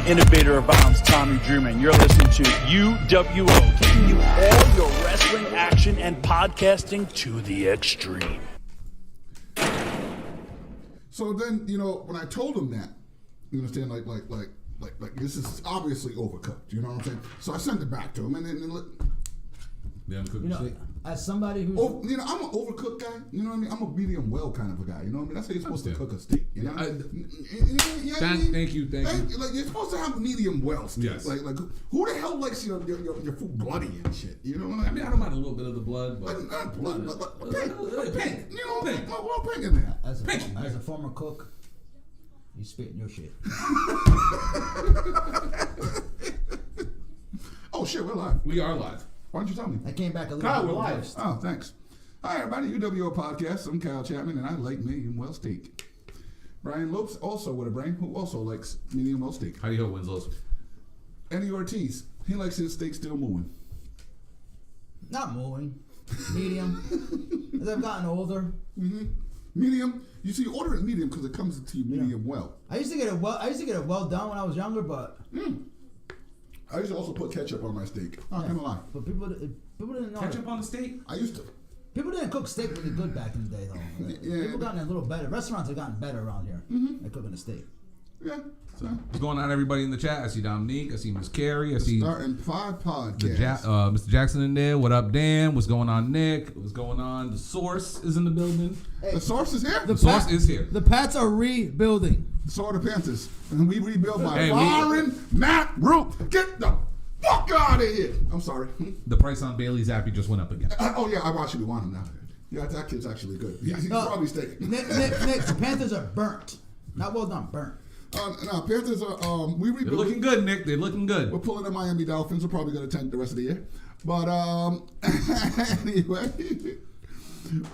the innovator of bounds, Tommy Dreamer, and you're listening to UWO, giving you all your wrestling action and podcasting to the extreme. So then, you know, when I told him that, you understand, like this is obviously overcooked. You know what I'm saying? So I sent it back to him, and as somebody who's I'm an overcooked guy. You know what I mean? I'm a medium well kind of a guy. You know what I mean? That's how you're supposed to cook a steak. You know? Thank you. Like you're supposed to have medium well steak. Yes. Like who the hell likes your food bloody and shit? You know what I mean, I don't mind a little bit of the blood, but not blood, but pink. You know, pink. A little pink in there. As a former cook, you spit in your shit. Oh shit, we're live. We are live. Why don't you tell me? I came back a little Kyle, bit. we're live. Oh, thanks. Hi, everybody. UWO Podcast. I'm Kyle Chapman, and I like medium well steak. Brian Lopes, also with a brain, who also likes medium well steak. How do you hope Winslow's? Eddie Ortiz, he likes his steak still mooing. Not mooing. Medium. As I've gotten older. Mm-hmm. Medium. You see, you order it medium because it comes to you medium well. I used to get it well done when I was younger, but I used to also put ketchup on my steak. Not gonna lie. But people didn't know Ketchup on the steak? I used to. People didn't cook steak really good back in the day, though. Yeah. People gotten a little better. Restaurants have gotten better around here at cooking a steak. Yeah. So, What's going on, everybody in the chat? I see Dominique. I see Miss Carrie. I see starting 5 podcasts. Mr. Jackson in there. What up, Dan? What's going on, Nick? What's going on? The Source is in the building. The Source is here? The Source is here. The Pats are rebuilding. So are the Panthers. And we rebuild by firing Matt Root. Get the fuck out of here. I'm sorry. The price on Bailey's Appy just went up again. Oh, yeah, I actually want him now. Yeah, that kid's actually good. He's probably steak. Nick, the Panthers are burnt. Not well done, burnt. No, Panthers are, we rebuild. They're looking good, Nick. They're looking good. We're pulling the Miami Dolphins. We're probably going to tank the rest of the year. But anyway,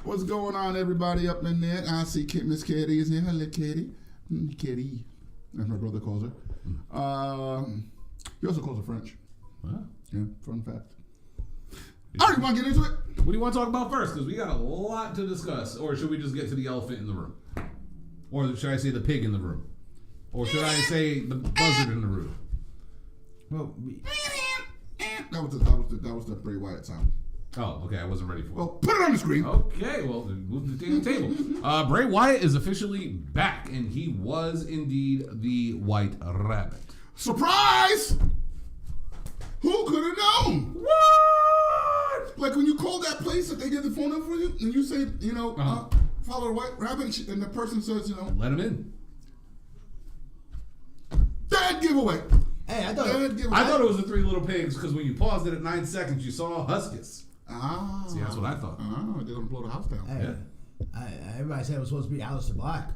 what's going on, everybody up in there? I see Miss Kitty is here. Hello, Kitty. Kitty, as my brother calls her. He also calls her French. Huh? Yeah, fun fact. All right, you want to get into it? What do you want to talk about first? Because we got a lot to discuss. Or should we just get to the elephant in the room? Or should I say the pig in the room? Or should I say the buzzard in the room? Well, that was the Bray Wyatt sound. Oh, okay. I wasn't ready for it. Well, put it on the screen. Okay, well, then move the table. Bray Wyatt is officially back, and he was indeed the White Rabbit. Surprise! Who could have known? What? Like when you call that place that they get the phone up for you, and you say, follow the White Rabbit, and the person says, let him in. Dead giveaway. Hey, I thought it was the Three Little Pigs because when you paused it at 9 seconds, you saw Huskus. Ah. See, that's what I thought. They're going to blow the house down. Hey, Yeah. everybody said it was supposed to be Aleister Black.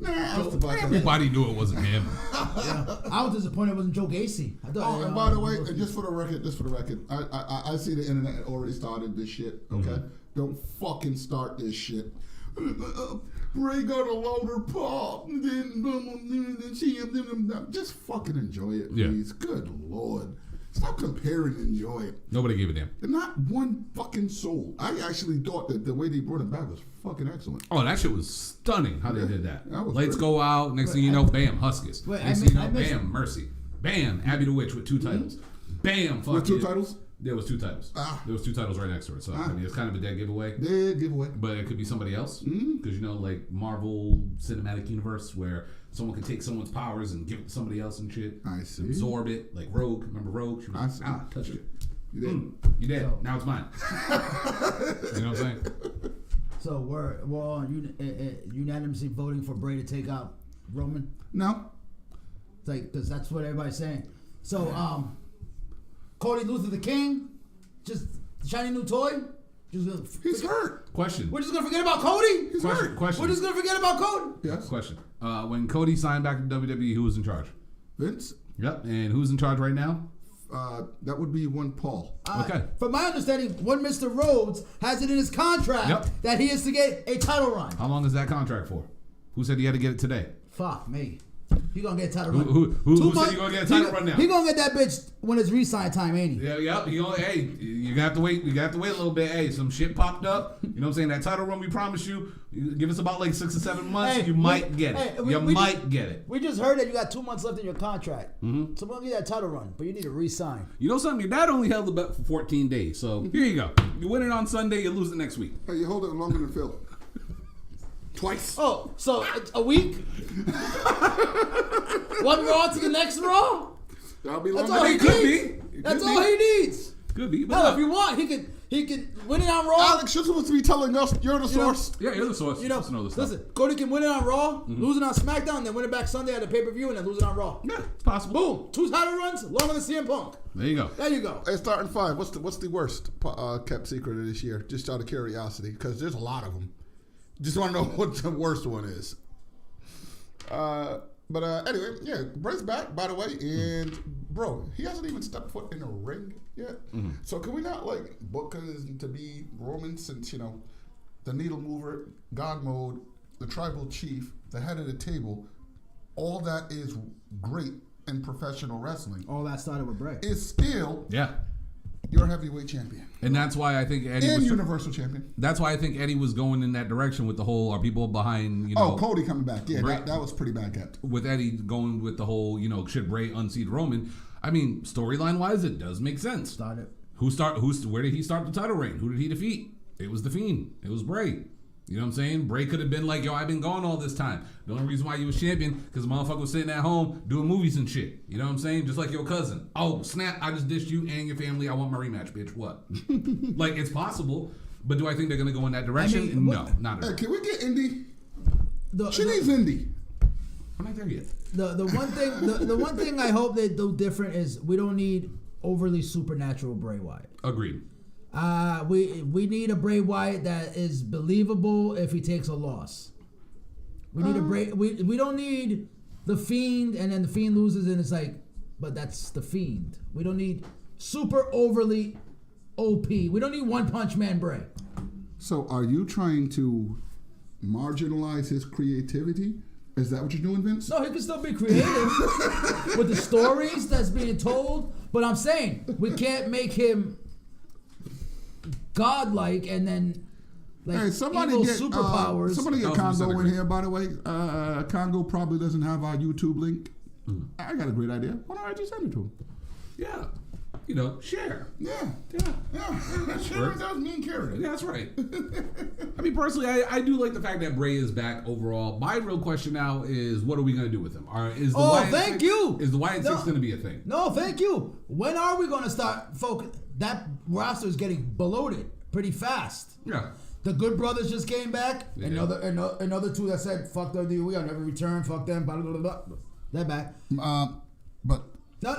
Aleister Black. Everybody knew it wasn't him. I was disappointed it wasn't Joe Gacy. I thought, and by the way, just for the record, I see the internet already started this shit, okay? Mm-hmm. Don't fucking start this shit. Bray got a louder pop. Just fucking enjoy it, please. Yeah. Good Lord. Stop comparing and enjoy it. Nobody gave a damn. Not one fucking soul. I actually thought that the way they brought him back was fucking excellent. Oh, that shit was stunning how they did that. great. Lights go out. Next thing you know, bam, Huskus. Next thing you know, bam, Mercy. Bam, Abby the Witch with 2 titles. Bam, fuck with 2 titles? There was 2 titles. There was 2 titles right next to it. So, I mean, it's kind of a dead giveaway. Dead giveaway. But it could be somebody else. Because, like Marvel Cinematic Universe where someone could take someone's powers and give it to somebody else and shit. I see. Absorb it. Like Rogue. Remember Rogue? She was touched it. You did. You did. So, now it's mine. You know what I'm saying? So we're all unanimously voting for Bray to take out Roman? No. It's like, because that's what everybody's saying. So, Cody Luther the King, just shiny new toy. He's hurt. Question. We're just gonna forget about Cody. He's hurt. Question. We're just gonna forget about Cody. Yes. Question. When Cody signed back to WWE, who was in charge? Vince. Yep. And who's in charge right now? That would be one Paul. Okay. From my understanding, one Mr. Rhodes has it in his contract that he is to get a title run. How long is that contract for? Who said he had to get it today? Fuck me. He gonna get a title run. Who said you gonna get a title run now? He gonna get that bitch when it's re-sign time, ain't he? Yeah. Hey, you got to wait. You got to wait a little bit. Hey, some shit popped up. You know what I'm saying? That title run we promised you. Give us about like 6 or 7 months. Hey, you might get it. You might get it. We just heard that you got 2 months left in your contract. Mm-hmm. So we're gonna get that title run, but you need to re-sign. You know something? Your dad only held the belt for 14 days. So here you go. You win it on Sunday. You lose it next week. Hey, you hold it longer than Phil. Twice. Oh, so a week? One Raw to the next Raw? That'll be That's longer. all he Could needs. be. That's all he needs. Could be. Hell, if you want, he can win it on Raw. Alex, you're supposed to be telling us you're the source. Yeah, you're the source. You know, listen, Cody can win it on Raw, lose it on SmackDown, and then win it back Sunday at the pay-per-view, and then lose it on Raw. Yeah, it's possible. Boom. 2 title runs, longer than CM Punk. There you go. There you go. Hey, starting 5. What's the worst kept secret of this year? Just out of curiosity, because there's a lot of them. Just want to know what the worst one is. But anyway, yeah, Bray's back, by the way, and bro, he hasn't even stepped foot in a ring yet. Mm-hmm. So can we not like book him to be Roman, since the needle mover, God mode, the tribal chief, the head of the table, all that is great in professional wrestling. All that started with Bray. Is still your heavyweight champion. And that's why I think Eddie and was Universal champion. That's why I think Eddie was going in that direction with the whole, are people behind, Cody coming back. Yeah, that was pretty bad kept. With Eddie going with the whole, should Bray unseat Roman? I mean, storyline wise, it does make sense. Where did he start the title reign? Who did he defeat? It was The Fiend. It was Bray. You know what I'm saying? Bray could have been like, I've been gone all this time. The only reason why you was champion, because the motherfucker was sitting at home doing movies and shit. You know what I'm saying? Just like your cousin. Oh, snap, I just dished you and your family. I want my rematch, bitch. What? Like, it's possible. But do I think they're going to go in that direction? No, not at all. Can we get Indy? She needs Indy. We're not there yet. The one thing I hope they do different is we don't need overly supernatural Bray Wyatt. Agreed. We need a Bray Wyatt that is believable if he takes a loss. We need a Bray. We don't need the Fiend, and then the Fiend loses, and it's like, but that's the Fiend. We don't need super overly OP. We don't need One Punch Man Bray. So, are you trying to marginalize his creativity? Is that what you're doing, Vince? No, he can still be creative with the stories that's being told. But I'm saying we can't make him godlike and then like evil superpowers. Somebody get Congo in here, by the way. Congo probably doesn't have our YouTube link. I got a great idea. Why don't I just send it to him? Yeah. Share. Yeah. Share does mean carrot. Yeah, that's right. I mean, personally, I do like the fact that Bray is back overall. My real question now is, what are we going to do with him? Is the Wyatt Six going to be a thing? No, thank you. When are we going to start focus? That roster is getting bloated pretty fast. Yeah. The Good Brothers just came back. Yeah. Another two that said, fuck WWE, I'll never return, fuck them, blah, blah, blah, blah. They're back. But... No.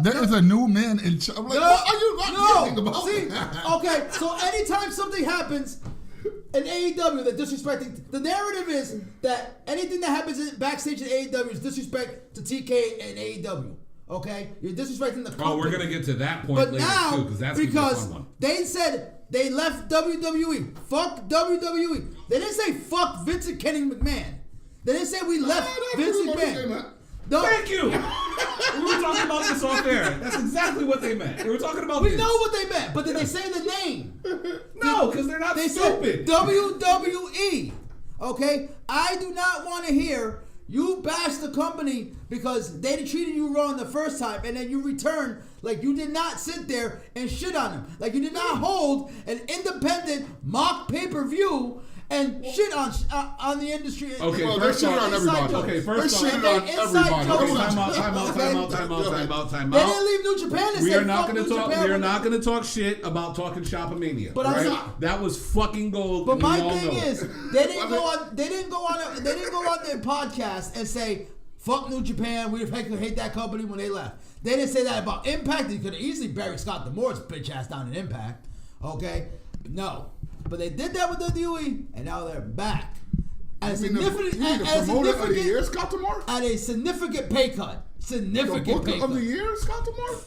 There is a new man in charge. I'm like, what are you not thinking about? See, okay, so anytime something happens in AEW that disrespecting, the narrative is that anything that happens backstage in AEW is disrespect to TK and AEW. Okay, you're disrespecting the company. Oh, we're gonna get to that point but later now, too, because that's because a fun one. They said they left WWE. Fuck WWE. They didn't say fuck Vincent Kenny McMahon. They didn't say we left Vince McMahon. No. Thank you. We were talking about this off air. That's exactly what they meant. They were talking about We know what they meant, but did they say the name? No, because they're not stupid. Said WWE. Okay? I do not want to hear you bash the company because they treated you wrong the first time, and then you return like you did not sit there and shit on them. Like you did not hold an independent mock pay-per-view and shit on the industry. Okay, well, first off, on everybody. Okay, first off, Time out. They didn't leave New Japan and We say are not going to talk. Japan. We are not going to talk shit about talking Shopomania. But right? That was fucking gold. But my thing is, they didn't go on their podcast and say fuck New Japan. We hate that company when they left. They didn't say that about Impact. They could have easily buried Scott D'Amore's bitch ass down in Impact. Okay, no. But they did that with WWE, and now they're back. At a significant pay cut. The Booker of the Year, Scott D'Amore?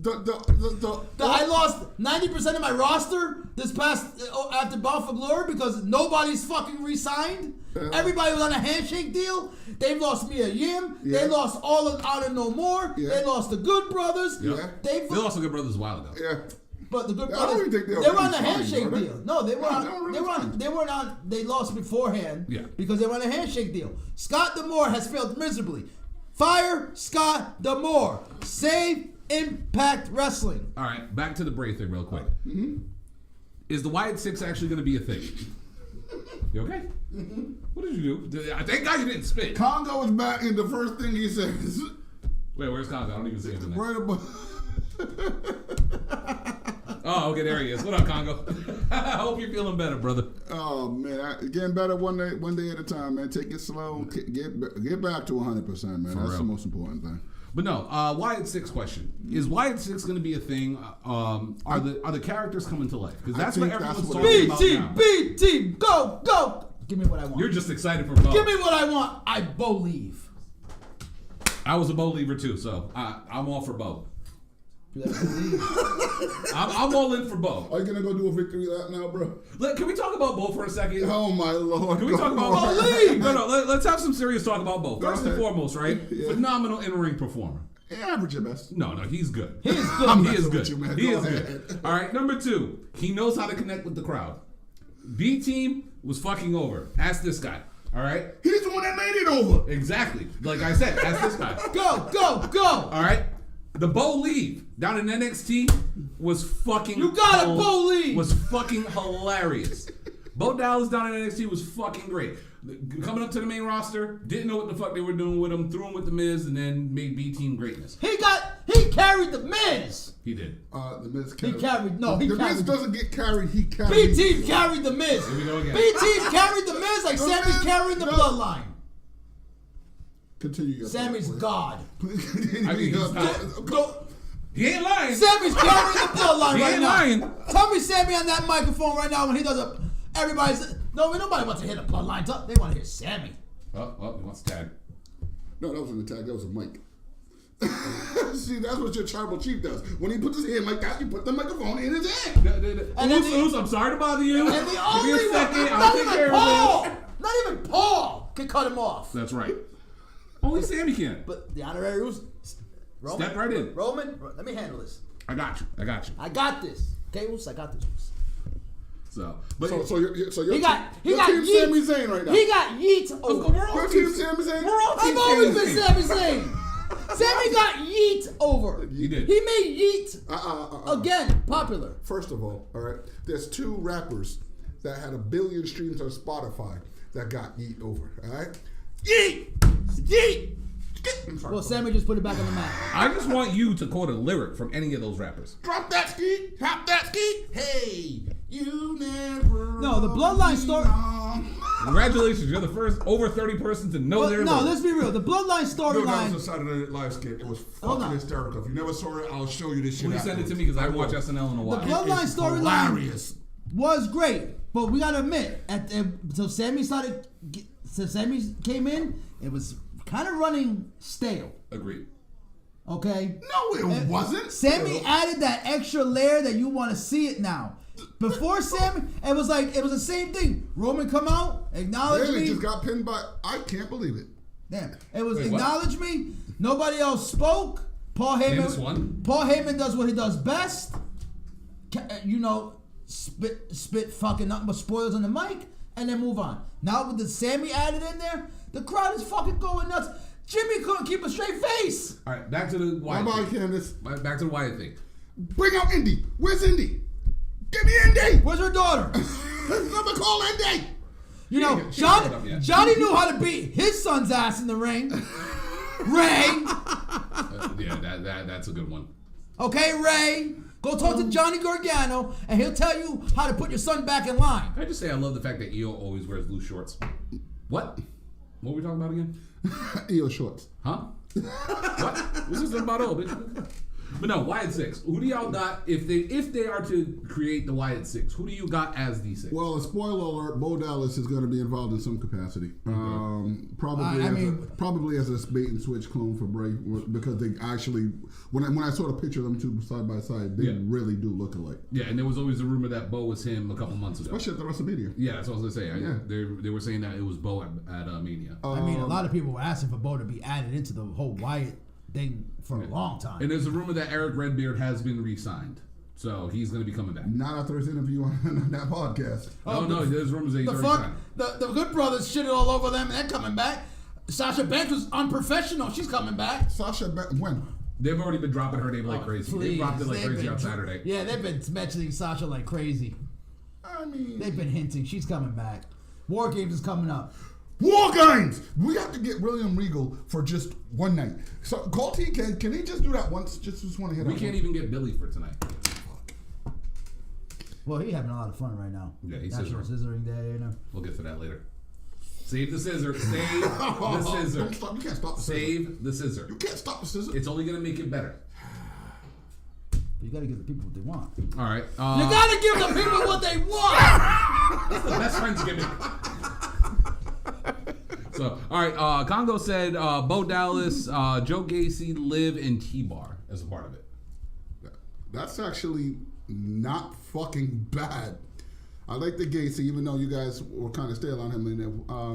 I lost 90% of my roster this past after Bound for Glory because nobody's fucking re-signed. Everybody was on a handshake deal. They've lost Mia Yim. Yeah. They lost all of Out of No More. Yeah. They lost the Good Brothers. Yeah. They lost the Good Brothers a while ago. Yeah. But the Good I don't Brothers, even think they they were were on the signed, handshake were they? deal. No, they were No, on. they weren't They really were on. signed. They were not. They lost beforehand. Yeah. Because they were on a handshake deal. Scott D'Amore has failed miserably. Fire Scott D'Amore. Save Impact Wrestling. All right, back to the Bray thing real quick. Is the Wyatt Six actually going to be a thing? You okay? What did you do? Thank God you didn't spit. Congo is back, and the first thing he says, Wait, where's Congo? I don't even see him in there. right above. Oh, okay, there he is. What up, Congo? I hope you're feeling better, brother. Oh man, getting better one day at a time, man. Take it slow. Get back to 100%, man. That's real. the most important thing. But no, Wyatt Six question: is Wyatt Six going to be a thing? Are the characters coming to life? Because that's what think that's everyone's what talking it about B-Team, now. B-Team, go. Give me what I want. You're just excited for Bo. Give me what I want. I believe. I was a Bo leaver too, so I'm all for Bo. You gotta believe. I'm all in for Bo. Are you gonna go do a victory lap now, bro? Can we talk about Bo for a second? Oh my lord! Can we talk about Bo? No, let's have some serious talk about Bo. First and ahead. foremost, right? Yeah. Phenomenal in-ring performer. Average at best. No, he's good. He's good. I'm He is messing good. with you, man. He Go is ahead. good. All right, number 2, he knows how to connect with the crowd. B Team was fucking over. Ask this guy. All right? He's the one that made it over. Exactly. Like I said, ask this guy. Go. All right? The Bo Leave down in NXT was fucking You got a Bo Leave. Was fucking hilarious. Bo Dallas down in NXT was fucking great. Coming up to the main roster, didn't know what the fuck they were doing with him, threw him with the Miz, and then made B Team greatness. He carried the Miz. He did. The Miz He carried. No, he the Miz carried. doesn't get carried. He carried. B-Team carried the Miz. Here we go again. B-Team carried the Miz like The Sammy's Miz- carrying the no. bloodline. Continue your Sammy's thought, God. please. Continue I mean, your he's thought. not- Go. He ain't lying. Sammy's carrying the bloodline He right ain't now. lying. Tell me Sammy on that microphone right now when he does a. Everybody's. Nobody wants to hear the bloodline talk. They want to hear Sammy. Oh, he wants to tag. No, that wasn't a tag. That was a mic. See, that's what your tribal chief does. When he puts his hand like that, you put the microphone in his hand. And then Oos, I'm sorry to bother you. And the Give only me a second. one, I'll not take even care Paul, of this. not even Paul can cut him off. That's right. Only Sammy can. But the honorary rules. Roman, Step right in. Roman, let me handle this. I got you. I got this. Okay, Oos, I got this. Oos. So you're He got team yeet. Sami Zayn right now. He got yeet over. We're all Your team team Sami Zayn. We're all team I've always been Sami Zayn. Sami Zayn. Sammy got yeet over. He did. He made yeet again popular. First of all right, there's 2 rappers that had 1 billion streams on Spotify that got yeet over. All right, yeet. I'm sorry, Well, Sammy just put it back on the map. I just want you to quote a lyric from any of those rappers. drop that ski, hop that ski. Hey, you never. No, the bloodline story. Congratulations, you're the first over 30 person to know their No, lyrics. let's be real. The bloodline No, that was a storyline. Saturday Night Live skit. It was Hold fucking on. hysterical. If you never saw it, I'll show you this shit. Will you send it to afterwards. me because I haven't will. watched SNL in a while. The bloodline It's storyline hilarious. was great, but we gotta admit, so Sammy came in. It was kind of running stale. Agreed. Okay. No, it wasn't. Sammy added that extra layer that you want to see it now. Before Sammy, it was the same thing. Roman come out, acknowledge Really me. just got pinned by. I can't believe it. Damn, it was Wait, what? acknowledge me. Nobody else spoke. Paul Famous one. Heyman. Paul Heyman does what he does best. Spit fucking nothing but spoilers on the mic, and then move on. Now with the Sammy added in there, the crowd is fucking going nuts. Jimmy couldn't keep a straight face. All right, back to the Wyatt Bye-bye, thing. Candace. Back to the Wyatt thing. Bring out Indy. Where's Indy? Give me Indy. Where's her daughter? Somebody call Indy. You know, She ain't showed up yet. Johnny knew how to beat his son's ass in the ring. Ray. Yeah, that's a good one. Okay, Ray. Go talk to Johnny Gargano, and he'll tell you how to put your son back in line. Can I just say I love the fact that Io always wears loose shorts. What? What were we talking about again? EO shorts. Huh? What? What's this about, old bitch? But no, Wyatt 6. Who do y'all got if they are to create the Wyatt 6? Who do you got as the 6? Well, a spoiler alert: Bo Dallas is going to be involved in some capacity. Probably as a bait and switch clone for Bray, because they actually, when I sort of picture them two side by side, they really do look alike. Yeah, and there was always a rumor that Bo was him a couple months ago. Especially at the WrestleMania. Yeah, that's what I was gonna say. They were saying that it was Bo at Mania. I mean, a lot of people were asking for Bo to be added into the whole Wyatt thing for a long time. And there's a rumor that Eric Redbeard has been re-signed, so he's going to be coming back. Not after his interview on that podcast. No, there's rumors that he's already signed. The Good Brothers shitted all over them, and they're coming back. Sasha Banks was unprofessional. She's coming back. When? They've already been dropping her name like crazy. They dropped it like crazy on Saturday. Yeah, they've been mentioning Sasha like crazy. I mean, they've been hinting she's coming back. War Games is coming up. War Games! We have to get William Regal for just one night. So, call T. Can he just do that once? Just want to hit. We can't even get Billy for tonight. Well, he's having a lot of fun right now. Yeah, he's scissoring day, you know. We'll get to that later. Save the scissor. Save the scissor. Don't stop. You can't stop the scissor. Save the scissor. You can't stop the scissor. It's only going to make it better. You got to give the people what they want. All right. You got to give the people what they want. That's the best friends gimmick. So, all right. Congo said Bo Dallas, Joe Gacy, Liv, and T-Bar as a part of it. That's actually not fucking bad. I like the Gacy, even though you guys were kind of stale on him.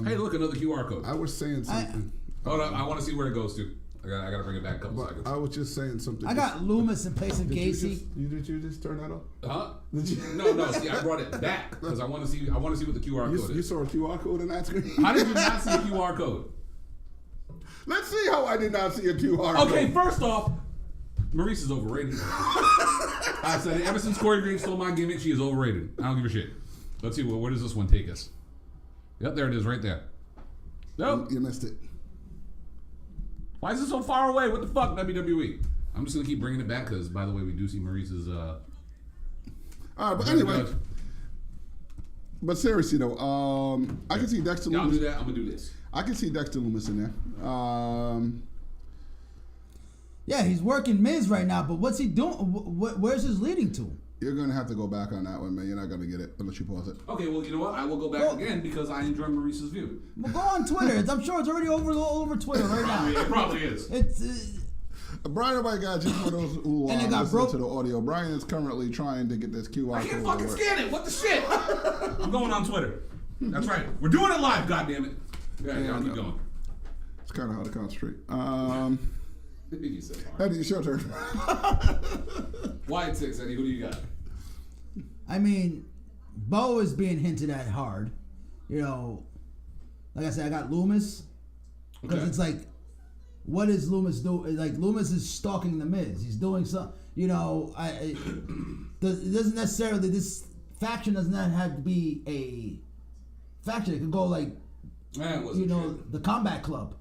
Hey, look, another QR code. I was saying something. Hold on, I want to see where it goes to. I got to bring it back a couple seconds. I was just saying something. I got Loomis in place of Gacy. Did you just turn that off? Huh? No. See, I brought it back because I want to see. I want to see what the QR code is. You saw a QR code on that screen? How did you not see a QR code? Let's see how I did not see a QR code. Okay, first off, Maurice is overrated. I said it ever since Corey Graves stole my gimmick, she is overrated. I don't give a shit. Let's see, where does this one take us? Yep, there it is, right there. Nope. You missed it. Why is it so far away? What the fuck, WWE? I'm just going to keep bringing it back because, by the way, we do see Maurice's... All right, but anyway. But seriously, though, I can see Dexter Loomis. I'll do that. I'm going to do this. I can see Dexter Loomis in there. Yeah, he's working Miz right now, but what's he doing? Where's this leading to? You're going to have to go back on that one, man. You're not going to get it unless you pause it. Okay, well, you know what? I will go back again because I enjoy Maurice's view. Well, go on Twitter. I'm sure it's already all over Twitter right now. It probably is. It's... Brian, my guy, just for those who listen to the audio, Brian is currently trying to get this QR code. I can't fucking scan it. What the shit? I'm going on Twitter. That's right. We're doing it live, goddammit. Yeah, I'll keep going. It's kind of hard to concentrate. Eddie, it's your turn. Wyatt 6, Eddie, who do you got? I mean, Bo is being hinted at hard. You know, like I said, I got Loomis. Because it's like, what does Loomis do? Like, Loomis is stalking the Miz. He's doing something. You know, it doesn't necessarily, this faction does not have to be a faction. It could go like, the Combat Club.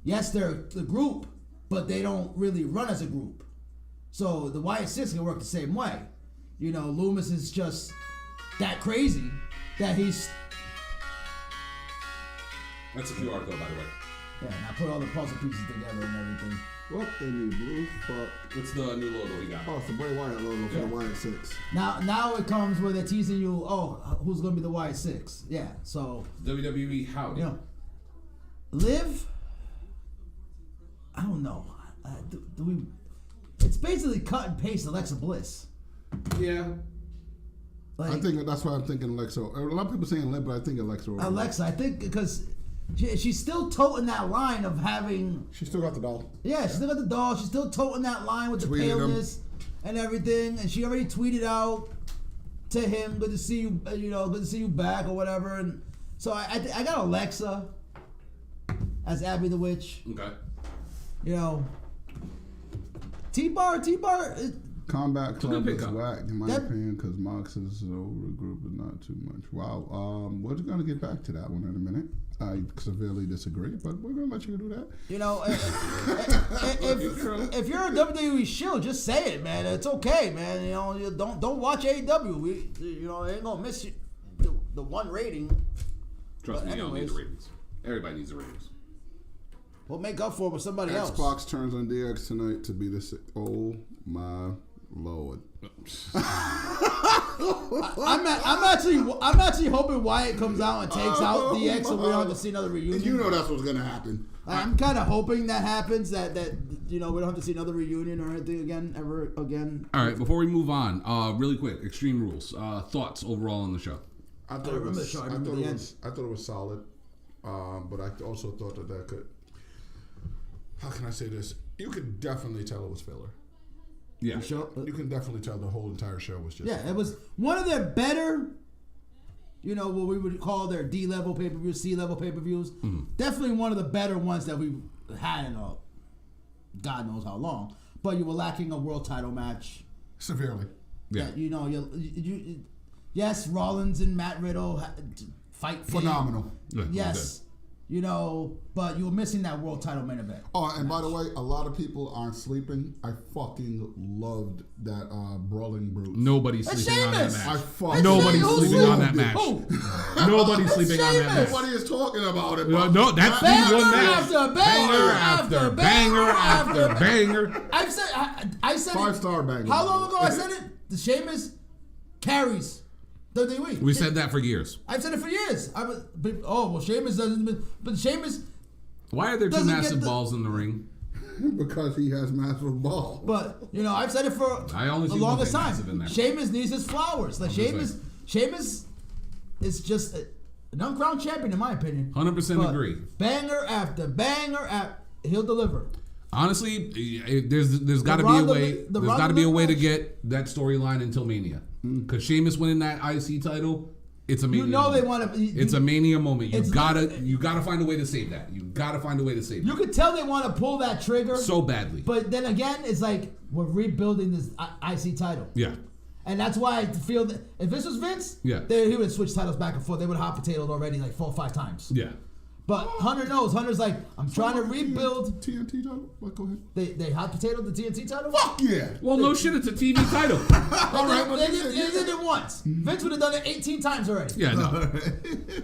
Yes, they're the group, but they don't really run as a group. So the Wyatt 6 can work the same way. You know, Loomis is just that crazy that he's... That's a QR code, by the way. Yeah, and I put all the puzzle pieces together and everything. What in the blue fuck? What's the new logo he got? Oh, it's the Bray Wyatt logo for the Wyatt 6. Now it comes where they're teasing you, who's going to be the Wyatt 6? Yeah, so... WWE howdy. You know, Liv... I don't know. Do we... It's basically cut and paste Alexa Bliss. Yeah. Like, I think that's why I'm thinking Alexa. A lot of people saying Liv, but I think Alexa. Alexa, I think because she's still toting that line of having... She still got the doll. Yeah, she still got the doll. She's still toting that line with the paleness and everything. And she already tweeted out to him, good to see you, good to see you back or whatever. And so I got Alexa as Abby the Witch. Okay. You know, T-Bar. Combat Club is whack, in my opinion, because Mox's over group is not too much. Wow. We're going to get back to that one in a minute. I severely disagree, but we're going to let you do that. You know, if you're a WWE shield, just say it, man. It's okay, man. You know, don't watch AEW. It ain't going to miss you the one rating. Trust me, you don't need the ratings. Everybody needs the ratings. We'll make up for it with somebody else. Xbox turns on DX tonight to be the. Oh my Lord! I'm actually hoping Wyatt comes out and takes out DX, so we don't have to see another reunion. You know that's what's gonna happen. I'm kind of hoping that happens. That we don't have to see another reunion or anything ever again. All right, before we move on, really quick, Extreme Rules. Thoughts overall on the show? I thought it was solid, but I also thought that could. How can I say this? You could definitely tell it was filler. Yeah, you can definitely tell the whole entire show was just. Yeah, it was one of their better. What we would call their D-level pay-per-views, C-level pay-per-views. Definitely one of the better ones that we've had in God knows how long. But you were lacking a world title match. Severely. Yeah. Yes, Rollins and Matt Riddle fight. Phenomenal. Yes. But you were missing that world title main event. Oh, and by the way, a lot of people aren't sleeping. I fucking loved that Brawling Brutes. Nobody's sleeping on that match. Nobody's sleeping on that match. Nobody's sleeping on that match. Nobody is talking about it. No, that's the one match. After banger after banger. I said 5-star banger. How long ago I said it? The Sheamus carries WWE. We said that for years. I've said it for years. Sheamus doesn't. But Sheamus. Why are there two massive balls in the ring? Because he has massive balls. But I've said it for the longest time. Sheamus needs his flowers. Like Sheamus is just an uncrowned champion in my opinion. 100% agree. Banger after banger he'll deliver. Honestly, there's got to be a way. There's got to be a way to get that storyline until Mania. Because Sheamus winning that IC title, it's a Mania. They want to. It's a Mania moment. You gotta find a way to save that. You gotta find a way to save. You could tell they want to pull that trigger so badly. But then again, it's like we're rebuilding this IC title. Yeah. And that's why I feel that if this was Vince, he would have switched titles back and forth. They would have hot potatoed already like 4 or 5 times. Yeah. But Hunter knows. Hunter's like, I'm trying to rebuild. TNT title? What, go ahead. They hot potatoed the TNT title? Fuck yeah. Well, no shit, it's a TV title. All right, but they did it once. Vince would have done it 18 times already. Yeah, no.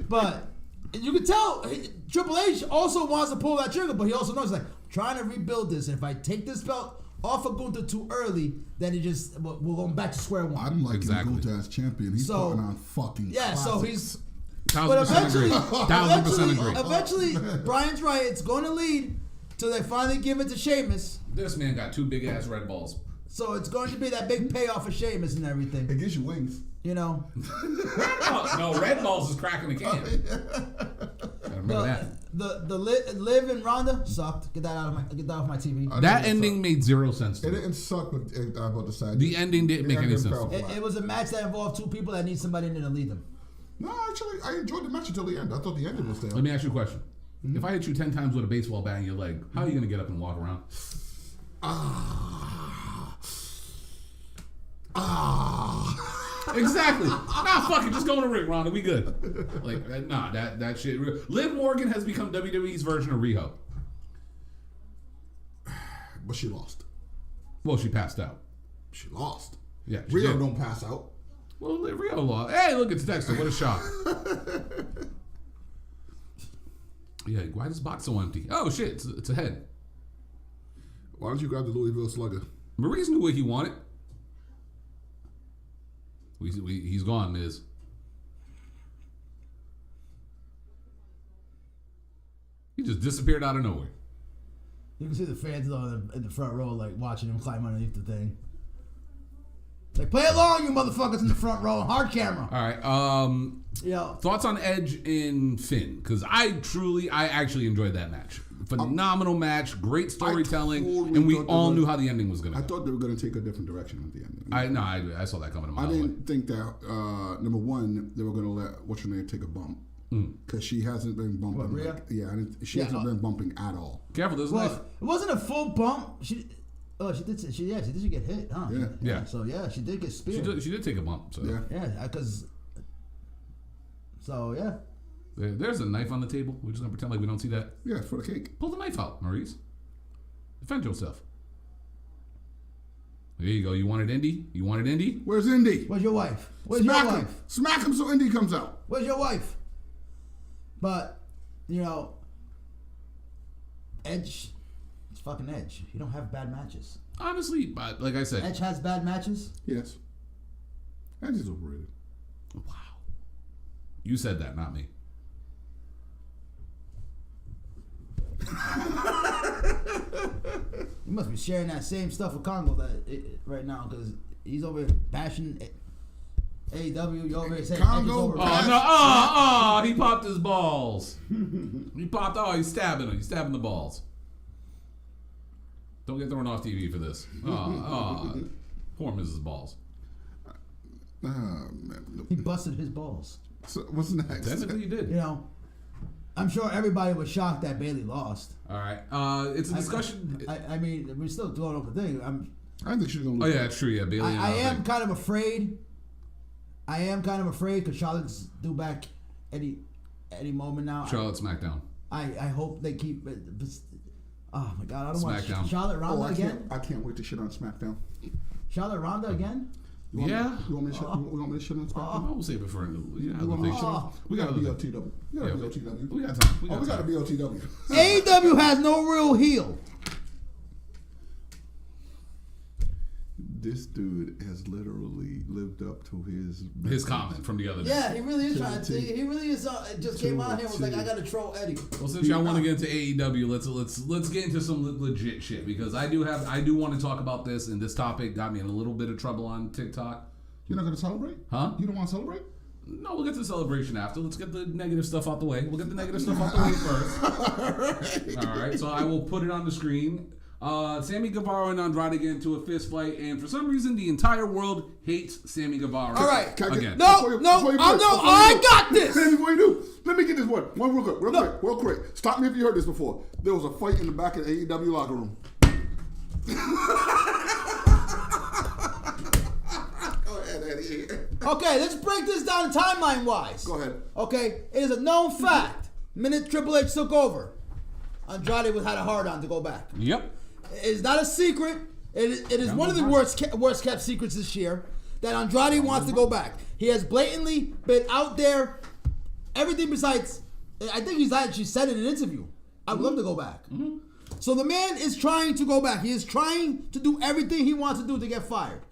But you can tell Triple H also wants to pull that trigger, but he also knows, like, trying to rebuild this. And if I take this belt off of Gunther too early, then we're going back to square one. I'm like Gunther as champion. He's putting on fucking classics. So he's... 1000% agree. Eventually, Brian's right. It's going to lead till they finally give it to Sheamus. This man got 2 big ass red balls. So it's going to be that big payoff for Sheamus and everything. It gives you wings. No, red balls is cracking the can. Remember that. The Liv and Ronda sucked. Get that off my TV. That ending made 0 sense. It didn't suck, but I'm about to say the ending didn't make any sense. It was a match that involved 2 people that need somebody in there to lead them. No, actually, I enjoyed the match until the end. I thought the ending was there. Let me ask you a question. If I hit you 10 times with a baseball bat in your leg, how are you going to get up and walk around? Exactly. Fuck it. Just go in the ring, Ronda. We good. That shit. Liv Morgan has become WWE's version of Riho. But she lost. Well, she passed out. She lost. Yeah. Riho don't pass out. Well, Riho lost. Hey, look, it's Dexter. What a shock. Yeah, why is this box so empty? Oh, shit, it's a head. Why don't you grab the Louisville Slugger? Maurice knew what he wanted. He's gone, Miz. He just disappeared out of nowhere. You can see the fans in the front row, like, watching him climb underneath the thing. Like, play along, you motherfuckers in the front row. Hard camera. All right. Thoughts on Edge and Finn? Because I actually enjoyed that match. Phenomenal match, great storytelling, and we all knew how the ending was going to go. I thought they were going to take a different direction at the end. I saw that coming a mile away. I didn't think that, number one, they were going to let what's her name take a bump. Because she hasn't been bumping. What, Rhea? She hasn't been bumping at all. Careful, there's a knife. It wasn't a full bump. She did get hit, huh? Yeah. So she did get speared. She did take a bump. So because. So yeah. There's a knife on the table. We're just gonna pretend like we don't see that. Yeah, for the cake. Pull the knife out, Maurice. Defend yourself. There you go. You wanted Indy? Where's Indy? Where's your wife? Smack him so Indy comes out. Where's your wife? But Edge, it's fucking Edge. You don't have bad matches. Honestly, but like I said, Edge has bad matches. Yes. Edge is overrated. wow. You said that, not me. You must be sharing that same stuff with Congo right now because he's over here bashing AEW. You over here saying Congo, Edge is overrated. Oh no! He popped his balls. He popped. Oh, he's stabbing him. He's stabbing the balls. Don't get thrown off TV for this. Poor Mrs. Balls. Man. He busted his balls. So what's next? Technically, you did. You know, I'm sure everybody was shocked that Bayley lost. All right. It's a discussion. I mean, we're still going over the thing. I think she's gonna. Oh yeah, true. Yeah, Bailey. I am kind of afraid. I am kind of afraid because Charlotte's due back any moment now. Charlotte SmackDown. I hope they keep it. Oh my God, I don't SmackDown. want Charlotte Ronda again. I can't wait to shit on SmackDown. Charlotte Ronda again. You want me to shit on SmackDown? We'll save it for We got to BOTW. We got to BOTW. We got time. We got to BOTW. AEW has no real heel. This dude has literally lived up to His comment from the other day. Yeah, he really is trying to. He really is. Just came out here and was like, "I got to troll Eddie." Well, since y'all want to get into AEW, let's get into some legit shit because I do want to talk about this, and this topic got me in a little bit of trouble on TikTok. You're not going to celebrate? Huh? You don't want to celebrate? No, we'll get to the celebration after. Let's get the negative stuff out the way. We'll get the negative stuff out the way first. All right. So I will put it on the screen. Sammy Guevara and Andrade get into a fist fight, and for some reason, the entire world hates Sammy Guevara. All right. Again. I got this. Before you do, let me get this one real quick. Stop me if you heard this before. There was a fight in the back of the AEW locker room. Go ahead, Eddie. Okay, let's break this down timeline-wise. Go ahead. Okay, it is a known fact. Minute Triple H took over, Andrade had a hard-on to go back. Yep. It's not a secret. It is one of the worst kept secrets this year that Andrade wants to go back. He has blatantly been out there. Everything besides, I think he's actually said in an interview, I would love to go back. Mm-hmm. So the man is trying to go back. He is trying to do everything he wants to do to get fired.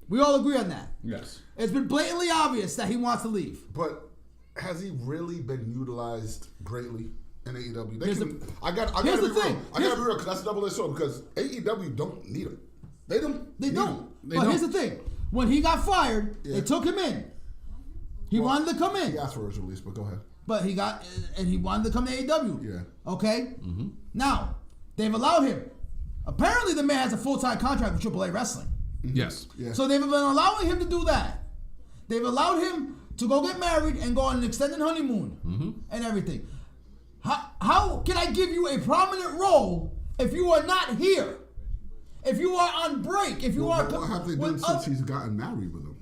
We all agree on that. Yes. It's been blatantly obvious that he wants to leave. But has he really been utilized greatly in AEW? Here's I gotta be real. I gotta be real because that's a double-edged sword because AEW don't need him. They don't. But here's the thing. When he got fired, they took him in. He wanted to come in. He asked for his release, but go ahead. But he wanted to come to AEW. Yeah. Okay? Mm-hmm. Now, they've allowed him. Apparently, the man has a full-time contract with AAA Wrestling. Mm-hmm. Yes. Yeah. So they've been allowing him to do that. They've allowed him to go get married and go on an extended honeymoon and everything. How can I give you a prominent role if you are not here? If you are on break? If you are... What have they done since he's gotten married with him?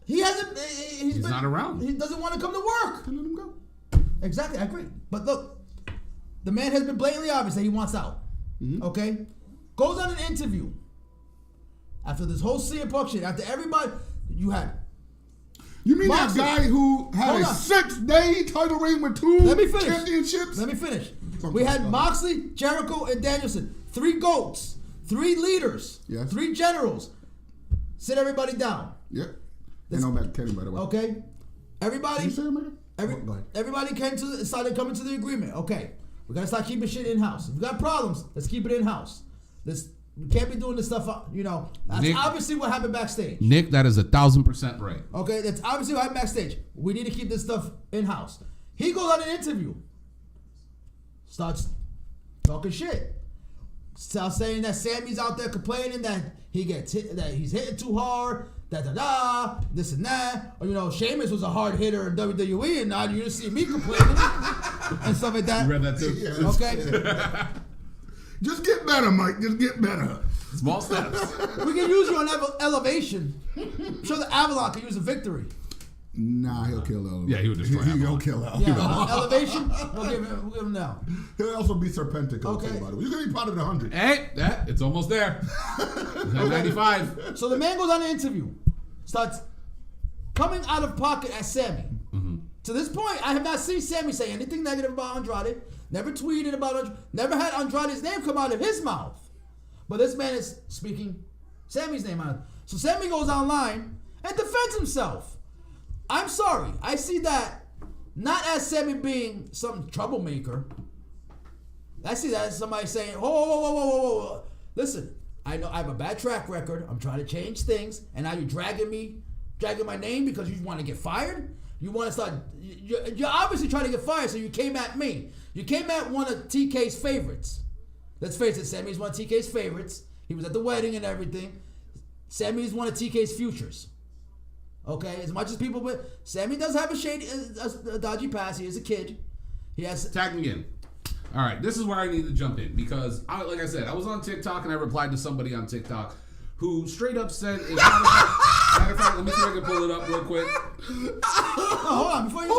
He hasn't... He's not around. He doesn't want to come to work. Then let him go. Exactly, I agree. But look, the man has been blatantly obvious that he wants out. Mm-hmm. Okay? Goes on an interview. After this whole CM Punk shit, after everybody... You had... You mean Moxley. that guy who had a 6-day title reign with 2 championships? Let me finish. We had Moxley, Jericho, and Danielson. 3 GOATs. 3 leaders. Yes. 3 generals. Sit everybody down. Yep. And no Matt Kenny, by the way. Okay? Everybody... Did you say Matt? Everybody started coming to the agreement. Okay, we gotta start keeping shit in house. If we got problems, let's keep it in house. We can't be doing this stuff. That's Nick, obviously what happened backstage. Nick, that is 1,000% right. Okay, that's obviously what happened backstage. We need to keep this stuff in house. He goes on an interview, starts talking shit, starts saying that Sammy's out there complaining that that he's hitting too hard. This and that. Or, Sheamus was a hard hitter in WWE, and now you see me complaining and stuff like that. You read that too? Yeah. Okay. Just get better, Mike. Just get better. Small steps. We can use you on elevation. I'm sure the Avalon can use a victory. Nah, he'll kill Elevation. Yeah, he would destroy Avalon. He'll kill Elevation. Yeah, elevation. We'll give him now. He'll also be Serpentico. Okay. By the way. You're gonna be part of the 100. Hey, it's almost there. It's at 95. So the man goes on an interview, starts coming out of pocket at Sammy. Mm-hmm. To this point, I have not seen Sammy say anything negative about Andrade. Never tweeted about never had Andrade's name come out of his mouth. But this man is speaking Sammy's name out. So Sammy goes online and defends himself. I'm sorry. I see that not as Sammy being some troublemaker. I see that as somebody saying, whoa. Listen, I know I have a bad track record. I'm trying to change things. And now you're dragging my name because you want to get fired? You want to start, you're obviously trying to get fired, so you came at me. You came at one of TK's favorites. Let's face it, Sammy's one of TK's favorites. He was at the wedding and everything. Sammy's one of TK's futures. Okay, as much as people, but Sammy does have a dodgy past. He is a kid. He has. Tag me in. All right, this is where I need to jump in because, like I said, I was on TikTok and I replied to somebody on TikTok who straight up said, matter of fact, let me see if I can pull it up real quick. Hold on, before you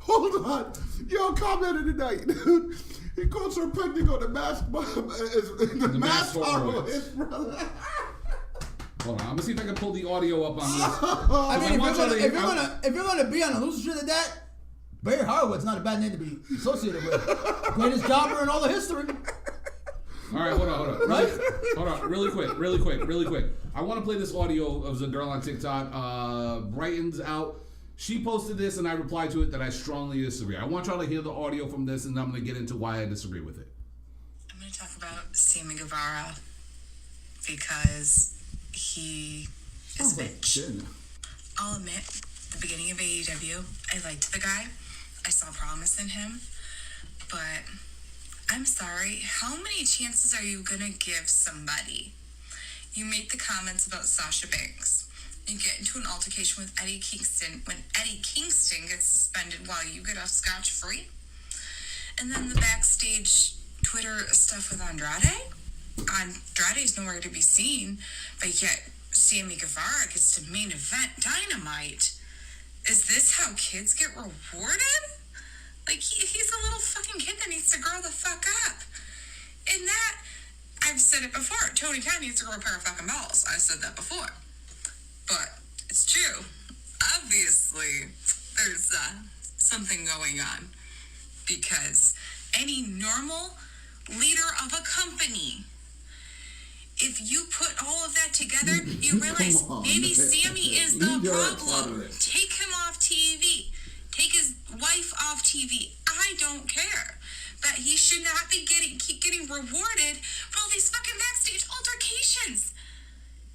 Hold on. Yo, commented tonight, dude. He calls her pending on the mask the mask horror. His brother. Hold on, I'm gonna see if I can pull the audio up on this. I mean, if you're gonna be on a loser streak like that, Barry Horowitz not a bad name to be associated with. Greatest jobber in all the history. All right, hold on. Right? Hold on, really quick. I want to play this audio of the girl on TikTok. Brighton's out. She posted this, and I replied to it that I strongly disagree. I want y'all to hear the audio from this, and I'm going to get into why I disagree with it. I'm going to talk about Sammy Guevara because he is a bitch. I'll admit, the beginning of AEW, I liked the guy. I saw promise in him, but I'm sorry, how many chances are you gonna give somebody? You make the comments about Sasha Banks. You get into an altercation with Eddie Kingston when Eddie Kingston gets suspended while you get off scotch-free. And then the backstage Twitter stuff with Andrade. Andrade's nowhere to be seen, but yet Sammy Guevara gets to main event Dynamite. Is this how kids get rewarded? Like, he's a little fucking kid that needs to grow the fuck up. And that, I've said it before, Tony Khan needs to grow a pair of fucking balls. I've said that before. But it's true. Obviously, there's something going on. Because any normal leader of a company, if you put all of that together, you realize maybe Sammy is the problem. Take him off TV. Take his wife off TV. I don't care. But he should not be keep getting rewarded for all these fucking backstage altercations.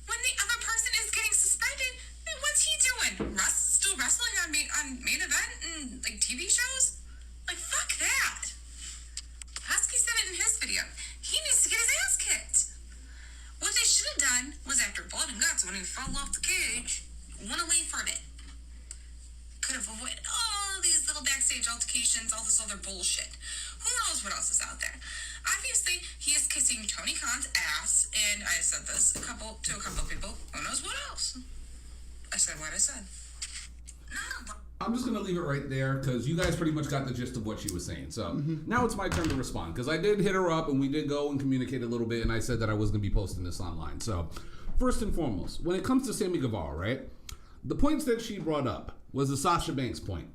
When the other person is getting suspended, what's he doing? Still wrestling on main event and like TV shows? Like, fuck that. Husky said it in his video. He needs to get his ass kicked. What they should have done was, after blood and guts, when he fell off the cage, went away from it. Could have avoided all these little backstage altercations, all this other bullshit. Who knows what else is out there? Obviously, he is kissing Tony Khan's ass, and I said this to a couple of people. Who knows what else? I said what I said. No. I'm just going to leave it right there because you guys pretty much got the gist of what she was saying. So now it's my turn to respond because I did hit her up and we did go and communicate a little bit, and I said that I was going to be posting this online. So first and foremost, when it comes to Sammy Guevara, right, the points that she brought up was the Sasha Banks point.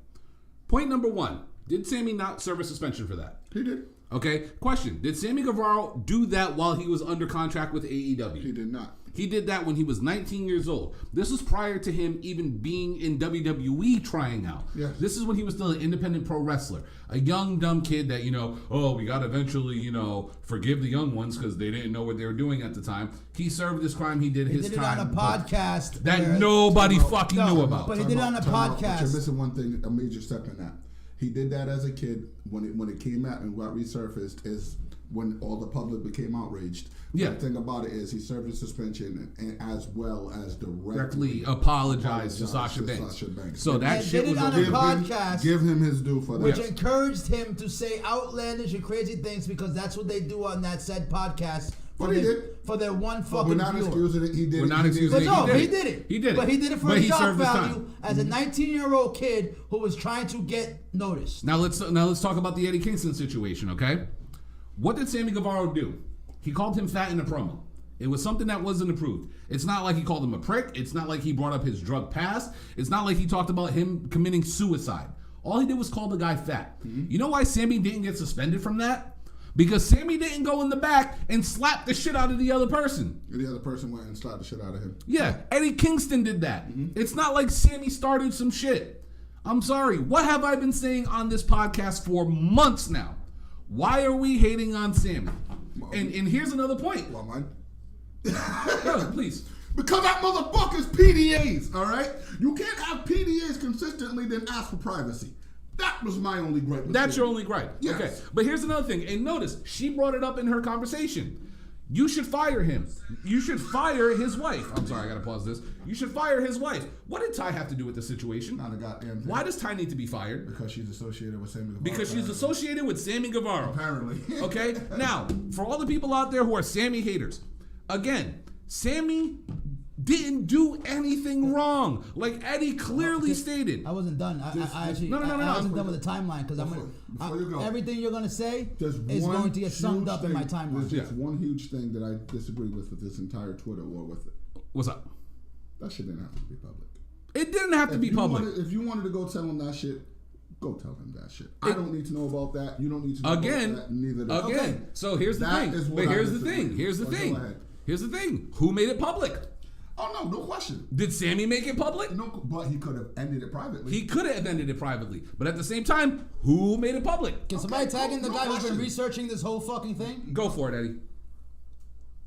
Point number one, did Sammy not serve a suspension for that? He did. Okay, question, did Sammy Guevara do that while he was under contract with AEW? He did not. He did that when he was 19 years old. This was prior to him even being in WWE trying out. Yes. This is when he was still an independent pro wrestler. A young, dumb kid that, we got to eventually, forgive the young ones because they didn't know what they were doing at the time. He served his crime. He did his time. He did it on a podcast. That nobody fucking knew about. But he did it on a podcast. But you're missing one thing, a major step in that. He did that as a kid. When it came out and got resurfaced is when all the public became outraged. Yeah. The thing about it is he served his suspension and as well as directly apologized to Sasha Banks. So that shit was on a podcast. Give him his due for that. Which encouraged him to say outlandish and crazy things because that's what they do on that said podcast. For their one fucking We're not viewer. Excusing it. He did. We're not excusing it. No, he did it. He did it. But he did it for a shock value time. as a 19-year-old kid who was trying to get noticed. Now let's talk about the Eddie Kingston situation, okay? What did Sammy Guevara do? He called him fat in a promo. It was something that wasn't approved. It's not like he called him a prick. It's not like he brought up his drug past. It's not like he talked about him committing suicide. All he did was call the guy fat. You know why Sammy didn't get suspended from that? Because Sammy didn't go in the back and slap the shit out of the other person. And the other person went and slapped the shit out of him. Yeah, Eddie Kingston did that. It's not like Sammy started some shit. I'm sorry. What have I been saying on this podcast for months now? Why are we hating on Sammy? And here's another point. Well, mine. Go, please. Because that motherfucker's PDAs, all right? You can't have PDAs consistently, then ask for privacy. That was my only gripe. That's your only gripe. Yes. Okay. But here's another thing. And notice, she brought it up in her conversation. You should fire him. You should fire his wife. I'm sorry, I gotta pause this. You should fire his wife. What did Ty have to do with the situation? Not a goddamn thing. Why does Ty need to be fired? Because she's associated with Sammy Guevara. Because she's associated with Sammy Guevara. Apparently. Okay? Now, for all the people out there who are Sammy haters, again, Sammy didn't do anything wrong. Like Eddie clearly stated. I wasn't done. I actually No. I wasn't done with the timeline because Before you go, everything you're gonna say There's is one going to get summed huge up in my thing- timeline. There's just one huge thing that I disagree with this entire Twitter war with it. What's up? That shit didn't have to be public. It didn't have to be public. If you wanted to go tell him that shit, go tell him that shit. I don't need to know about that. You don't need to know about that. Neither do I. Again. So here's the That thing. is what But I here's the disagree. thing. Here's the Go thing. ahead. Here's the thing. Who made it public? Oh, no question. Did Sammy make it public? No, but he could have ended it privately. He could have ended it privately. But at the same time, who made it public? Can somebody tag in the no guy who's been question. researching this whole fucking thing? Go for it, Eddie.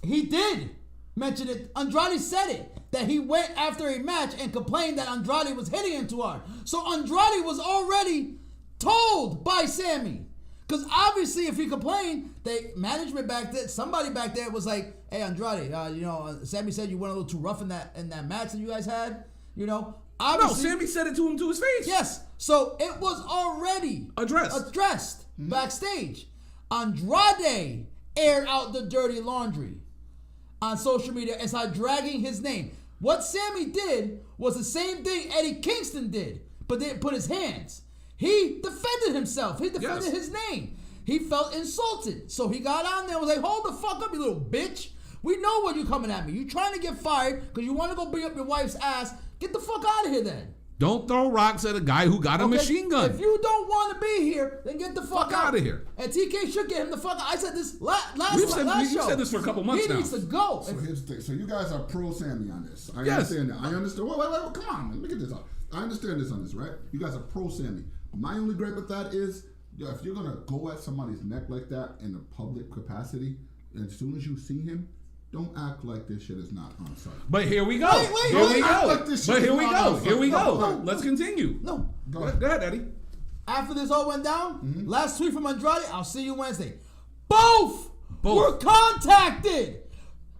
He did mention it. Andrade said it. That he went after a match and complained that Andrade was hitting him too hard. So Andrade was already told by Sammy. Because obviously if he complained, management back there, somebody back there was like, hey Andrade, Sammy said you went a little too rough in that match that you guys had. No, Obviously, Sammy said it to him to his face. yes. So it was already Addressed. backstage. Andrade aired out the dirty laundry on social media and started dragging his name. What Sammy did was the same thing Eddie Kingston did, but didn't put his hands. He defended himself. He defended his name. He felt insulted. So he got on there and was like, hold the fuck up, you little bitch. We know what you're coming at me. You trying to get fired because you want to go bring up your wife's ass. Get the fuck out of here then. Don't throw rocks at a guy who got a machine gun. If you don't want to be here, then get the fuck out of here. And TK should get him the fuck out. I said this last You've show. said this for a couple months now. He needs to go. So here's the thing. So you guys are pro Sammy on this. I Yes. understand that. I understand. Wait. Come on, man. Let me get this out. I understand this on this, right? You guys are pro Sammy. My only gripe with that is, if you're gonna go at somebody's neck like that in a public capacity, and as soon as you see him, don't act like this shit is not on site. But here we go. Wait, Here we act go. like this shit But is here we not go. on Here we site. go. No. Let's continue. No. Go ahead, Eddie. After this all went down, last tweet from Andrade, I'll see you Wednesday. Both were contacted.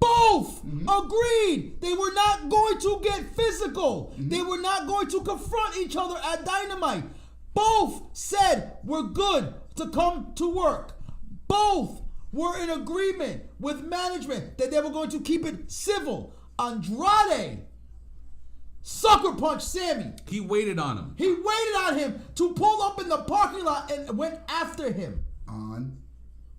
Both agreed they were not going to get physical. They were not going to confront each other at Dynamite. Both said we're good to come to work. Both were in agreement with management that they were going to keep it civil. Andrade sucker punched Sammy. He waited on him. He waited on him to pull up in the parking lot and went after him. On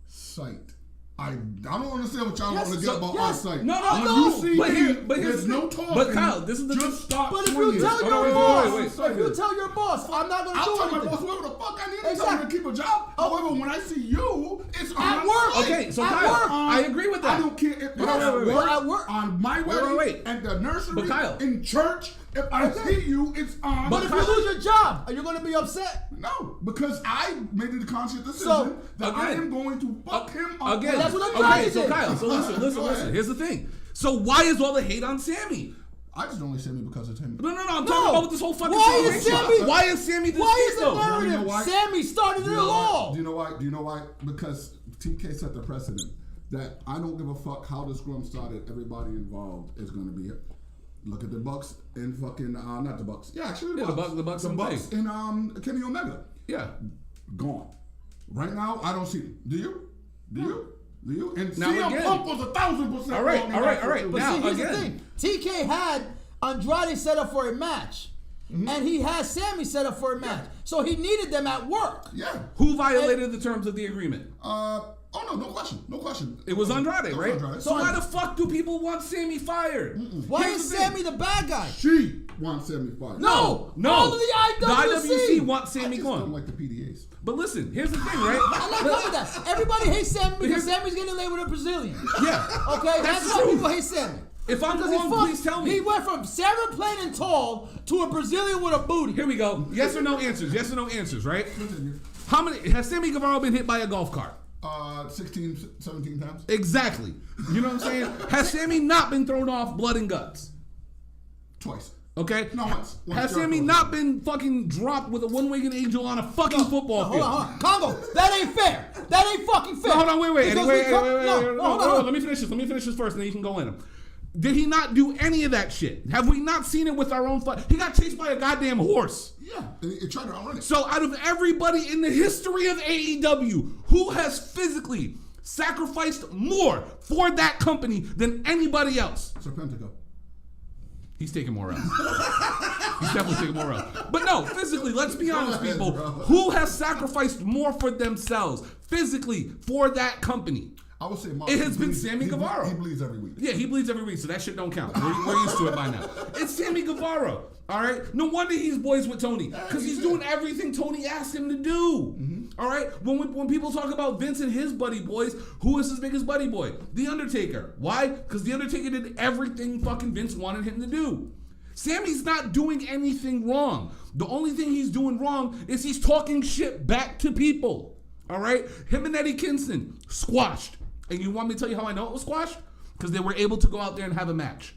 site. I don't understand what y'all want to get so- about yes. on site. No, When no. you see But me, here's there's the no thing. talking. But Kyle, this is the just stop But if swinging. you tell your wait, boss, wait. if you tell your boss, I'm not going to I'll do tell my anything. boss whatever the fuck I need to tell Exactly. him to keep a job. However, when I see you, it's At on work. site. Okay, so At Kyle, work. I agree with that. I don't care if it's wait, at wait, wait. work, At work. on my wedding, wait. at the nursery, But Kyle. in church. If I see you, it's on. But if you lose your job, are you going to be upset? No, because I made the conscious decision So, that I again- am going to fuck him up. Again, That's what okay, Andrade so did. Kyle, so listen. Here's the thing. So why is all the hate on Sammy? I just don't like Sammy because it's him. No. I'm talking about this whole fucking Why is situation. Sammy- Why is Sammy this Why is shit, the though? narrative? You know why? Sammy started it all. Do you know why? Do you know why? Because TK set the precedent that I don't give a fuck how the scrum started. Everybody involved is going to be here. Look at the Bucks and fucking not the Bucks. Yeah, actually Yeah, the Bucks and Bray. and Kenny Omega. Yeah. Gone. Right now, I don't see it. Do you? Do you? And Now CM again- Punk was 1,000% All right, wrong in all right, that all right. shit. But Now, see, here's again. the thing. TK had Andrade set up for a match. And he has Sammy set up for a match. So he needed them at work. Yeah. Who violated the terms of the agreement? Oh no, no question. It was Andrade, It was right? Andrade. So why the fuck do people want Sammy fired? Why Here's is the thing. Sammy the bad guy? She want Sammy fired. No. All of the IWC wants I Sammy just gone. don't like the PDAs. But listen, here's the thing, right? I'm not done with that. Everybody hates Sammy because Sammy's getting laid with a Brazilian. Yeah. Okay, that's why true. people hate Sammy. If I'm Because wrong, please tell me. He went from Sarah plain and tall to a Brazilian with a booty. Here we go. Yes or no answers. Yes or no answers, right? How many has Sammy Guevara been hit by a golf cart? 16, 17 times. Exactly. You know what I'm saying? Has Sammy not been thrown off blood and guts? Twice. Okay? No, once. Has Sammy not been fucking dropped with a one-winged angel on a fucking football Hold field? on. Congo, that ain't fair. That ain't fucking fair. No, hold on, wait. Because Wait. we come- no, hold on. Let me finish this first, and then you can go in him. Did he not do any of that shit? Have we not seen it with our own fight? He got chased by a goddamn horse. Yeah, it tried to outrun it. So out of everybody in the history of AEW, who has physically sacrificed more for that company than anybody else? Serpentico. He's taking more L's. He's definitely taking more L's. But no, physically, let's be honest, people. Who has sacrificed more for themselves physically for that company? I would say It has been Sammy Guevara. He bleeds every week. Yeah, he bleeds every week, so that shit don't count. We're used to it by now. It's Sammy Guevara, all right? No wonder he's boys with Tony, because he's doing everything Tony asked him to do, all right? When people talk about Vince and his buddy boys, who is his biggest buddy boy? The Undertaker. Why? Because The Undertaker did everything fucking Vince wanted him to do. Sammy's not doing anything wrong. The only thing he's doing wrong is he's talking shit back to people, all right? Him and Eddie Kingston, squashed. And you want me to tell you how I know it was squashed? Because they were able to go out there and have a match.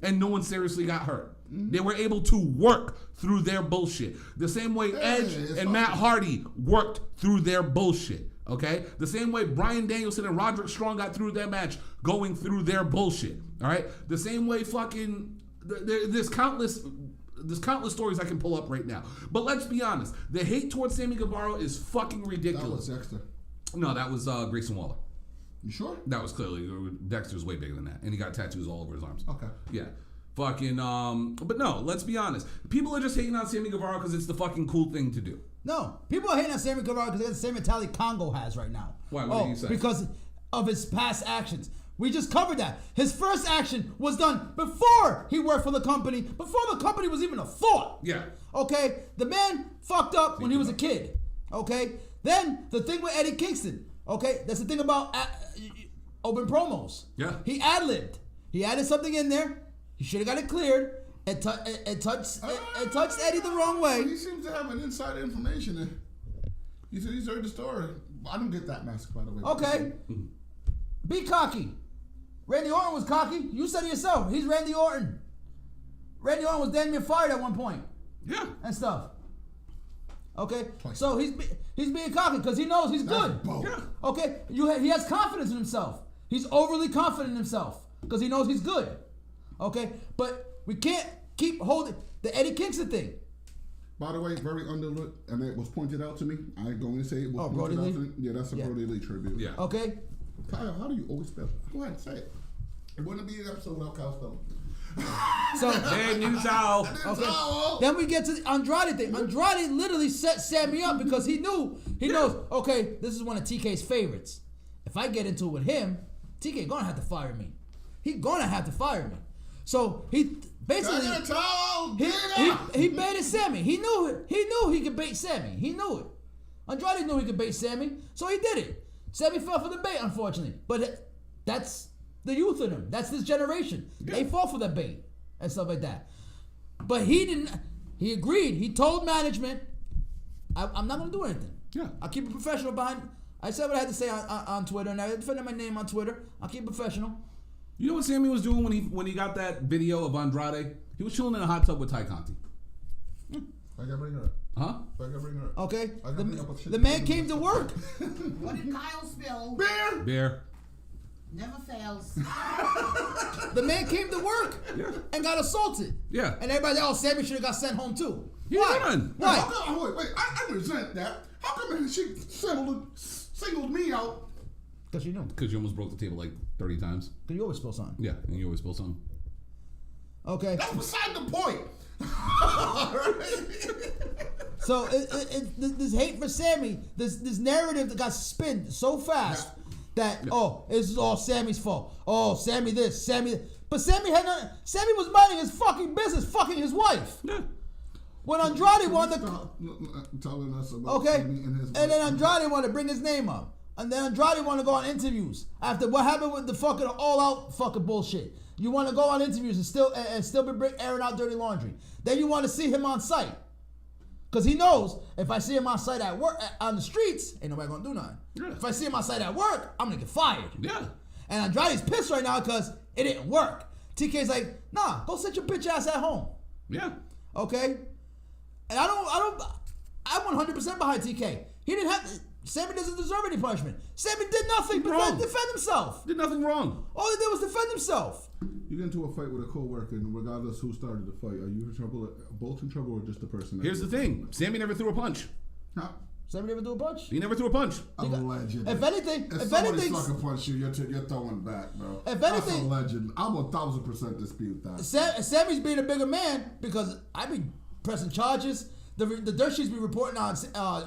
And no one seriously got hurt. They were able to work through their bullshit. The same way Edge and Matt Hardy worked through their bullshit. Okay? The same way Bryan Danielson and Roderick Strong got through their match going through their bullshit. All right? The same way fucking... There's countless stories I can pull up right now. But let's be honest. The hate towards Sammy Guevara is fucking ridiculous. That was Dexter. No, that was Grayson Waller. You sure? That was clearly Dexter's way bigger than that, and he got tattoos all over his arms. Okay. Yeah, fucking. But no, let's be honest. People are just hating on Sammy Guevara because it's the fucking cool thing to do. No, people are hating on Sammy Guevara because they have the same mentality Congo has right now. Why? What did you say? Because of his past actions. We just covered that. His first action was done before he worked for the company, before the company was even a thought. Yeah. Okay? The man fucked up when he was a kid. Okay? Then, the thing with Eddie Kingston. Okay? That's the thing about open promos. Yeah. He ad-libbed. He added something in there. He should have got it cleared. It touched Eddie the wrong way. He seems to have an inside information. He said he's heard the story. I don't get that mask, by the way. Okay. Be cocky. Randy Orton was cocky. You said it yourself. He's Randy Orton. Randy Orton was damn near fired at one point. Yeah. And stuff. Okay? So he's being cocky because he knows he's good. Yeah. Okay? He has confidence in himself. He's overly confident in himself because he knows he's good. Okay? But we can't keep holding the Eddie Kingston thing. By the way, very underlooked, and it was pointed out to me. I ain't going to say it was pointed out to me. Yeah, that's a Brody Lee tribute. Yeah. Okay? Kyle, how do you always spell? Go ahead and say it. It wouldn't be an episode without Kyle spelling. So Hey, new towel. okay. Then we get to the Andrade thing. Andrade literally set Sammy up because he knows, okay, this is one of TK's favorites. If I get into it with him, TK gonna have to fire me. He gonna have to fire me. So he basically he baited Sammy. He knew he could bait Sammy. He knew it. Andrade knew he could bait Sammy, so he did it. Sammy fell for the bait, unfortunately. But that's the youth in him. That's this generation. Yeah. They fall for the bait and stuff like that. But he didn't. He agreed. He told management, I'm not going to do anything. Yeah. I'll keep it professional behind. I said what I had to say on Twitter, and I defended my name on Twitter. I'll keep it professional. You know what Sammy was doing when he got that video of Andrade? He was chilling in a hot tub with Ty Conti. I gotta bring her up. Huh? I gotta bring her up. Okay. I gotta bring up a shit. The man came to work. What did Kyle spill? Bear. Never fails. The man came to work and got assaulted. Yeah. And everybody, Sammy should have got sent home too. He Why? done. Why? How come, wait, I resent that. How come she singled me out? Because you knew. Because you almost broke the table like 30 times. Because you always spill something. Yeah, and you always spill something. Okay. That's beside the point. So this hate for Sammy, this narrative that got spinned so fast that this is all Sammy's fault. Oh, Sammy this, Sammy that. But Sammy was minding his fucking business, fucking his wife. Yeah. When Andrade wanted to... Stop telling us about Okay? Sammy and his And then wife. Andrade wanted to bring his name up. And then Andrade wanted to go on interviews. After what happened with the fucking all-out fucking bullshit. You want to go on interviews and still be airing out dirty laundry. Then you want to see him on site. Because he knows if I see him on site at work, on the streets, ain't nobody going to do nothing. Yeah. If I see him on site at work, I'm going to get fired. Yeah. And Andrade's pissed right now because it didn't work. TK's like, nah, go sit your bitch ass at home. Yeah. Okay? And I'm 100% behind TK. He didn't have... Sammy doesn't deserve any punishment. Sammy did nothing but defend himself. Did nothing wrong. All he did was defend himself. You get into a fight with a co-worker, and regardless who started the fight, are you in trouble? Both in trouble, or just the person? Here's the thing. Sammy never threw a punch. Huh? Sammy never do a punch? He never threw a punch. A legend. If anything, If somebody sucker punch you, you're throwing back, bro. If That's anything- a legend. I'm 1,000% dispute that. Sammy's being a bigger man because I be pressing charges. The dirt sheets be reporting on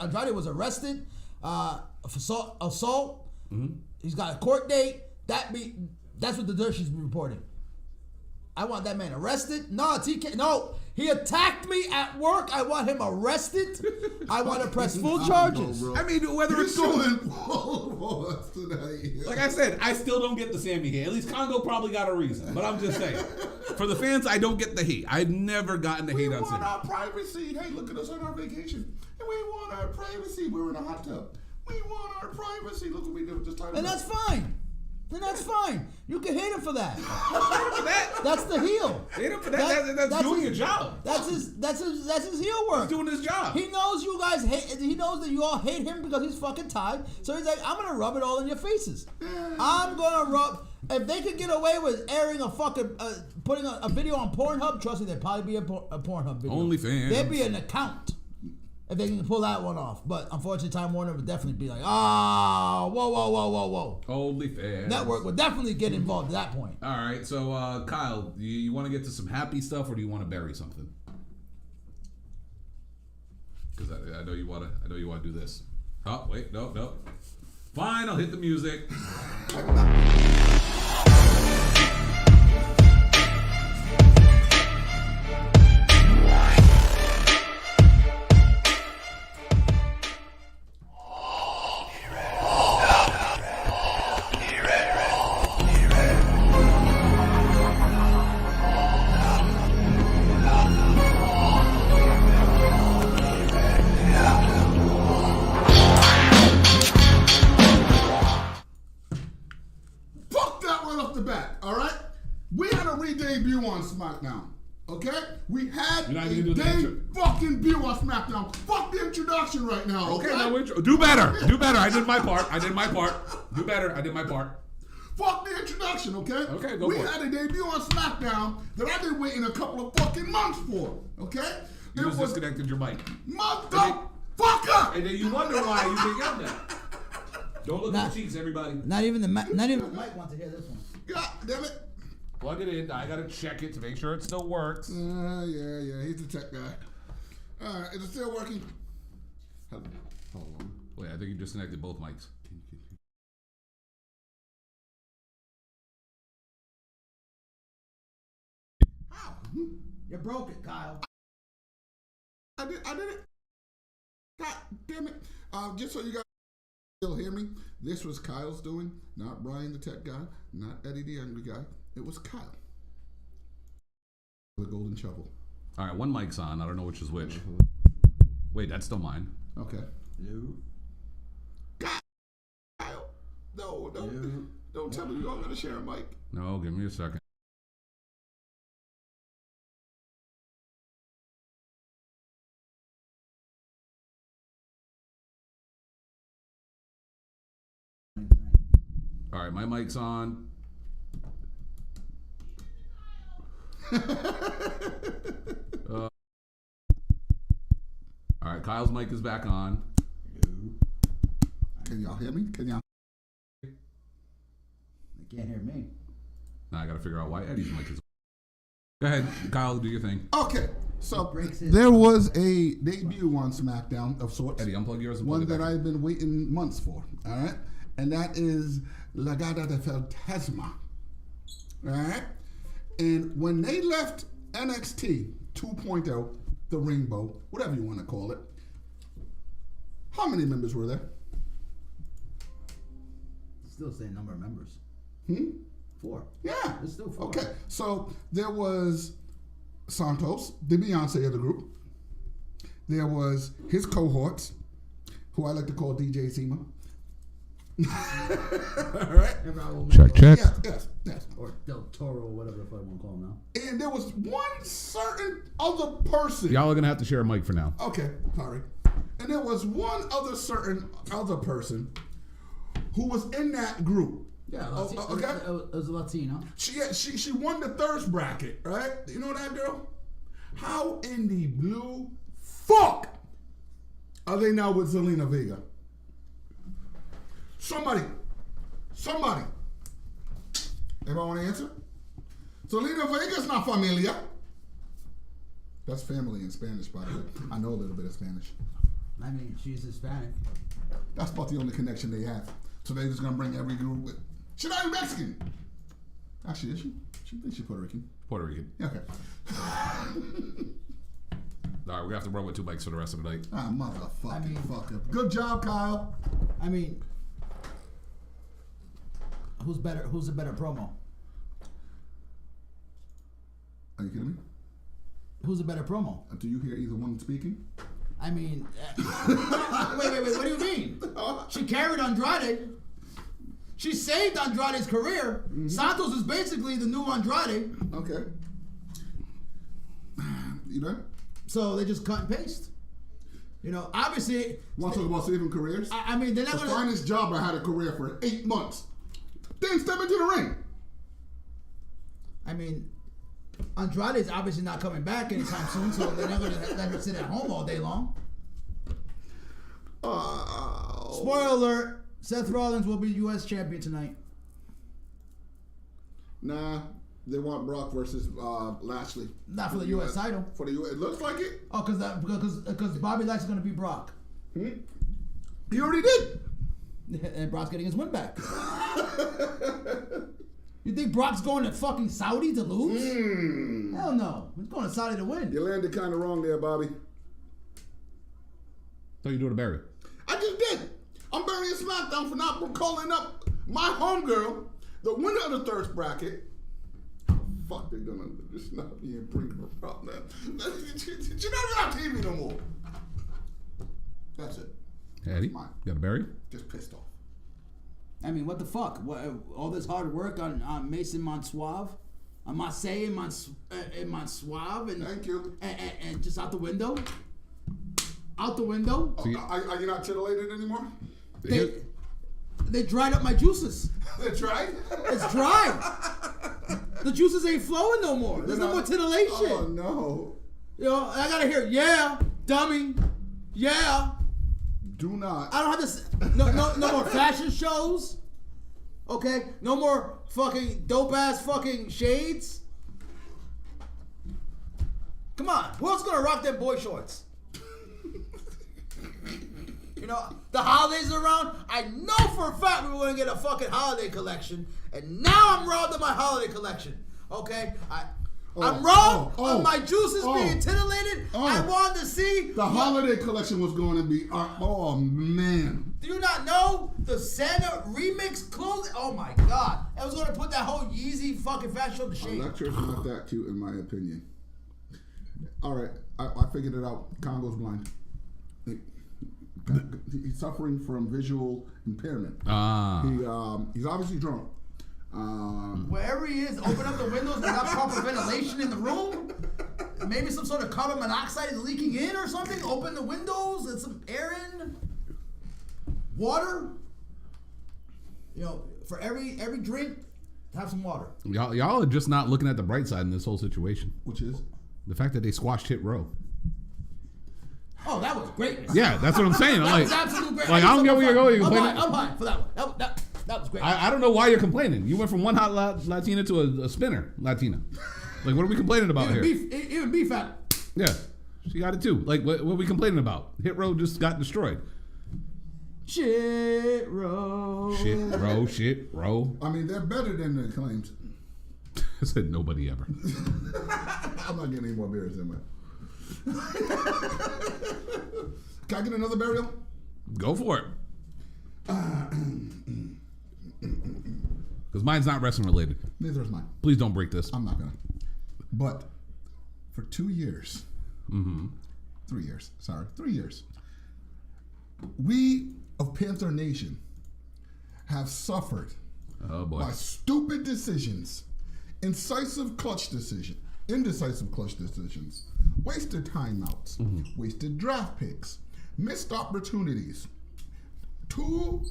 Andrade was arrested for assault. Mm-hmm. He's got a court date. That's what the dirt sheets be reporting. I want that man arrested. No, TK. No, he attacked me at work. I want him arrested. I want to press full charges. I mean, whether it's going... tonight. Like I said, I still don't get the Sammy hate. At least Congo probably got a reason. But I'm just saying. For the fans, I don't get the hate. I've never gotten the hate on We want Sammy. our privacy. Hey, look at us on our vacation. And we want our privacy. We're in a hot tub. We want our privacy. Look what we did with this title. And that's fine. Then that's fine. You can hate him for that. That- That's the heel. Hate him for that. That's doing your job. That's his heel work. He's doing his job. He knows you guys hate. He knows that you all hate him because he's fucking tired. So he's like, I'm gonna rub it all in your faces. I'm gonna rub. If they could get away with airing a fucking putting a video on Pornhub, trust me, there'd probably be a Pornhub video. OnlyFans. There'd be an account if they can pull that one off. But unfortunately, Time Warner would definitely be like, whoa. OnlyFans. Network would definitely get involved at that point. All right, so Kyle, you want to get to some happy stuff, or do you want to bury something? Because I know you want to. I know you want to do this. Oh wait, no. Fine, I'll hit the music. Debut on SmackDown. Okay? We had You're not a gonna do the intro? fucking debut on SmackDown. Fuck the introduction right now. Okay, now do better. Do better. I did my part. Do better. I did my part. Fuck the introduction, okay? Okay, go we for it. had a debut on SmackDown that I've been waiting a couple of fucking months for, okay? You just disconnected your mic. Motherfucker! And then you wonder why you didn't get that. Don't look at the cheeks, everybody. Not even the mic wants to hear this one. God damn it. Plug it in. I gotta check it to make sure it still works. Yeah, he's the tech guy. All right, is it still working? Hold on. Wait, I think you disconnected both mics. How? You broke it, Kyle. I did it. God damn it. Just so you guys still hear me, this was Kyle's doing, not Bryan the tech guy, not Eddie the angry guy. It was Kyle. The golden shovel. All right, one mic's on. I don't know which is which. Wait, that's still mine. Okay. You. Kyle. No. Don't tell me you're all going to share a mic. No, give me a second. All right, my mic's on. All right, Kyle's mic is back on. Can y'all hear me? Can y'all? They can't hear me. Now I got to figure out why Eddie's mic is on. Go ahead, Kyle, do your thing. Okay. So there was a debut on SmackDown of sorts. Eddie, unplug yours and one plug it that back in. I've been waiting months for. All right, and that is Legada de Fantasma. All right, And when they left NXT 2.0, the Rainbow, whatever you want to call it, how many members were there? Still same number of members. 4. Yeah. It's still 4. Okay. So there was Santos, the Beyonce of the group. There was his cohorts, who I like to call DJ Zima. All right. Check. Yes. Or Del Toro, or whatever the fuck I want to call him now. And there was one certain other person. Y'all are gonna have to share a mic for now. Okay, sorry. And there was one other certain other person who was in that group. Yeah, okay. It was a Latino. She won the thirst bracket, right? You know that girl? How in the blue fuck are they now with Zelina Vega? Somebody. Anybody want to answer? Zelina Vega's not familia. That's family in Spanish, by the way. I know a little bit of Spanish. I mean, she's Hispanic. That's about the only connection they have. So they're just gonna bring every group with. She's not even Mexican. Actually, is she? She thinks she's Puerto Rican. Puerto Rican. Okay. All right, we have to run with 2 mics for the rest of the night. Ah, motherfucking fucker. Good job, Kyle. I mean, who's better? Who's a better promo? Are you kidding me? Who's a better promo? Do you hear either one speaking? I mean, wait. What do you mean? She carried Andrade. She saved Andrade's career. Mm-hmm. Santos is basically the new Andrade. Okay. You know? So they just cut and paste. You know, obviously. Want to talk about saving careers? I mean, they're not the going to. finest job I had a career for 8 months. Then step into the ring. I mean, Andrade is obviously not coming back anytime soon, so they're not going to let her sit at home all day long. Spoiler alert, Seth Rollins will be U.S. champion tonight. Nah, they want Brock versus Lashley. Not for the U.S. title. For the U.S. It looks like it. Oh, because Bobby Lashley's going to be Brock. He already did. And Brock's getting his win back. You think Brock's going to fucking Saudi to lose? Hell no. He's going to Saudi to win. You landed kind of wrong there, Bobby. So you do it to Barry. I just did. I'm burying SmackDown for not calling up my homegirl, the winner of the thirst bracket. Fuck, they're gonna just not be in Brinker about that. You're not on TV no more. That's it. Eddie, Mine. got a Barry? Just pissed off. I mean, what the fuck? All this hard work on Mason Mansoir, on Marseille Mansoir, and thank you. And just out the window. Out the window. Oh, are you not titillated anymore? They dried up my juices. They tried? It's dry. The juices ain't flowing no more. There's no more titillation. Oh no. You know, I gotta hear, yeah, dummy, yeah. Do not. I don't have this. No more fashion shows. Okay, no more fucking dope ass fucking shades. Come on, who else gonna rock them boy shorts? You know, the holidays are around. I know for a fact we were gonna get a fucking holiday collection, and now I'm robbed of my holiday collection. Okay, I'm robbed of my juices being titillated. I wanted to see the holiday collection was going to be. Oh man! Do you not know the Santa remix clothing? Oh my god! I was gonna put that whole Yeezy fucking fashion show to shame. Electra's not that cute in my opinion. All right, I figured it out. Congo's blind. He's suffering from visual impairment. He's obviously drunk. Wherever he is, open up the windows without proper ventilation in the room. Maybe some sort of carbon monoxide is leaking in or something. Open the windows and some air in. Water. You know, for every drink, have some water. Y'all are just not looking at the bright side in this whole situation. Which is? The fact that they squashed Hit Row. Oh, that was great. Yeah, that's what I'm saying. That was absolutely great. Like, I don't get where you're going. I'm fine for that one. That was great. I don't know why you're complaining. You went from one hot Latina to a spinner Latina. Like, what are we complaining about here? Even beef fat. Yeah, she got it too. Like, what are we complaining about? Hit Row just got destroyed. Shit row. Shit row. I mean, they're better than the claims. I said nobody ever. I'm not getting any more beers in there. Can I get another burial? Go for it. Because mine's not wrestling related. Neither is mine. Please don't break this. I'm not gonna. But for 2 years, 3 years, sorry, 3 years, we of Panther Nation have suffered Oh boy. by stupid decisions, indecisive clutch decisions, wasted timeouts, wasted draft picks, missed opportunities, 2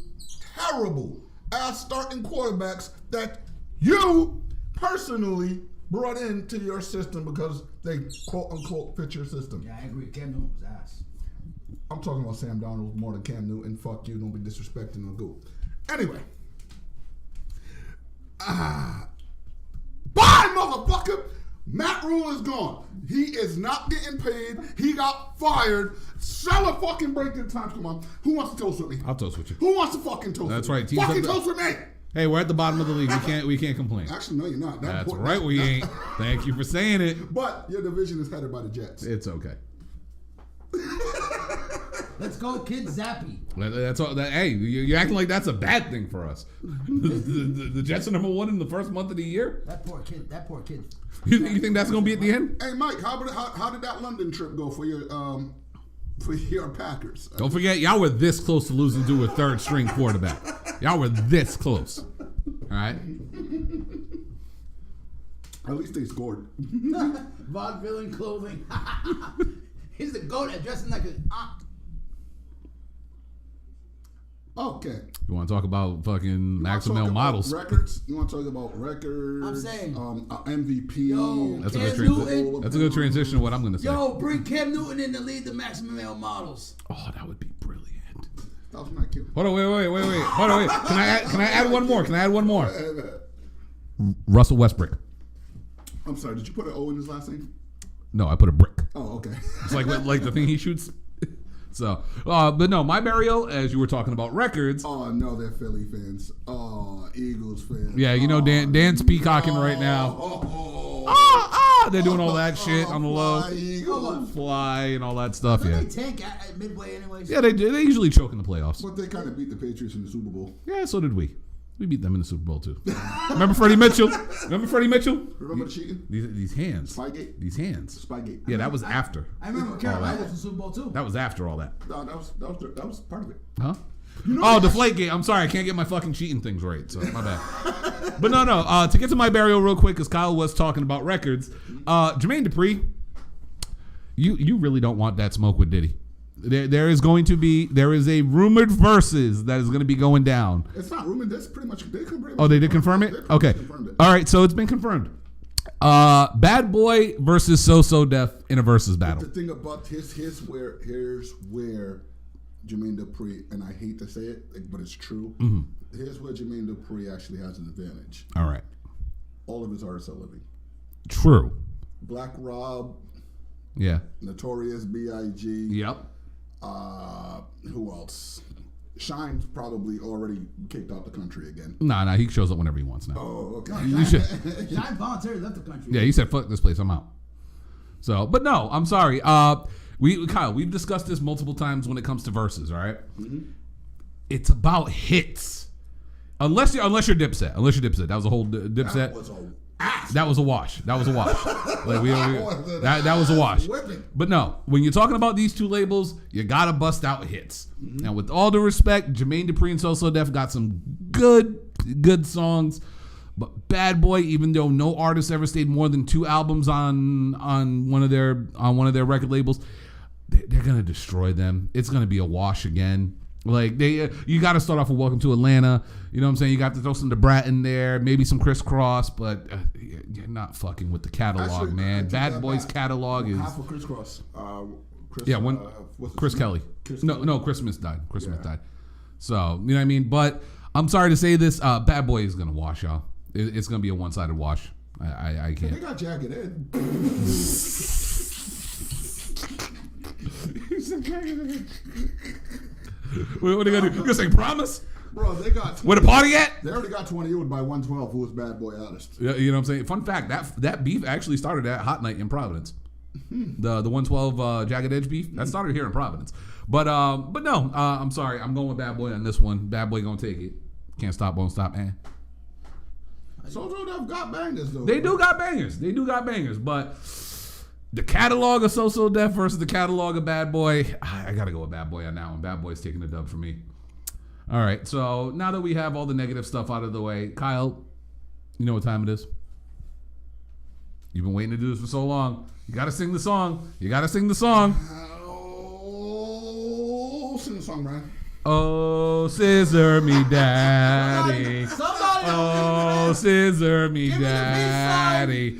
terrible ass starting quarterbacks that you personally brought into your system because they quote unquote fit your system. Yeah, I agree. Cam Newton was ass. I'm talking about Sam Darnold more than Cam Newton. Fuck you. Don't be disrespecting the goat. Anyway. Bye, motherfucker. Matt Rule is gone. He is not getting paid. He got fired. Celebrating breaking time. Come on. Who wants to toast with me? I'll toast with you. Who wants to fucking toast That's with right. me? Teams Fucking up toast with me. Hey, we're at the bottom of the league. We can't complain. Actually, no, you're not. That's right, we ain't. Thank you for saying it. But your division is headed by the Jets. It's okay. Let's go, Kid Zappy. That's all. Hey, you're acting like that's a bad thing for us. The Jets are number 1 in the first month of the year. That poor kid. You think that's gonna be at the end? Hey, Mike, how did that London trip go for your Packers? Don't forget, y'all were this close to losing to a 3rd string quarterback. Y'all were this close. All right. At least they scored. Vaudevillian clothing. He's the goat at dressing like a. Okay. You want to talk about fucking Talk Maximel about models? Records? You want to talk about records? I'm saying. MVP. Yo, That's a Cam good Newton. transition. That's a good transition to what I'm gonna say. Yo, bring Cam Newton in to lead the Maximum Male models. Oh, that would be brilliant. That was not cute. Hold on, wait. Hold on, wait. Can I add one more? Russell Westbrook. I'm sorry. Did you put an O in his last name? No, I put a brick. Oh, okay. It's like the thing he shoots. So, but no, my burial, as you were talking about records. Oh no, they're Philly fans. Oh, Eagles fans. Yeah, you know Dan's peacocking right now. They're doing all that shit on the low, fly and all that stuff. Don't Yeah, they tank at midway anyways? yeah, they usually choke in the playoffs. But they kind of beat the Patriots in the Super Bowl. Yeah, so did we. We beat them in the Super Bowl too. Remember Freddie Mitchell? Remember the cheating? These hands. Spygate? These hands. Spygate. Yeah, that was after. I remember Carolina was in the Super Bowl too. That was after all that. No, that was part of it. Huh? Oh, Deflategate. I'm sorry, I can't get my fucking cheating things right, so my bad. But no. To get to my burial real quick, because Kyle was talking about records. Jermaine Dupri, you really don't want that smoke with Diddy. There is a rumored versus that is going to be going down. It's not rumored. That's pretty much. Oh, they did confirm it? Okay. All right, so it's been confirmed. Bad Boy versus So Def in a versus battle. The thing about here's where Jermaine Dupri, and I hate to say it, but it's true. Mm-hmm. Here's where Jermaine Dupri actually has an advantage. All right. All of his artists are living. True. Black Rob, Yeah. Notorious B.I.G. Yep. Who else? Shine's probably already kicked out the country again. Nah, he shows up whenever he wants now. Oh, okay. You should. Shine voluntarily left the country. Yeah, he said, "Fuck this place, I'm out." So, but no, I'm sorry. Kyle, we've discussed this multiple times when it comes to verses. All right? It's about hits. Unless you're Dipset. That was a whole Dipset. That was a wash. Like that was a wash. But no, when you're talking about these two labels, you gotta bust out hits. Now, with all due respect, Jermaine Dupri and So Def got some good songs. But Bad Boy, even though no artist ever stayed more than 2 albums on one of their record labels, they're gonna destroy them. It's gonna be a wash again. Like you got to start off with Welcome to Atlanta. You know what I'm saying? You got to throw some Debrat in there, maybe some Crisscross, but you're not fucking with the catalog, man. Bad Boy's catalog is half of Crisscross. Chris Kelly. No, Christmas died. Died. So you know what I mean. But I'm sorry to say this, Bad Boy is gonna wash, y'all. It's gonna be a one-sided wash. I can't. They got Jagged Ed. What are they gonna do? You gonna say promise? Bro, they got 20, Where the party at? They already got 20 by 112, who was Bad Boy Artist. You know what I'm saying? Fun fact, that beef actually started at Hot Night in Providence. The 112 Jagged Edge beef, that started here in Providence. But no, I'm sorry. I'm going with Bad Boy on this one. Bad Boy gonna take it. Can't stop, won't stop, man. Sojo Def got bangers, though. They do got bangers. But the catalog of So Def versus the catalog of Bad Boy, I gotta go with Bad Boy on that one. Bad Boy's taking the dub for me. All right, so now that we have all the negative stuff out of the way, Kyle, you know what time it is? You've been waiting to do this for so long. You gotta sing the song. Oh, sing the song, Brian. Oh, scissor me daddy. Somebody. Oh, scissor me Give me the daddy.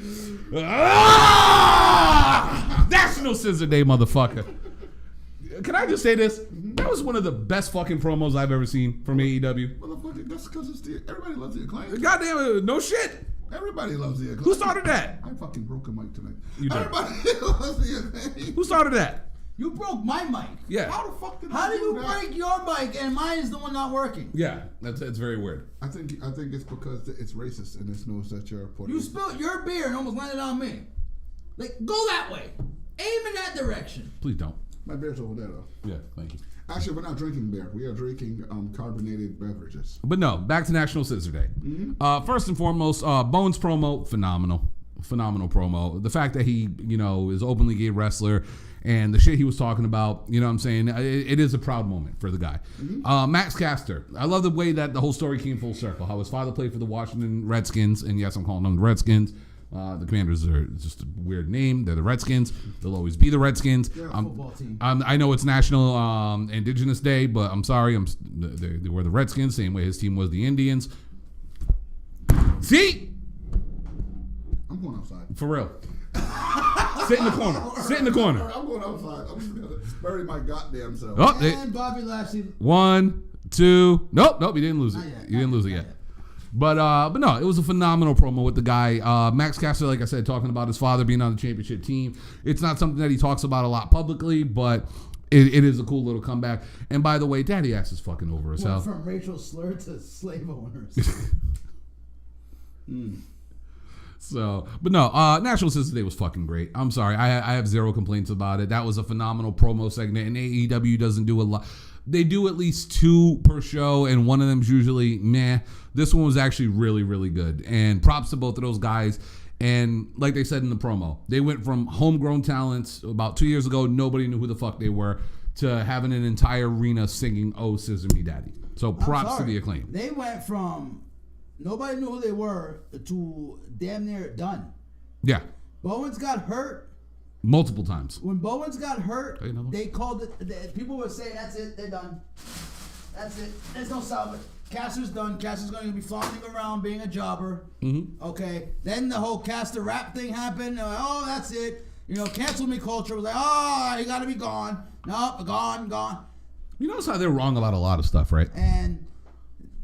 Ah! National Scissor Day, motherfucker. Can I just say this? That was one of the best fucking promos I've ever seen from AEW. Motherfucker, that's because everybody loves the Acclaim. Goddamn, no shit. Everybody loves the Acclaim. Who started that? I fucking broke a mic tonight. You did. Everybody loves the Acclaim. Who started that? You broke my mic. Yeah. How the fuck did How I do you that? break your mic and mine is the one not working? Yeah, that's very weird. I think it's because it's racist and it's knows that you're Puerto You Rican. spilled your beer and almost landed on me. Like, go that way. Aim in that direction. Please don't. My beer's over there, though. Yeah, thank you. Actually, we're not drinking beer. We are drinking carbonated beverages. But no, back to National Scissor Day. First and foremost, Bones promo, phenomenal promo. The fact that he, is openly gay wrestler and the shit he was talking about, you know what I'm saying? It is a proud moment for the guy. Max Caster, I love the way that the whole story came full circle. How his father played for the Washington Redskins, and yes, I'm calling them the Redskins. The Commanders are just a weird name. They're the Redskins. They'll always be the Redskins. They're a football team. I know it's National Indigenous Day, but I'm sorry. They were the Redskins, same way his team was the Indians. See? I'm going outside. For real. Sit in the corner. Sit in the corner. I'm going outside. I'm just going to bury my goddamn self. Oh, And Bobby Lashley. 1, 2. Nope. You didn't lose it. Not yet. You didn't lose it Not yet. yet. But no, it was a phenomenal promo with the guy. Max Caster, like I said, talking about his father being on the championship team. It's not something that he talks about a lot publicly, but it is a cool little comeback. And by the way, Daddy Ass is fucking over Went herself. from racial slur to slave owners. So, but no, National Scissor Day was fucking great. I'm sorry. I have zero complaints about it. That was a phenomenal promo segment, and AEW doesn't do a lot. They do at least 2 per show, and one of them's usually meh. This one was actually really, really good. And props to both of those guys. And like they said in the promo, they went from homegrown talents about 2 years ago, nobody knew who the fuck they were, to having an entire arena singing "Oh Scissor Me Daddy." So props to the Acclaim. They went from nobody knew who they were to damn near done. Yeah, Bowens got hurt. multiple times. When Bowens got hurt, Hey, another one? they called it. People were saying, "That's it, they're done. That's it. There's no salvage. Caster's done. Caster's going to be flaunting around being a jobber." Okay. Then the whole Caster rap thing happened. Oh, that's it. Cancel me culture was like, oh, you got to be gone. Nope, gone. You notice how they're wrong about a lot of stuff, right? And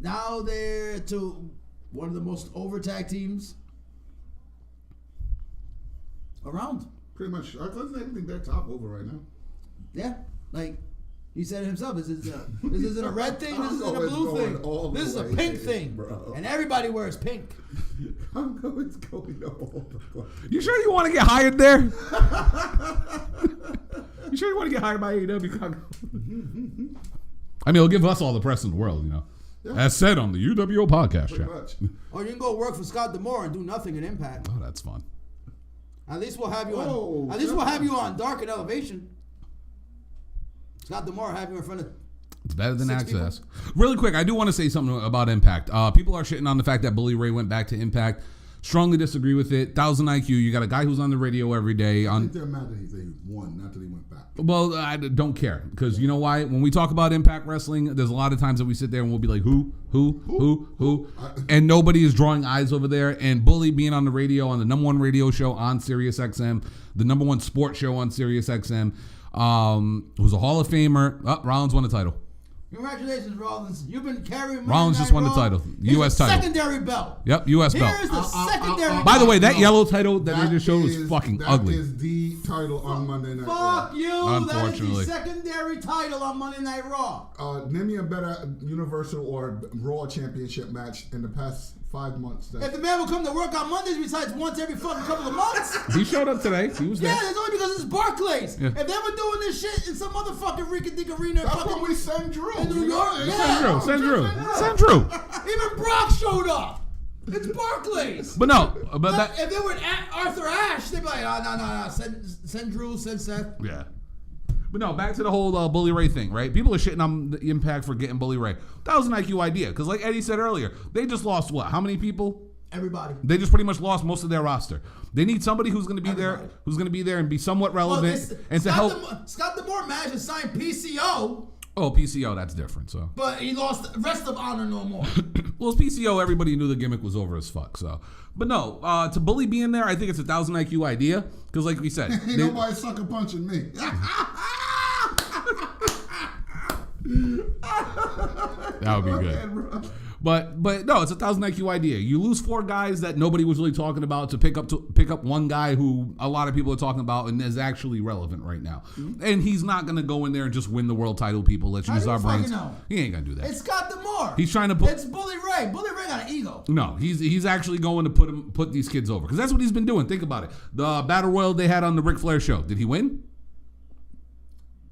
now they're to one of the most over tag teams around. Pretty much. I think they're top over right now. Yeah, like he said it himself. This isn't a red thing. This isn't a blue all thing. the This is a way pink in, thing, bro. and everybody wears pink. I'm going all the way. You sure you want to get hired there? You sure you want to get hired by AEW? I mean, it'll give us all the press in the world, Yeah. As said on the UWO podcast Pretty chat. much. Or you can go work for Scott D'Amore and do nothing at Impact. Oh, that's fun. At least we'll have you on. Oh, At least we'll have you on Dark and Elevation. Scott D'Amore have you in front of. It's better than 6 Access. Really quick, I do want to say something about Impact. People are shitting on the fact that Bully Ray went back to Impact. Strongly disagree with it. 1,000 IQ. You got a guy who's on the radio every day. I think they're mad that he won, not that he went back. Well, I don't care, because you know why? When we talk about Impact Wrestling, there's a lot of times that we sit there and we'll be like, who, and nobody is drawing eyes over there. And Bully being on the radio, on the number 1 radio show on Sirius XM, the number 1 sports show on Sirius XM, who's a Hall of Famer. Rollins won a title. Congratulations, Rollins. You've been carrying. Rollins just won the title. U.S. title. Secondary belt. Yep, U.S. belt. Here's the secondary belt. By the way, that yellow title that they just showed was fucking ugly. That is the title on Monday Night Raw. Fuck you. Unfortunately. That is the secondary title on Monday Night Raw. Name me a better Universal or Raw Championship match in the past 5 months. If the man will come to work on Mondays besides once every fucking couple of months. He showed up today. He was there. Yeah, that's only because it's Barclays. Yeah. If they were doing this shit in some motherfucking Ricky Arena That's when we send Drew. in New York, Send Drew. Send Drew. Even Brock showed up. It's Barclays. But no, but that. If they were Arthur Ashe, they'd be like, no. Send Drew, send Seth. Yeah. But no, back to the whole Bully Ray thing, right? People are shitting on the Impact for getting Bully Ray. That was an IQ idea. Because like Eddie said earlier, they just lost what? How many people? Everybody. They just pretty much lost most of their roster. They need somebody who's going to be there, and be somewhat relevant, and to help. Scott D'Amore managed to sign PCO. Oh, PCO, that's different. So, but he lost the rest of Honor No More. Well, it's PCO. Everybody knew the gimmick was over as fuck. So, but no, to Bully be in there, I think it's 1,000 IQ idea. Because, like we said, ain't nobody sucker punching me. That would be good. But no, it's 1,000 IQ idea. You lose 4 guys that nobody was really talking about to pick up one guy who a lot of people are talking about and is actually relevant right now. Mm-hmm. And he's not gonna go in there and just win the world title. People, let's use our brains. He ain't gonna do that. It's Scott D'Amore. He's trying to put. It's Bully Ray. Bully Ray got an ego. No, he's actually going to put these kids over because that's what he's been doing. Think about it. The Battle Royal they had on the Ric Flair show. Did he win?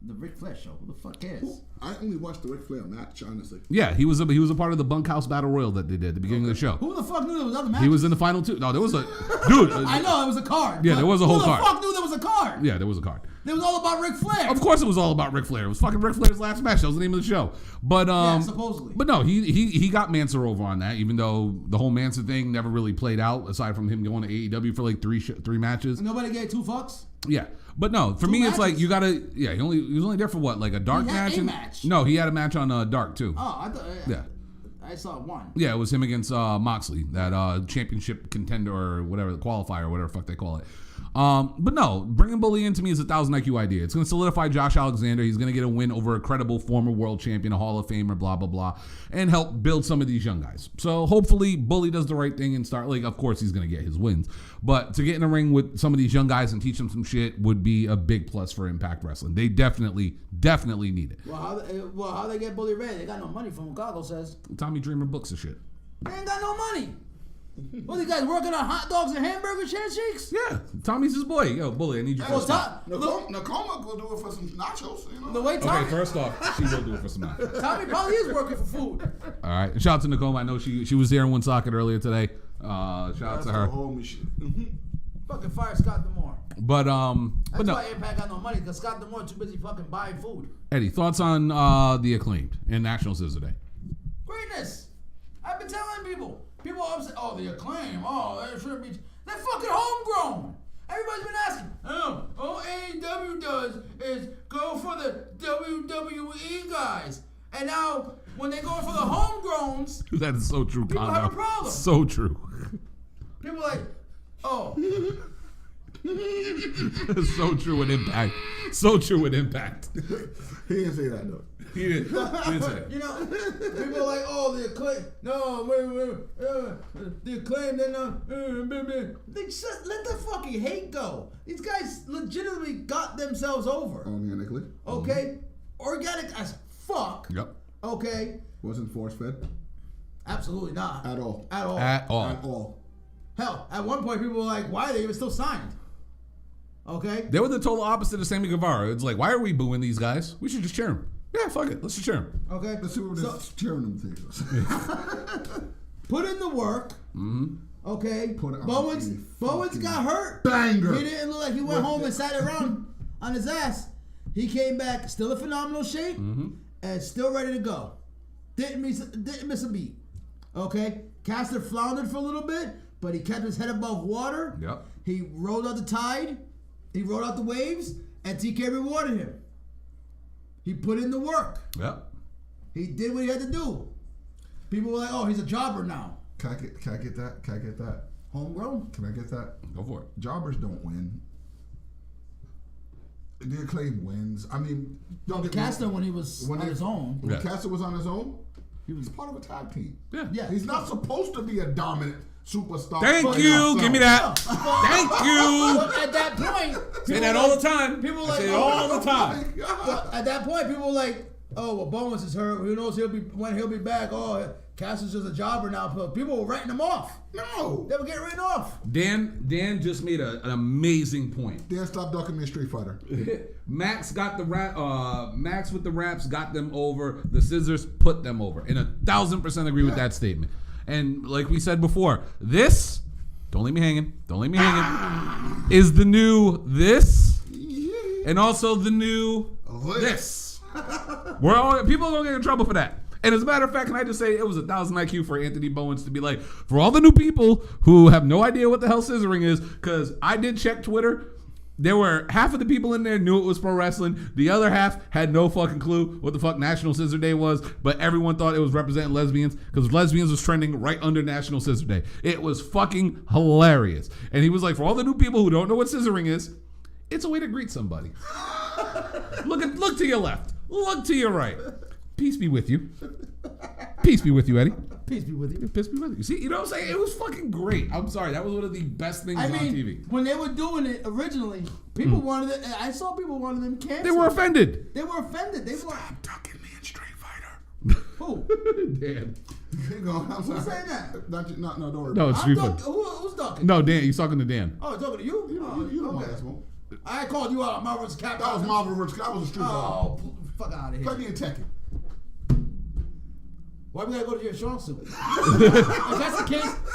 The Ric Flair show. Who the fuck cares? I only watched the Ric Flair match, honestly. Yeah, he was a part of the Bunkhouse Battle Royal that they did at the beginning of the show. Who the fuck knew there was other matches? He was in the final 2. No, there was a dude. I know it was a card. Yeah, there was a whole card. Who the fuck knew there was a card? Yeah, there was a card. It was all about Ric Flair. Of course, it was all about Ric Flair. It was fucking Ric Flair's last match. That was the name of the show. But yeah, supposedly. But no, he got Mansoor over on that, even though the whole Mansoor thing never really played out, aside from him going to AEW for like three matches. And nobody gave 2 fucks. Yeah, but no, for me matches? it's like you gotta. Yeah, he was only there for what, like a dark match? Match. No, he had a match on Dark too. Oh, I thought. Yeah. I saw one. Yeah, it was him against Moxley, that championship contender or whatever, the qualifier or whatever the fuck they call it. But no, bringing Bully into me is 1,000 IQ idea. It's going to solidify Josh Alexander. He's going to get a win over a credible former world champion, a Hall of Famer, blah, blah, blah, and help build some of these young guys. So hopefully Bully does the right thing and start, like, of course he's going to get his wins. But to get in a ring with some of these young guys and teach them some shit would be a big plus for Impact Wrestling. They definitely need it. Well, how they get Bully Ray? They got no money from what Chicago says. Tommy Dreamer books the shit. They ain't got no money. What, you guys working on hot dogs and hamburgers, handshakes? Yeah, Tommy's his boy. Yo, Bully, I need you for a spot. Nakoma will do it for some nachos, you know? The way Tommy, Okay, first off, she will do it for some nachos. Tommy probably is working for food. All right, shout out to Nakoma. I know she was there in Woonsocket earlier today. Shout out to her. Fucking fire Scott D'Amore. But That's no. why Impact got no money, because Scott D'Amore too busy fucking buying food. Eddie, thoughts on the Acclaimed in National Scissor Day? Greatness. I've been telling people. People are upset. Oh, the Acclaim. Oh, they should be. They're fucking homegrown. Everybody's been asking. All AEW does is go for the WWE guys. And now, when they go for the homegrowns, That is so true, people Kondo. have a problem. So true. People are like, oh. So true with Impact. So true with Impact. He didn't say that, though. He didn't say it. You know, people are like, oh, the Acclaim. No, wait. The Acclaim, they're not. Let the fucking hate go. These guys legitimately got themselves over. Organically. Okay? Organic as fuck. Yep. Okay? Wasn't force fed. Absolutely not. At all. At all. At all. At all. Hell, at one point people were like, why are they even still signed? Okay? They were the total opposite of Sammy Guevara. It's like, why are we booing these guys? We should just cheer them. Yeah, fuck it. Let's just cheer them. Okay? Let's see what this cheering them things. Put in the work. Mm-hmm. Okay? Put it on Bowens got hurt. Banger. He didn't look like he went home and sat around on his ass. He came back still in phenomenal shape and still ready to go. Didn't miss a beat. Okay? Caster floundered for a little bit, but he kept his head above water. Yep. He rode out the tide. He rode out the waves, and TK rewarded him. He put in the work. Yep. He did what he had to do. People were like, oh, he's a jobber now. Can I get that? Can I get that? Homegrown? Can I get that? Go for it. Jobbers don't win. the Acclaim wins. I mean, don't get me Caster wrong. when he was on his own. When Yeah. Caster was on his own, he was part of a tag team. Yeah. Yeah. He's not supposed to be a dominant superstar. Thank by you. himself. Give me that. Thank you. But at that point, Say people that were all like- the time. People were I like, say it oh, all the time. But at that point, people were like, "Oh, well, Bowens is hurt. Who knows when he'll be back? Oh, Caster's just a jobber now." But people were writing him off. No. They were getting written off. Dan just made an amazing point. Dan, stop ducking me a Street Fighter. Max got the rap. Max with the raps got them over. The scissors put them over. And 1,000% agree with that statement. And like we said before, this don't leave me hanging. Don't leave me hanging. Is the new this, and also the new this. People are gonna get in trouble for that. And as a matter of fact, can I just say it was 1,000 IQ for Anthony Bowens to be like, for all the new people who have no idea what the hell scissoring is, because I did check Twitter. There were half of the people in there knew it was pro wrestling. The other half had no fucking clue what the fuck National Scissor Day was, but everyone thought it was representing lesbians because lesbians was trending right under National Scissor Day. It was fucking hilarious. And he was like, for all the new people who don't know what scissoring is, it's a way to greet somebody. Look to your left. Look to your right. Peace be with you. Peace be with you, Eddie. Peace be with you. Peace be with you. See, you know what I'm saying? It was fucking great. I'm sorry. That was one of the best things I on mean, TV. when they were doing it originally, people wanted it. I saw people wanted them canceled. They were offended. They were offended. They were. Ducking me in Street Fighter. Who? Dan. Keep going. I'm sorry. Who's saying that? No, don't worry. No, it's I'm Street talking. Fighter. Who's talking? No, Dan. You're talking to Dan. Oh, talking to you? You don't okay. want that smoke. I called you out on Marvel's Cap. That was Marvel vs. That was a Street Fighter. Oh, fuck out of here. Cut me and Tekken. Why we gotta go to your strong suit? if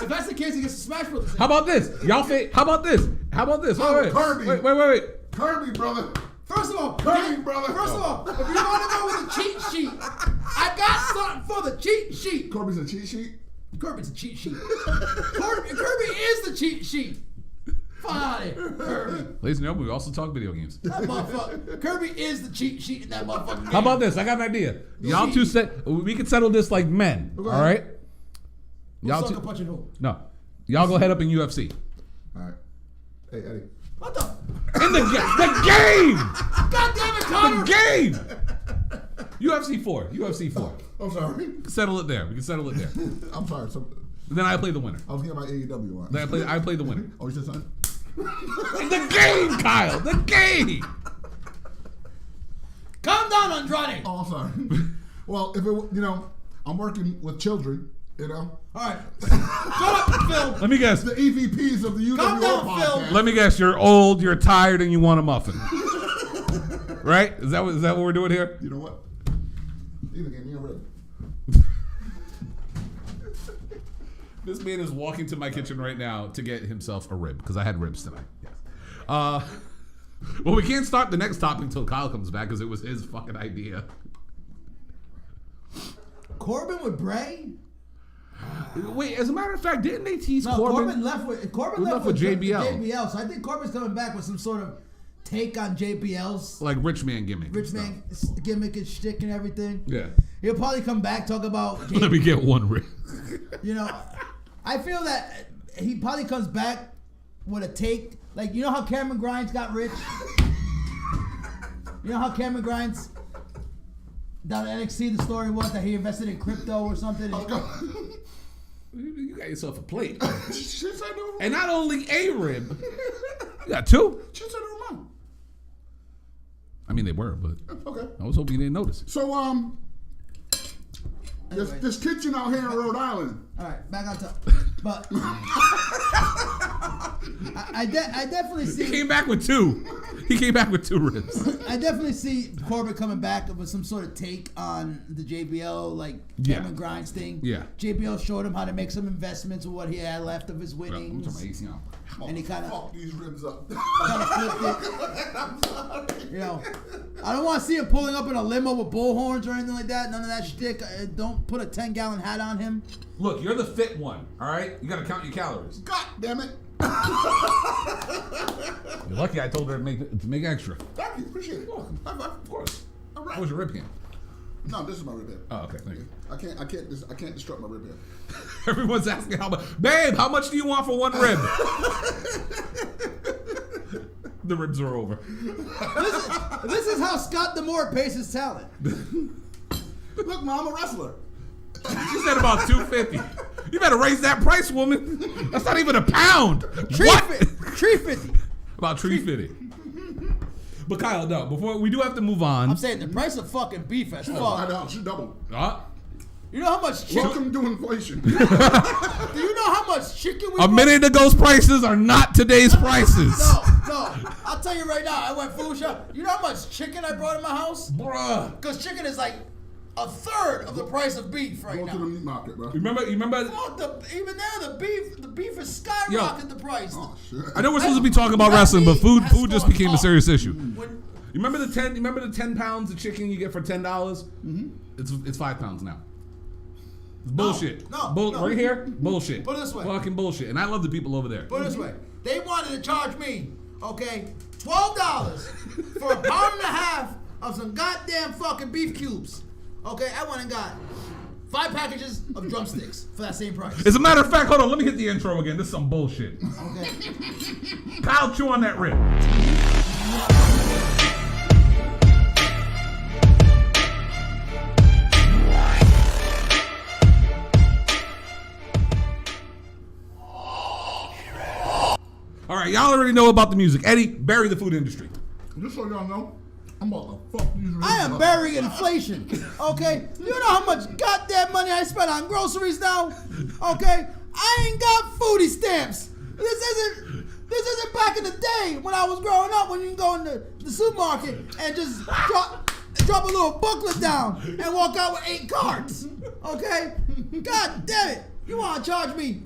that's the case, he gets a Smash Brothers. How about this? Y'all how about this? How about this? Wait. Kirby, brother. First of all, Kirby, brother. First of all, if you want to go with a cheat sheet, I got something for the cheat sheet. Kirby's a cheat sheet. Kirby's a cheat sheet. Kirby is the cheat sheet. Fuck out of here, Kirby. Ladies and gentlemen, we also talk video games. That motherfucker. Kirby is the cheat sheet in that motherfucker. How about this? I got an idea. Y'all two we can settle this like men. All right? Y'all Who's two. sucker punching who? No. Y'all go head up in UFC. All right. Hey, Eddie. What the? In the game! God damn it, Connor! The game! UFC 4. UFC 4. I'm sorry. Settle it there. We can settle it there. I'm sorry. Then I play the winner. I was getting my AEW on. Then I play the winner. Oh, you said something? The game, Kyle! The game! Calm down, Andrade. Oh, I'm sorry. Well, if it, I'm working with children, All right. Shut up, Phil. Let me guess. the EVPs of the UWO Calm down, podcast. Phil. Let me guess. You're old, you're tired, and you want a muffin. Right? Is that what we're doing here? You know what? Either gave me a rib. This man is walking to my kitchen right now to get himself a rib because I had ribs tonight. Yes. Well, we can't start the next topic until Kyle comes back because it was his fucking idea. Corbin with Bray? Wait, as a matter of fact, didn't they tease No, Corbin? left with JBL. JBL. So I think Corbin's coming back with some sort of take on JBL's Like rich man gimmick. rich man gimmick and shtick and everything. Yeah. He'll probably come back, talk about Let me get one rib. I feel that he probably comes back with a take. Like, you know how Cameron Grimes got rich? You know how Cameron Grimes down at NXT, the story was that he invested in crypto or something. You got yourself a plate. She said no. And not only a rib, you got two. She said no, mom. I mean, they were, but Okay. I was hoping you didn't notice. So, Anyway. this kitchen out here in Rhode Island. All right, back on top. But I definitely see. He came back with two. He came back with two ribs. I definitely see Corbin coming back with some sort of take on the JBL, like Cameron Grimes thing. Yeah. JBL showed him how to make some investments with what he had left of his I'm talking winnings. about AC now. And he kind of Fuck these ribs up. flipped it. I don't want to see him pulling up in a limo with bullhorns or anything like that. None of that shtick. Don't put a 10-gallon hat on him. Look, you're the fit one, all right? You got to count your calories. God damn it. You're lucky I told her to make extra. Thank you. Appreciate it. Of course. All How right. was your rib can? No, this is my rib head. Oh, okay, thank you. I can't disrupt my rib head. Everyone's asking how much. Babe, how much do you want for one rib? The ribs are over. This is how Scott D'Amore pays his talent. Look, man, I'm a wrestler. She said about $250. You better raise that price, woman. That's not even a pound. What? $350. About $350. But Kyle, no. Before we do have to move on. I'm saying the price of fucking beef has I fucked. know, she doubled. You know how much chicken? Welcome to inflation. Do you know how much chicken we A minute ago's prices are not today's prices. No. I'll tell you right now. I went food shop. You know how much chicken I brought in my house? Bruh. Because chicken is like a third of the price of beef right Go now. to the meat market, bro. You remember? Even there, the beef is skyrocketed the price. Oh, shit. I know we're supposed to be talking about That wrestling, but meat food has just gone became a up. serious issue. When, You remember the 10 pounds of chicken you get for $10? Mm-hmm. It's 5 pounds now. It's bullshit. No. Right here, bullshit. Put it this way. Fucking bullshit. And I love the people over there. Put it this way. They wanted to charge me, okay, $12 for a pound and a half of some goddamn fucking beef cubes. Okay, I went and got 5 packages of drumsticks for that same price. As a matter of fact, hold on, let me hit the intro again. This is some bullshit. Okay. Kyle, chew on that rib. All right, y'all already know about the music. Eddie, bury the food industry. Just so y'all know, I'm about to fuck these ribs I am up. burying inflation. Okay? You know how much goddamn money I spend on groceries now? Okay? I ain't got foodie stamps. This isn't back in the day when I was growing up when you can go in the supermarket and just drop a little booklet down and walk out with 8 cards. Okay? God damn it. You wanna charge me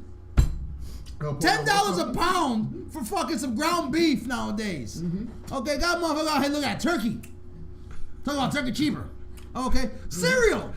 $10 a pound for fucking some ground beef nowadays. Okay, got motherfucker out here looking at turkey. Talking about turkey cheaper. Okay, cereal,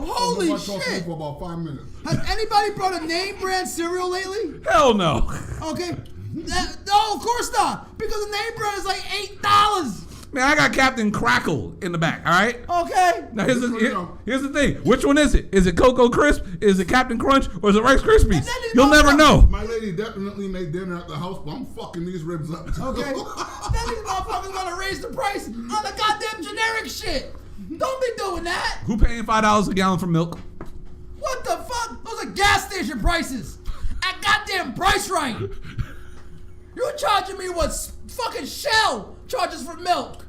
holy I'm talking shit. for about 5 minutes. Has anybody brought a name brand cereal lately? Hell no. Okay, no, of course not, because the name brand is like $8. Man, I got Captain Crackle in the back, all right? Okay, Now, here's the thing. Which one is it? Is it Cocoa Crisp? Is it Captain Crunch? Or is it Rice Krispies? then these You'll never motherfuckers- know. My lady definitely made dinner at the house, but I'm fucking these ribs up. okay. Then these motherfuckers gonna raise the price on the goddamn generic shit. Don't be doing that. Who paying $5 a gallon for milk? What the fuck? Those are gas station prices. At goddamn Price Right. You're charging me what fucking Shell charges for milk.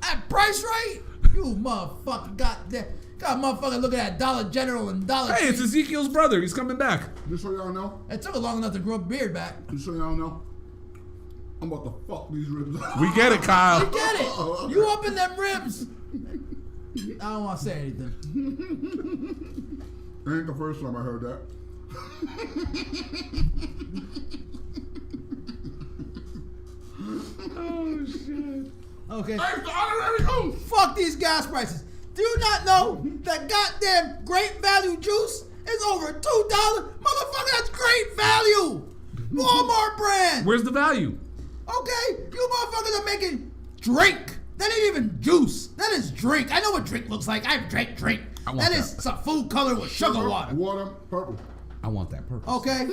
At Price Right? You motherfucker goddamn. Got a motherfucker looking at Dollar General and Dollar Hey, it's Tree. Ezekiel's brother. He's coming back. Just so y'all know, It took long enough to grow a beard back. just so y'all know, I'm about to fuck these ribs up. We get it, Kyle. Get it? You up in them ribs. I don't want to say anything. Ain't the first time I heard that. Oh, shit. Okay. Hey, it's the honorary host. Fuck these gas prices. Do you not know that goddamn Great Value juice is over $2? Motherfucker, that's great value. Walmart brand. Where's the value? Okay, you motherfuckers are making drink. That ain't even juice. That is drink. I know what drink looks like. I've drank drink. I want That that. is some food colored with sugar water. Water, purple. I want that purpose. Okay?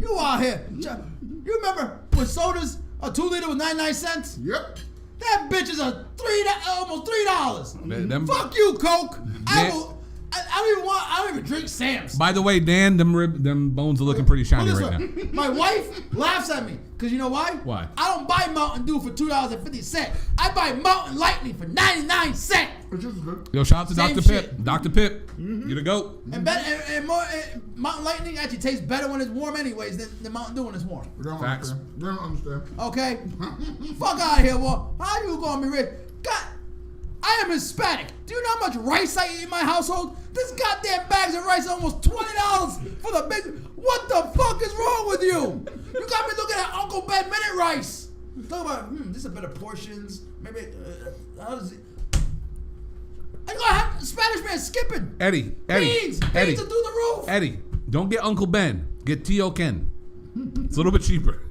You out here. You remember when sodas, a 2 liter was 99 cents? Yep. That bitch is almost $3. Them- Fuck you, Coke. Dan- I don't even drink Sam's. By the way, Dan, them bones are looking pretty shiny Put it right this now. way. My wife laughs at me. Because you know why? Why? I don't buy Mountain Dew for $2.50. I buy Mountain Lightning for 99 cents. It's just good. Yo, shout out to Same Dr. shit. Pip. Dr. Pip, you the GOAT. And Mountain Lightning actually tastes better when it's warm anyways than Mountain Dew when it's warm. They don't Facts. understand. They don't understand. Okay? Fuck out of here, boy. How you gonna be rich? God, I am Hispanic. Do you know how much rice I eat in my household? This goddamn bags of rice is almost $20 for the big. What the fuck is wrong with you? You got me looking at Uncle Ben minute rice. Talk about, this is better portions. Maybe, how does it? I gotta have Spanish man skipping. Eddie, Beans are through the roof. Eddie, don't get Uncle Ben. Get Tio Ken. It's a little bit cheaper.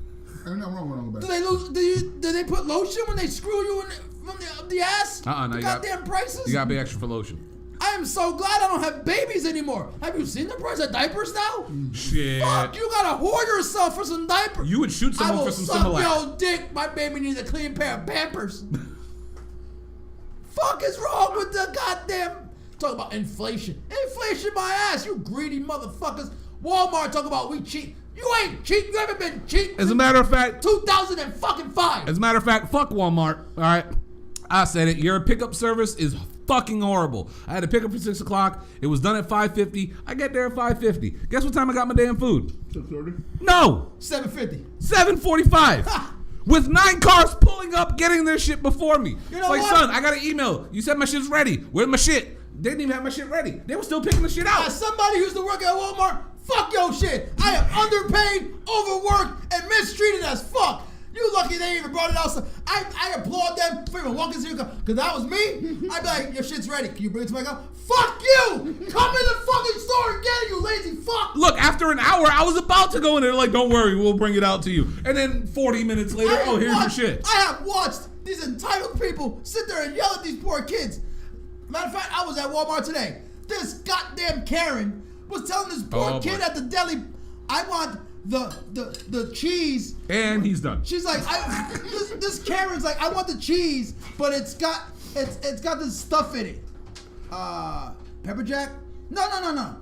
Ain't nothing wrong with Uncle Do Ben. they lose? Do they put lotion when they screw you in from the ass? No, The you goddamn got, prices. you gotta be extra for lotion. I I'm so glad I don't have babies anymore. Have you seen the price of diapers now? Shit. Fuck, you gotta hoard yourself for some diapers. You would shoot someone for some I will Similac. suck your dick. My baby needs a clean pair of Pampers. Fuck is wrong with the goddamn... Talk about inflation. Inflation my ass, you greedy motherfuckers. Walmart talk about we cheap. You ain't cheap. You haven't been cheap. As a matter of fact, 2005. As a matter of fact, fuck Walmart. All right, I said it. Your pickup service is fucking horrible. I had to pick up for 6 o'clock. It was done at 5:50. I get there at 5:50. Guess what time I got my damn food? 6:30. No, 750. 7:45. With 9 cars pulling up, getting their shit before me. You know It's like, what? son, I got an email. You said my shit's ready. Where's my shit? They didn't even have my shit ready. They were still picking the shit out. As somebody who used to work at Walmart, fuck your shit. I am underpaid, overworked, and mistreated as fuck. You lucky they even brought it out. I applaud them for even walking through because that was me. I'd be like, your shit's ready. Can you bring it to my car? Fuck you! Come in the fucking store and get it, you lazy fuck! Look, after an hour, I was about to go in there. Like, don't worry, we'll bring it out to you. And then 40 minutes later, oh, here's your shit. I have watched these entitled people sit there and yell at these poor kids. Matter of fact, I was at Walmart today. This goddamn Karen was telling this poor kid at the deli, I want the cheese. And he's done. She's like, this Karen's like, I want the cheese, but it's got this stuff in it. Pepper jack? No.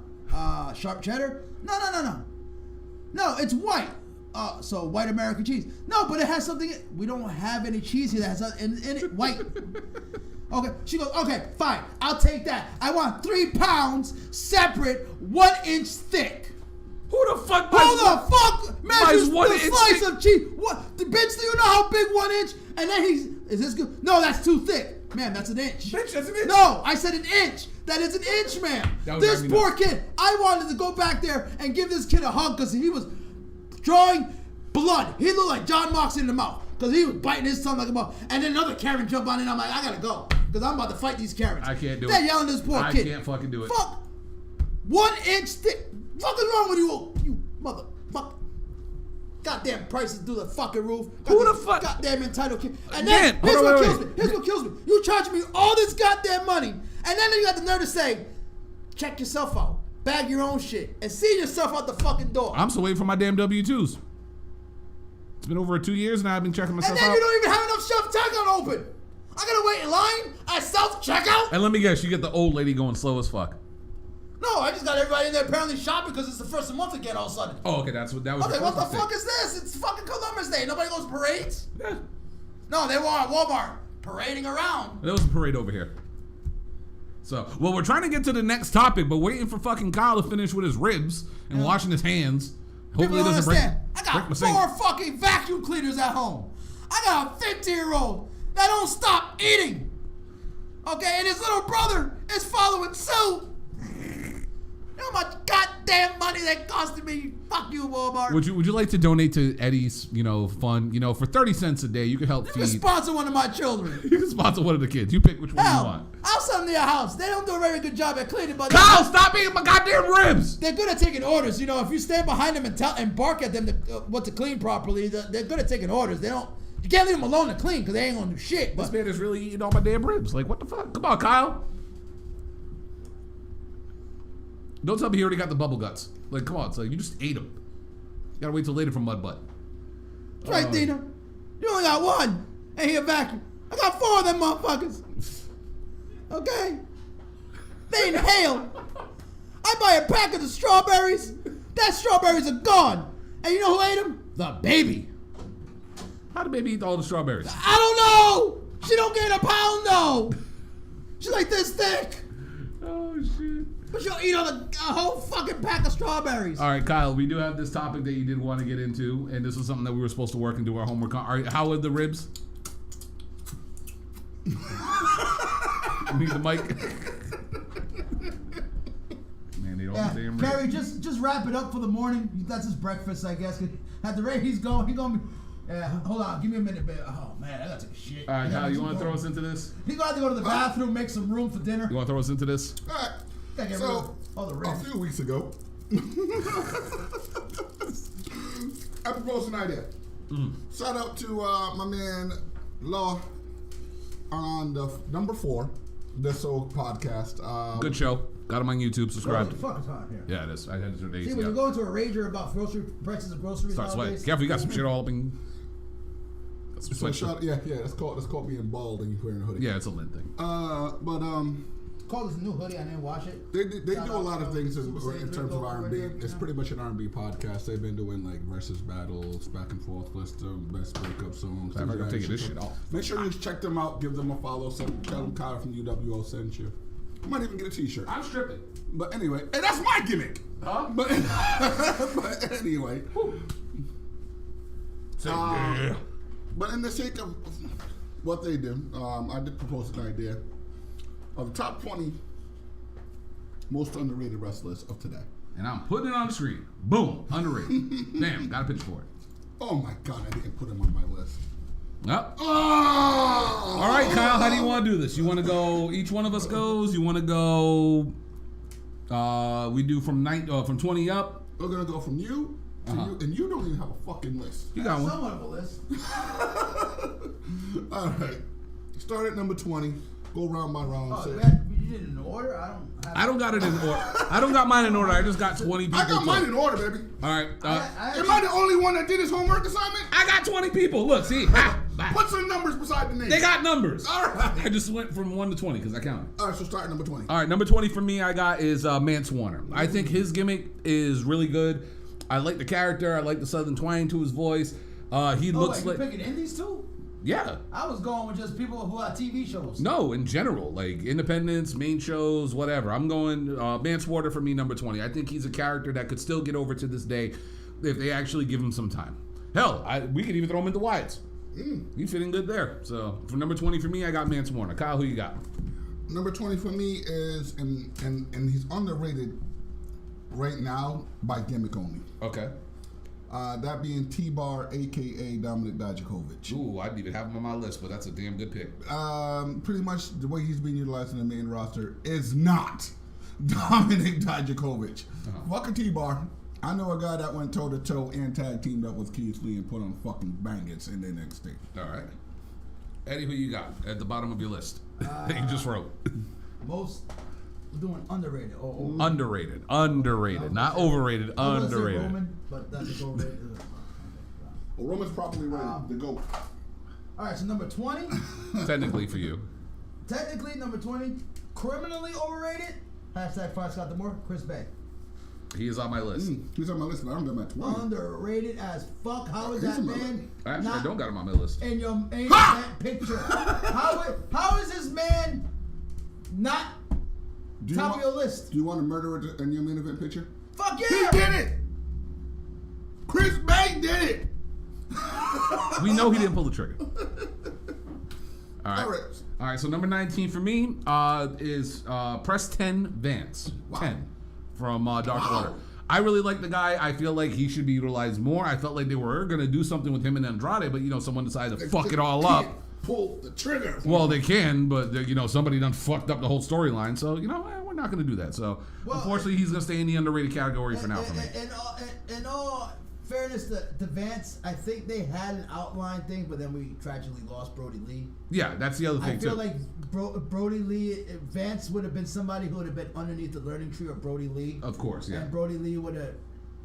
Sharp cheddar? No. No, it's white. So white American cheese. No, but it has something. We don't have any cheese here that has something in it. White. Okay. She goes, okay, fine. I'll take that. I want 3 pounds separate, 1 inch thick. Who the fuck? Who the fuck measures one the inch slice thick? of cheese? What? The bitch, do you know how big 1 inch? And then is this good? No, that's too thick. Ma'am, that's an inch. Bitch, that's an inch. No, I said an inch. That is an inch, ma'am. This poor kid, I wanted to go back there and give this kid a hug because he was drawing blood. He looked like John Moxley in the mouth because he was biting his tongue like a mouth. And then another Karen jumped on and I'm like, I gotta go because I'm about to fight these Karens. I can't do They're it. yelling at this poor kid. I can't fucking do it. Fuck. 1 inch thick. Fuck is wrong with you motherfucker? Goddamn prices through the fucking roof. Who the fuck? Goddamn entitled kid. And then Here's what kills me. You charge me all this goddamn money, and then you got the nerve to say, check yourself out, bag your own shit, and see yourself out the fucking door. I'm still waiting for my damn W-2s. It's been over 2 years now. I've been checking myself And then out. you don't even have enough self-checkout open. I gotta wait in line at self-checkout? And let me guess, you get the old lady going slow as fuck. No, I just got everybody in there apparently shopping because it's the first of the month again all of a sudden. Oh, okay, that was Okay, your what the Christmas fuck thing. is this? It's fucking Columbus Day. Nobody goes parades? Yeah. No, they were at Walmart parading around. There was a parade over here. So, well, we're trying to get to the next topic, but waiting for fucking Kyle to finish with his ribs and washing his hands. Hopefully People it don't doesn't break, understand. I break my got sink. 4 fucking vacuum cleaners at home. I got a 15-year-old that don't stop eating. Okay, and his little brother is following suit. You know how much goddamn money that costed me? Fuck you, Walmart. Would you like to donate to Eddie's, fund? For 30 cents a day, you can help You can feed. sponsor one of my children. You can sponsor one of the kids. You pick which one you Hell, want. I'll send them to your house. They don't do a very good job at cleaning, but Kyle, stop eating my goddamn ribs! they're good at taking orders. If you stand behind them and bark at them what to clean properly, they're good at taking orders. You can't leave them alone to clean because they ain't gonna do shit. This But man is really eating all my damn ribs. Like, what the fuck? Come on, Kyle. Don't tell me he already got the bubble guts. Like, come on, so you just ate them. You gotta wait till later for mud butt. that's right, Dina. You only got one, and he a vacuum. I got 4 of them motherfuckers. Okay? They inhale. I buy a pack of the strawberries. That strawberries are gone. And you know who ate them? The baby. How did baby eat all the strawberries? I don't know. She don't get a pound though. She's like this thick. Oh, shit. But she'll eat a whole fucking pack of strawberries. All right, Kyle, we do have this topic that you did want to get into, and this was something that we were supposed to work and do our homework on. How are the ribs? I need the mic. Man, they don't damn ribs. Carrie, just wrap it up for the morning. That's his breakfast, I guess. At the rate he's going, be. Hold on, give me a minute, babe. Oh man, I gotta take a shit. All right, Kyle, you want to throw us into this? He's gonna have to go to the bathroom, make some room for dinner. You want to throw us into this? All right. Gotta get rid So, of all the a ribs. few weeks ago, I proposed an idea. Shout out to my man Law on the number 4 This Soul Podcast. Good show. Got him on YouTube. Subscribe. What the fuck is on here? Yeah, it is. I had to turn the AC See, when you up. go into a rager about prices of groceries Start sweating. nowadays. Careful, you got some shit all up in. Got some So sweat. yeah. That's called being bald and you wearing a hoodie. Yeah, it's a lint thing. Call this new hoodie. I didn't wash it. They do a lot of things in Super Saiyan terms of Rico R&B. over there, It's yeah. pretty much an R&B podcast. They've been doing like versus battles, back and forth list of best breakup songs. I'm things not of taking that this shit off. Make sure you check them out. Give them a follow. Tell them Kyle from UWO sent you. I might even get a T-shirt. I'm stripping. But anyway, hey, that's my gimmick. Huh? But, but anyway. Yeah. But in the sake of what they do, I did propose an idea of the top 20 most underrated wrestlers of today. And I'm putting it on the screen. Boom. Underrated. Damn. Got a picture for it. Oh my God, I didn't put him on my list. Yep. Oh! All right, Kyle, how do you want to do this? You want to go, each one of us goes? You want to go, we do from 20 up? We're going to go from you to you, and you don't even have a fucking list. You got one. Somewhat of a list. All right. Start at number 20. Go round by round. Oh, Say- you did it in order? I don't got it in order. I don't got mine in order. I just got 20 people. I got mine in order, baby. All right. Am I the only one that did his homework assignment? I got 20 people. Look, see. Ha, bye. Put some numbers beside the name. They got numbers. All right. I just went from 1 to 20 because I counted. All right, so start at number 20. All right, number 20 for me, I got is Mance Warner. I think his gimmick is really good. I like the character. I like the southern twang to his voice. He looks you like picking indies too? yeah. I was going with just people who have TV shows. No, in general, like independents, main shows, whatever. I'm going Mance Warner for me, number 20. I think he's a character that could still get over to this day if they actually give him some time. Hell, we could even throw him into Wyatts. He's fitting good there. So for number 20 for me, I got Mance Warner. Kyle, who you got? Number 20 for me is, and he's underrated right now by gimmick only. Okay. That being T-Bar, a.k.a. Dominic Dijakovic. Ooh, I didn't even have him on my list, but that's a damn good pick. Pretty much the way he's being utilized in the main roster is not Dominic Dijakovic. Fuck a T-Bar. I know a guy that went toe-to-toe and tag teamed up with Keith Lee and put on fucking bangers in the NXT. All right. Eddie, who you got at the bottom of your list? That you just wrote. Most we're doing underrated. Underrated. Not overrated, I was gonna say underrated. Roman, but that's overrated. Well, Roman's properly rated. The GOAT. All right, so number 20. Technically for you. Technically, number 20. Criminally overrated. Hashtag Five Scott the More. Chris Bay. He is on my list. He's on my list, but I don't got my 20. Underrated as fuck. How is He's that on my man Actually, I not don't got him on my list. in your main event picture? How is this man not top of your list? Do you want to murder it in your main event picture? Fuck He yeah! did it! Chris Bay did it! We know he didn't pull the trigger. All right. All right. All right, so number 19 for me is Preston Vance. Wow. 10 from Dark Order. I really like the guy. I feel like he should be utilized more. I felt like they were going to do something with him and Andrade, but, someone decided to fuck it all up. Pull the trigger. Well, they can, but, somebody done fucked up the whole storyline. So, we're not going to do that. So, Well, unfortunately, he's going to stay in the underrated category for now for me. In all fairness to Vance, I think they had an outline thing, but then we tragically lost Brody Lee. Yeah, that's the other thing, I feel too. like Brody Lee, Vance would have been somebody who would have been underneath the learning tree of Brody Lee. Of course, yeah. And Brody Lee would have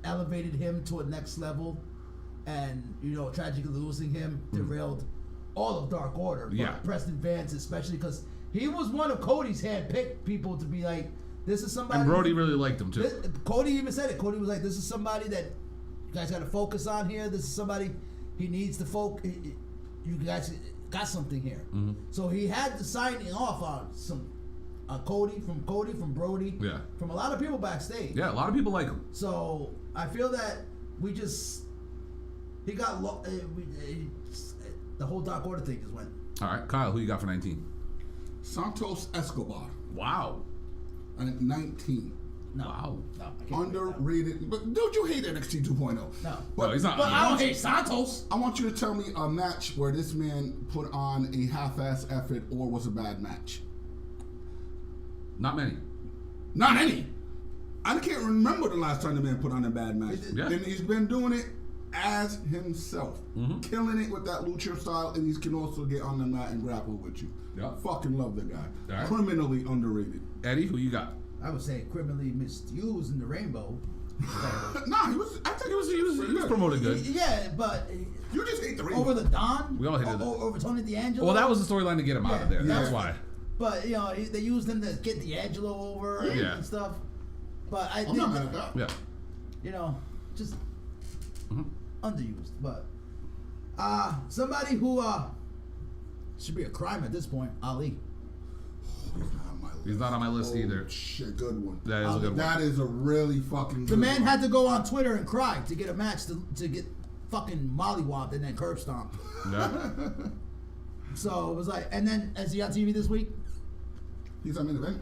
elevated him to a next level. And, tragically losing him derailed all of Dark Order. But Yeah. Preston Vance, especially because he was one of Cody's hand-picked people to be like, this is somebody. And Brody really liked him, too. Cody even said it. Cody was like, this is somebody that you guys got to focus on here. This is somebody he needs to focus. You guys got something here. Mm-hmm. So he had to sign off on some Cody, from Brody, Yeah. from a lot of people backstage. Yeah, a lot of people like him. So I feel that he got the whole Dark Order thing just went. All right, Kyle, who you got for 19? Santos Escobar. Wow. At 19. No, Wow. no, I can't Underrated. But don't you hate NXT 2.0? No. No, he's not. But I don't hate Santos. I want you to tell me a match where this man put on a half-ass effort or was a bad match. Not many. Not any. I can't remember the last time the man put on a bad match. Yeah. And he's been doing it as himself, killing it with that lucha style, and he can also get on the mat and grapple with you. Yep. Fucking love the guy. All right. Criminally underrated. Eddie, who you got? I would say criminally misused in the Rainbow. Nah, he was. I think He was promoted good. Yeah, but You just hate the Rainbow. over the Don, We all hated that. over Tony D'Angelo. Well, that was the storyline to get him out of there. Yeah. That's why. But you know, they used him to get D'Angelo over Yeah. and stuff. But I I'm think not mad at that. Yeah. you know, just underused. But somebody who should be a crime at this point, Ali. He's not on my list. He's not on my list either. Shit, good one. That is a good one. That is a really fucking good The man one. had to go on Twitter and cry to get a match to get fucking mollywopped and then curb stomped. Yeah. So it was like, and then is he on TV this week? He's on main event.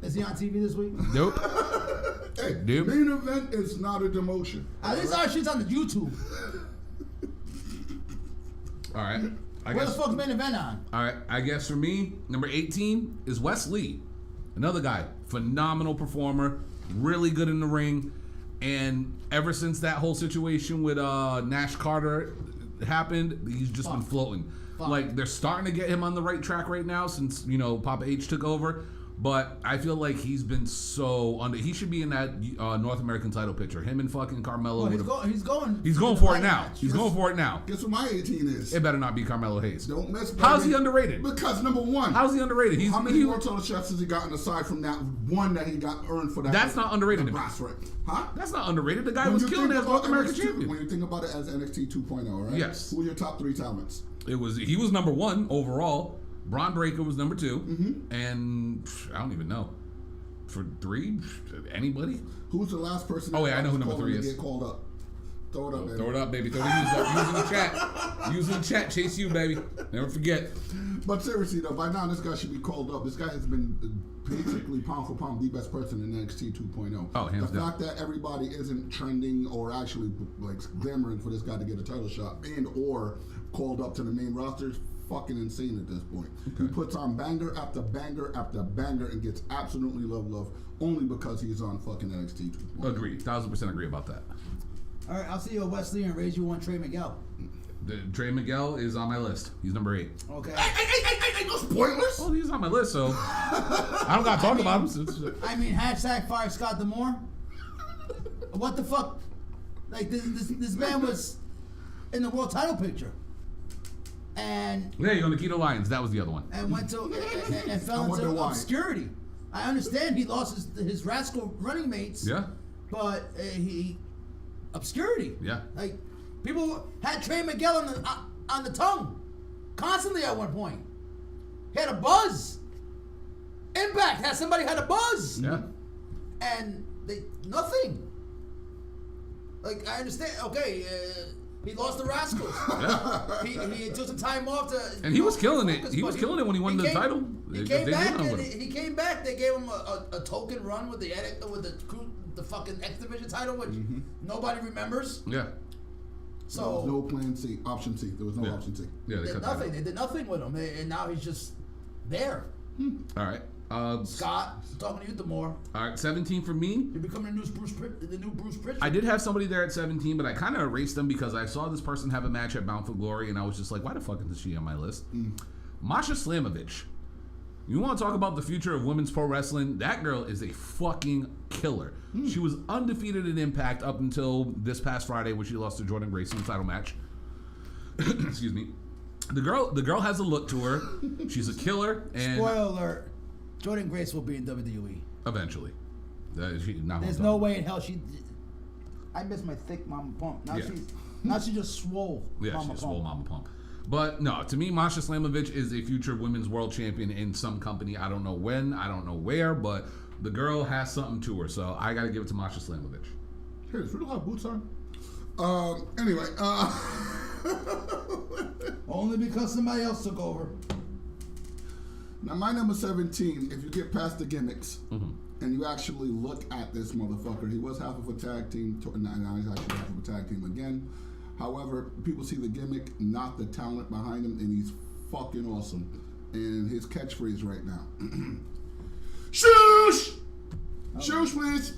Is he on TV this week? Nope. Hey, Nope. main event is not a demotion. At least our shit's on the YouTube. All right. Where the fuck's main event on? All right. I guess for me, number 18 is Wes Lee. Another guy. Phenomenal performer. Really good in the ring. And ever since that whole situation with Nash Carter happened, he's just been floating. Like, they're starting to get him on the right track right now since, Papa H took over. But I feel like he's been so under. He should be in that North American title picture. Him and fucking Carmelo. He's going. He's going for it now. He's going for it now. Guess what my 18 is? It better not be Carmelo Hayes. Don't mess with How's me. he underrated? Because number one. How's he underrated? How many world title shots has he gotten aside from that one that he got earned for that? That's not underrated to me. Brass ring. Huh? That's not underrated. The guy When was you killing think it as about North American NXT champion. When you think about it as NXT 2.0, right? Yes. Who are your top 3 talents? He was number 1 overall. Braun Breaker was number 2, and I don't even know. For 3, anybody? Who's the last person? Oh, yeah, I know who number called 3 to is. Get called up. Throw it up, baby. Throw it up, baby. Throw the users up. Using the chat. Using the chat. Chase you, baby. Never forget. But seriously, though, by now this guy should be called up. This guy has been basically pound for pound the best person in NXT 2.0. Oh, hands the down. fact that everybody isn't trending or actually like clamoring for this guy to get a title shot and or called up to the main roster is fucking insane at this point. He puts on banger after banger after banger and gets absolutely love only because he's on fucking NXT 2.0. Agree. 1000% agree about that. All right, I'll see you at Wesley and raise you one Trey Miguel. Trey Miguel is on my list. He's number 8. Okay. Hey, no spoilers! Well, he's on my list, so I don't got to talk about him. I mean, hashtag fire Scott D'Amore. What the fuck? Like this man was in the world title picture, and Yeah, you're on the Keto Lions. That was the other one. and went to and fell I wonder into why. obscurity. I understand he lost his rascal running mates. Yeah. But he obscurity. Yeah. Like people had Trey Miguel on the tongue constantly at one point. He had a buzz. Impact had somebody had a buzz. Yeah. And they nothing. Like I understand. Okay, he lost the Rascals. Yeah. He took some time off to. And he was killing it. focus, He but was killing it when he won the title. He They came did back. nothing And with him. he came back. They gave him a token run with the fucking X Division title, which nobody remembers. Yeah. There was So no plan C, option C. There was no Yeah. option C. Yeah, they they did cut nothing. that They did nothing with him, and now he's just there. out. All right. Scott, talking to you, D'Amore. All right, 17 for me. You're becoming the new Bruce Pritchard. I did have somebody there at 17, but I kind of erased them because I saw this person have a match at Bound for Glory, and I was just like, why the fuck is she on my list? Masha Slamovich. You want to talk about the future of women's pro wrestling? That girl is a fucking killer. She was undefeated in Impact up until this past Friday when she lost to Jordan Grace in the title match. Excuse me. The girl has a look to her. She's a killer, and Spoiler alert: Jordan Grace will be in WWE. eventually, There's no way in hell she. I miss my thick mama pump. Now she just swole. Yeah, mama she's pump. swole mama pump. But no, to me, Masha Slamovich is a future women's world champion in some company. I don't know when, I don't know where, but the girl has something to her. So I got to give it to Masha Slamovich. Hey, does Riddle have boots on? Anyway, Only because somebody else took over. now my number 17, if you get past the gimmicks and you actually look at this motherfucker, he was half of a tag team, now he's actually half of a tag team again. However, people see the gimmick, not the talent behind him, and he's fucking awesome. And his catchphrase right now. Shush! Shush, please.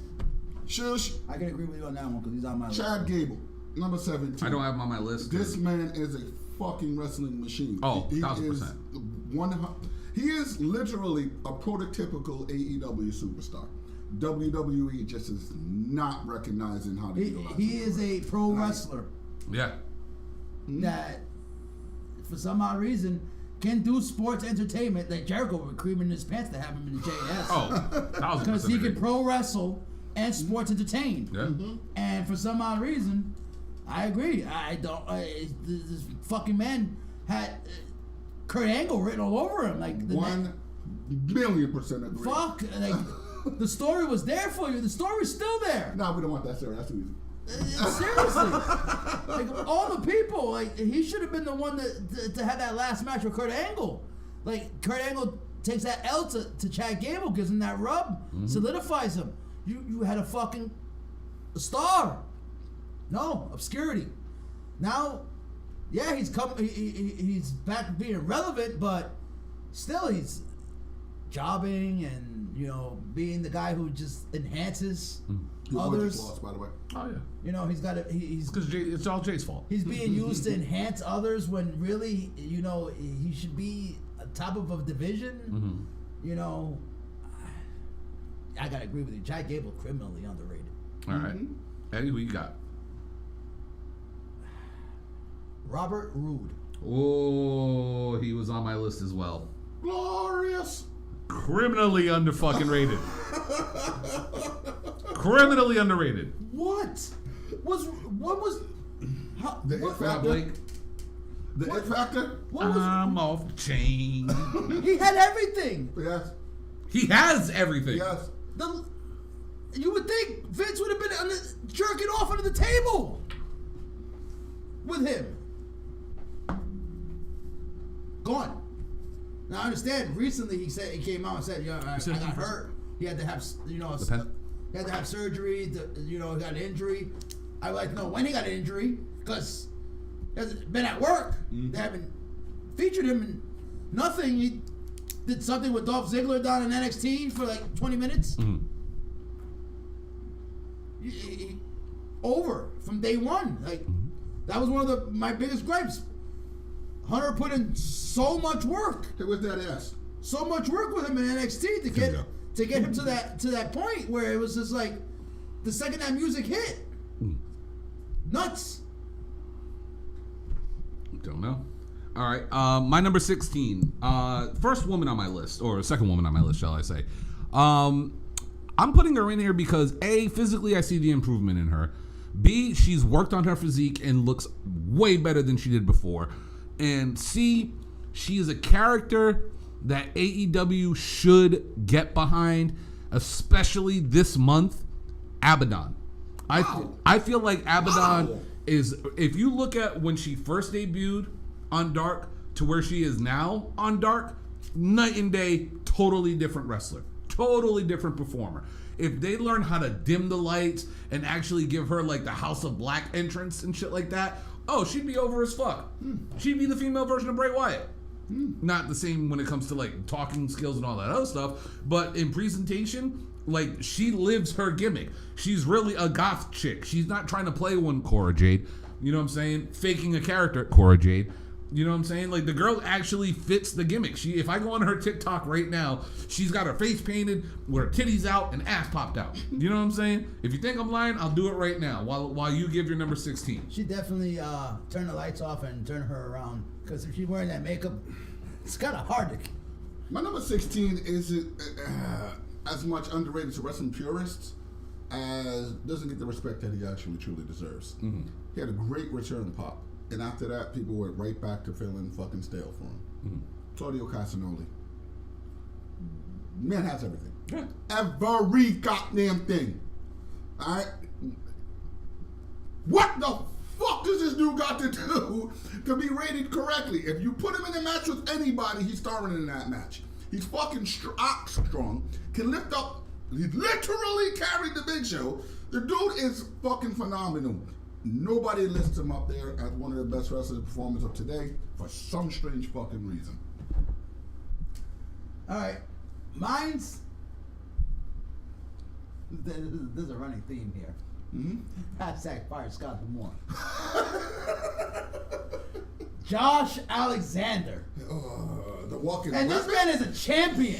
Shush. I can agree with you on that one because he's on my list. Chad Gable. Number 17. I don't have him on my list. This man is a fucking wrestling machine. Oh, he 1000%. is he is literally a prototypical AEW superstar. WWE just is not recognizing how to utilize He him. is a pro wrestler Yeah. that, for some odd reason, can do sports entertainment. Like Jericho would cream in his pants to have him in the JS. Oh, 1000%. Because he can pro wrestle and sports entertain. Yeah. And for some odd reason, I agree. I don't. This fucking man had Kurt Angle written all over him. Like 1,000,000% agree. fuck. Like the story was there for you. The story's still there. No, we don't want that story. That's too easy. Seriously, like all the people, like he should have been the one to have that last match with Kurt Angle. Like Kurt Angle takes that L to Chad Gable, gives him that rub, solidifies him. You had a fucking star. No obscurity. Now, yeah, he's he's back to being relevant, but still he's jobbing and being the guy who just enhances others. Lost, by the way. Oh yeah. He's got he's Because it's all Jay's fault. He's being used to enhance others when really, he should be top of a division. I gotta agree with you. Chad Gable, criminally underrated. All right. Eddie, who you got? Robert Roode. Oh, he was on my list as well. Glorious. Criminally under-fucking-rated. Criminally underrated. What was how, The what, It Factor. Blake. The It Factor. what was I'm off the chain. he had everything. Yes. He has everything. Yes. You would think Vince would have been jerking off under the table with him. Gone. Now I understand. Recently, he came out and said, "Yeah, I got hurt. He had to have, he had to have surgery. He got an injury. I would like to know when he got an injury because he hasn't been at work. They haven't featured him in nothing. He did something with Dolph Ziggler down in NXT for like 20 minutes. Over from day one. Like that was one of my biggest gripes. Hunter put in so much work. Hey, where's that ass? So much work with him in NXT to get him to that point where it was just like the second that music hit, nuts. Don't know. All right. My number 16. First woman on my list, or second woman on my list, shall I say. I'm putting her in here because A, physically I see the improvement in her. B, she's worked on her physique and looks way better than she did before. And C, she is a character that AEW should get behind, especially this month, Abaddon. I feel like Abaddon is, if you look at when she first debuted on Dark to where she is now on Dark, night and day, totally different wrestler, totally different performer. If they learn how to dim the lights and actually give her like the House of Black entrance and shit like that, oh, she'd be over as fuck. She'd be the female version of Bray Wyatt. Not the same when it comes to like talking skills and all that other stuff, but in presentation, like she lives her gimmick. She's really a goth chick. She's not trying to play one Cora Jade. You know what I'm saying? Faking a character, Cora Jade. You know what I'm saying? Like the girl actually fits the gimmick. If I go on her TikTok right now, she's got her face painted with her titties out and ass popped out. You know what I'm saying? If you think I'm lying, I'll do it right now while you give your number 16. She definitely turn the lights off and turn her around because if she's wearing that makeup, it's kind of hard to. My number 16 isn't as much underrated to wrestling purists as doesn't get the respect that he actually truly deserves. He had a great return pop. And after that, people went right back to feeling fucking stale for him. Claudio Castagnoli. Man has everything. Yeah. Every goddamn thing. Alright? What the fuck does this dude got to do to be rated correctly? If you put him in a match with anybody, he's starring in that match. He's fucking strong. Can lift up. He literally carried the Big Show. The dude is fucking phenomenal. Nobody lists him up there as one of the best wrestling performers of today for some strange fucking reason. All right, mine's. There's a running theme here. Hashtag fire Scott Moore. Josh Alexander. The walking And weapon. this man is a champion.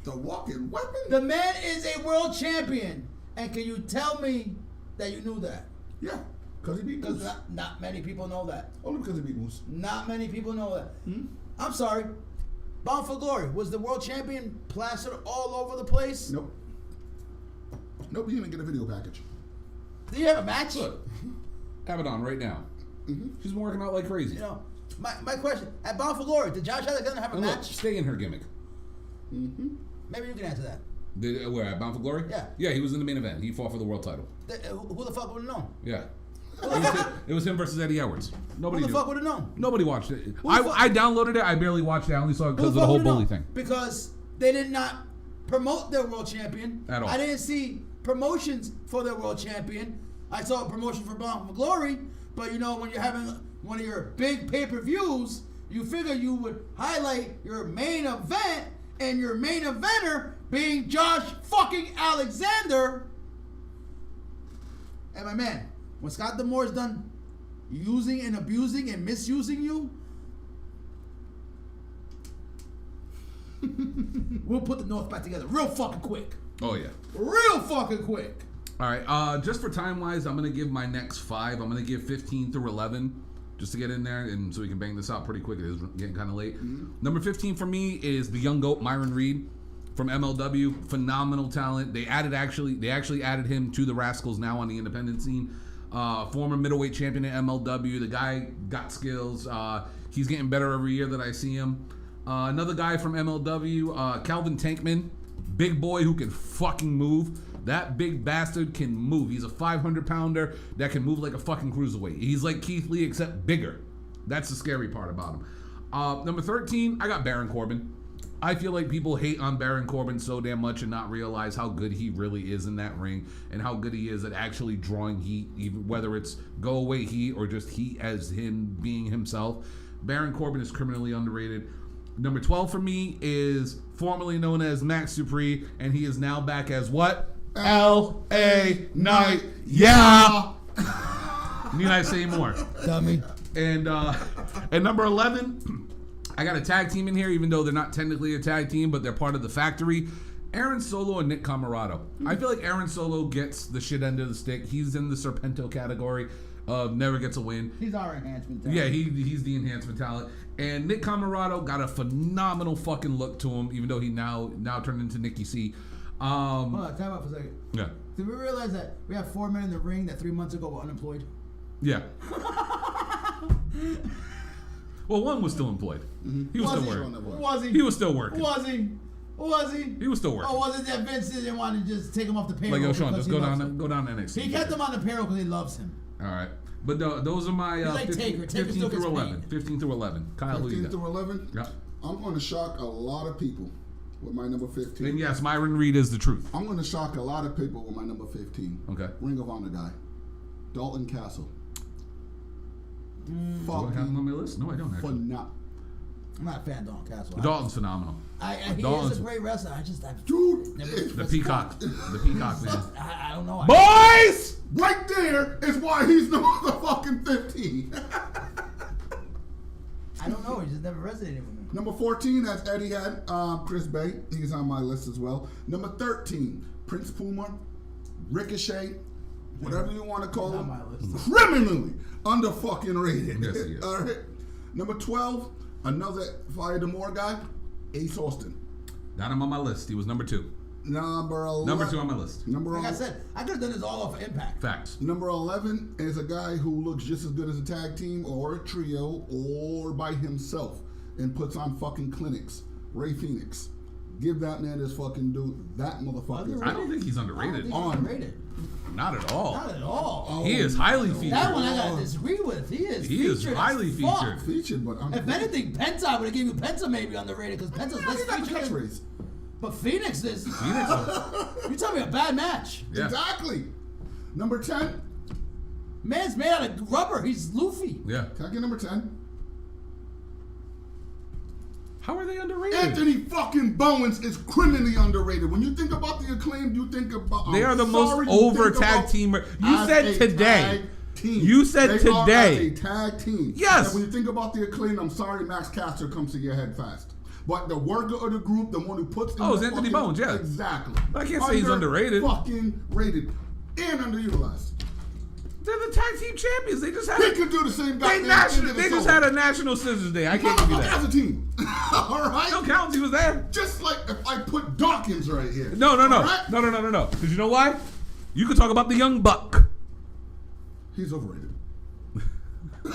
The walking weapon. The man is a world champion. And can you tell me that you knew that? Yeah, because he beat Because Moose. not many people know that. Only because he beat Moose. Not many people know that. I'm sorry. Bound for Glory. Was the world champion plastered all over the place? Nope. Nope, he didn't get a video package. Did you have a match? Look, have it on right now. She's been working out like crazy. You know, my question, at Bound for Glory, did Josh Alexander have a And look, match? stay in her gimmick. Maybe you can answer that. Where, at Bound for Glory? Yeah. Yeah, he was in the main event. He fought for the world title. Who the fuck would have known? Yeah. It was him versus Eddie Edwards. Nobody Who the knew. fuck would have known? Nobody watched it. the I fuck- downloaded it. I barely watched it. I only saw it because of the fuck whole would've bully known? thing. Because they did not promote their world champion. At all. I didn't see promotions for their world champion. I saw a promotion for Bound for Glory, but you know, when you're having one of your big pay-per-views, you figure you would highlight your main event, and your main eventer being Josh fucking Alexander. And my man, when Scott D'Amore is done using and abusing and misusing you, we'll put the North back together real fucking quick. Oh, yeah. Real fucking quick. All right. Just for time-wise, I'm going to give my next 5. I'm going to give 15 through 11 just to get in there and so we can bang this out pretty quick. It is getting kind of late. Number 15 for me is the young GOAT, Myron Reed from MLW. Phenomenal talent. They actually added him to the Rascals now on the independent scene. Former middleweight champion at MLW. The guy got skills. He's getting better every year that I see him. Another guy from MLW, Calvin Tankman. Big boy who can fucking move. That big bastard can move. He's a 500-pounder that can move like a fucking cruiserweight. He's like Keith Lee, except bigger. That's the scary part about him. Number 13, I got Baron Corbin. I feel like people hate on Baron Corbin so damn much and not realize how good he really is in that ring and how good he is at actually drawing heat, even whether it's go away heat or just heat as him being himself. Baron Corbin is criminally underrated. Number 12 for me is formerly known as Max Dupree, and he is now back as what? L.A. Knight. Yeah. Need I say more? Dummy. And number 11, I got a tag team in here, even though they're not technically a tag team, but they're part of the factory. Aaron Solo and Nick Camarado. I feel like Aaron Solo gets the shit end of the stick. He's in the Serpento category of never gets a win. He's our enhancement talent. Yeah, he's the enhancement talent. And Nick Camarado got a phenomenal fucking look to him, even though he now turned into Nicky C. Hold on, time out for a second. Yeah. Did we realize that we have 4 men in the ring that 3 months ago were unemployed? Yeah. Well, one was still employed. He was still working. Was he? He was still working. Was he? Was he? He was still working. Or was it that Vince didn't want to just take him off the payroll? Like, yo, Sean, because just he go loves down him? to NXT. He kept him on the payroll because he loves him. All right. But those are my He's like 15, Taker. Taker 15 still through gets 11. paid. 15 through 11. Kyle, who you 15 got? through 11? Yeah. I'm going to shock a lot of people with my number 15. And yes, Myron Reed is the truth. I'm going to shock a lot of people with my number 15. Okay. Ring of Honor guy. Dalton Castle. Do I have him on my list? No, I don't actually. I'm not a fan of Dalton Castle. Dalton's phenomenal. He Dalton's- is a great wrestler. I just Dude, The Peacock. The Peacock, man. I don't know. Boys! right there is why he's the motherfucking 15. I don't know. He just never resonated with me. Number 14, that's Eddie had, Chris Bay. He's on my list as well. Number 13, Prince Puma, Ricochet, whatever you want to call Not him. my list. Criminally under fucking rated. Yes, he is. All right. Number 12, another Fire D'Amore guy, Ace Austin. Got him on my list. He was number 2. Number 11. Number 2 on my list. Like I said, I could have done this all off of Impact. Facts. Number 11 is a guy who looks just as good as a tag team or a trio or by himself and puts on fucking clinics. Ray Phoenix. Give that man his fucking dude. That motherfucker. I don't think he's I don't underrated. think he's underrated. Not at all. Not at all. He is highly featured. That one I gotta disagree with. He is featured highly as fuck. featured. Featured, but I'm If anything, Penta, I would have given you Penta maybe underrated because Penta's less he got featured. catchphrase. But Phoenix is. Phoenix. You tell me a bad match. Yeah. Exactly. Number 10. Man's made out of rubber. He's Luffy. Yeah. Can I get number 10? How are they underrated? Anthony fucking Bowens is criminally underrated. When you think about the Acclaimed, you think about... They are the most over tag teamer. You said today. You said they are today. a tag team. Yes. And when you think about the Acclaimed, I'm sorry, Max Caster comes to your head fast. But the worker of the group, the one who puts in it's Anthony Bowens, yeah. Exactly. I can't say he's underrated. Fucking rated. And underutilized. They're the tag team champions. They just had. They could do the same They just had a National Scissors Day. I can't give you that. As a team. All right? No counts. He was there. Just like if I put Dawkins right here. No. Right? No. Because you know why? You could talk about the Young Buck. He's overrated. All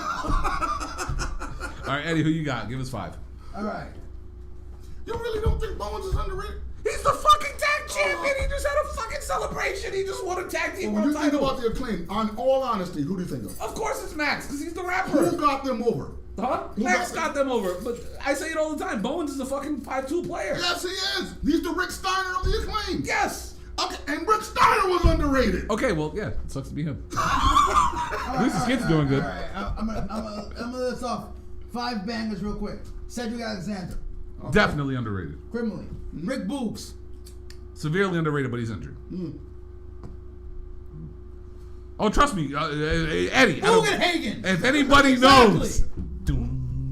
right, Eddie, who you got? Give us 5. All right. You really don't think Bowens is underrated? He's the fucking tag champion. He just had a fucking celebration. He just won a tag team When world you think title. about the Acclaim, on all honesty, who do you think of? Of course it's Max, because he's the rapper. Who got them over? Huh? Who Max got got them over. But I say it all the time. Bowens is a fucking 5'2" player. Yes, he is. He's the Rick Steiner of the Acclaim. Yes. Okay, and Rick Steiner was underrated. Okay, well, yeah, it sucks to be him. At least his kid's doing good. All right. I'm gonna list off 5 bangers real quick. Cedric Alexander. Okay. Definitely underrated. Criminally. Rick Boogs. Severely underrated, but he's injured. Oh, trust me, Eddie. Hagen. If anybody Exactly. knows.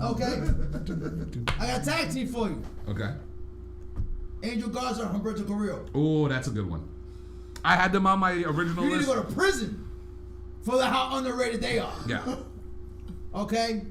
Okay. I got a tag team for you. Okay. Angel Garza and Humberto Carrillo. Oh, that's a good one. I had them on my original You need list. to go to prison for how underrated they are. Yeah. Okay.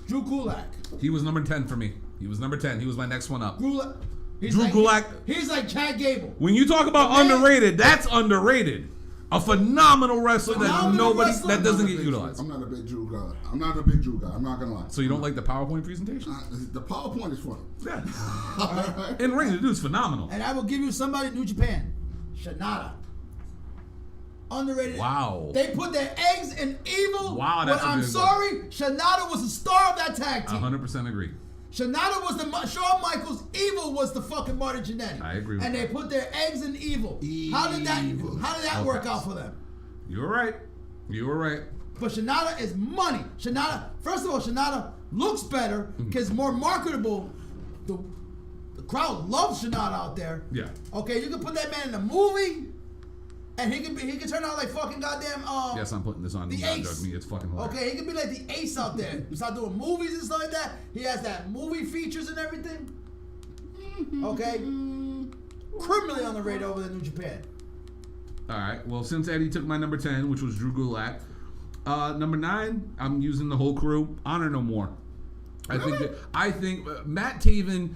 Drew Gulak. He was number 10 for me. He was number 10. He was my next one up. Gulak. Drew Gulak. He's like Chad Gable. When you talk about underrated, that's underrated. A phenomenal wrestler that doesn't get utilized. I'm not a big Drew guy. I'm not gonna lie. So you don't like the PowerPoint presentation? The PowerPoint is funny. Yeah. In ring, the dude's phenomenal. And I will give you somebody in New Japan. Shinada. Underrated. Wow. They put their eggs in Evil. Wow, that's but a I'm good sorry, Shinada was the star of that tag team. 100% agree. Shinada was the Shawn Michaels. Evil was the fucking Martin Jannetty. I agree with And that. they put their eggs in Evil. How did that work out for them? You were right. But Shinada is money. First of all, Shinada looks better because more marketable. The crowd loves Shinada out there. Yeah. Okay, you can put that man in a movie, and he can turn out like fucking goddamn. Yes, I'm putting this on. The You gotta Ace. judge me. It's fucking hilarious. Okay, he can be like the Ace out there. You start doing movies and stuff like that. He has that movie features and everything. Okay, criminally underrated over in New Japan. All right. Well, since Eddie took my number 10, which was Drew Gulak, number 9, I'm using the whole crew. Honor No More. I think Matt Taven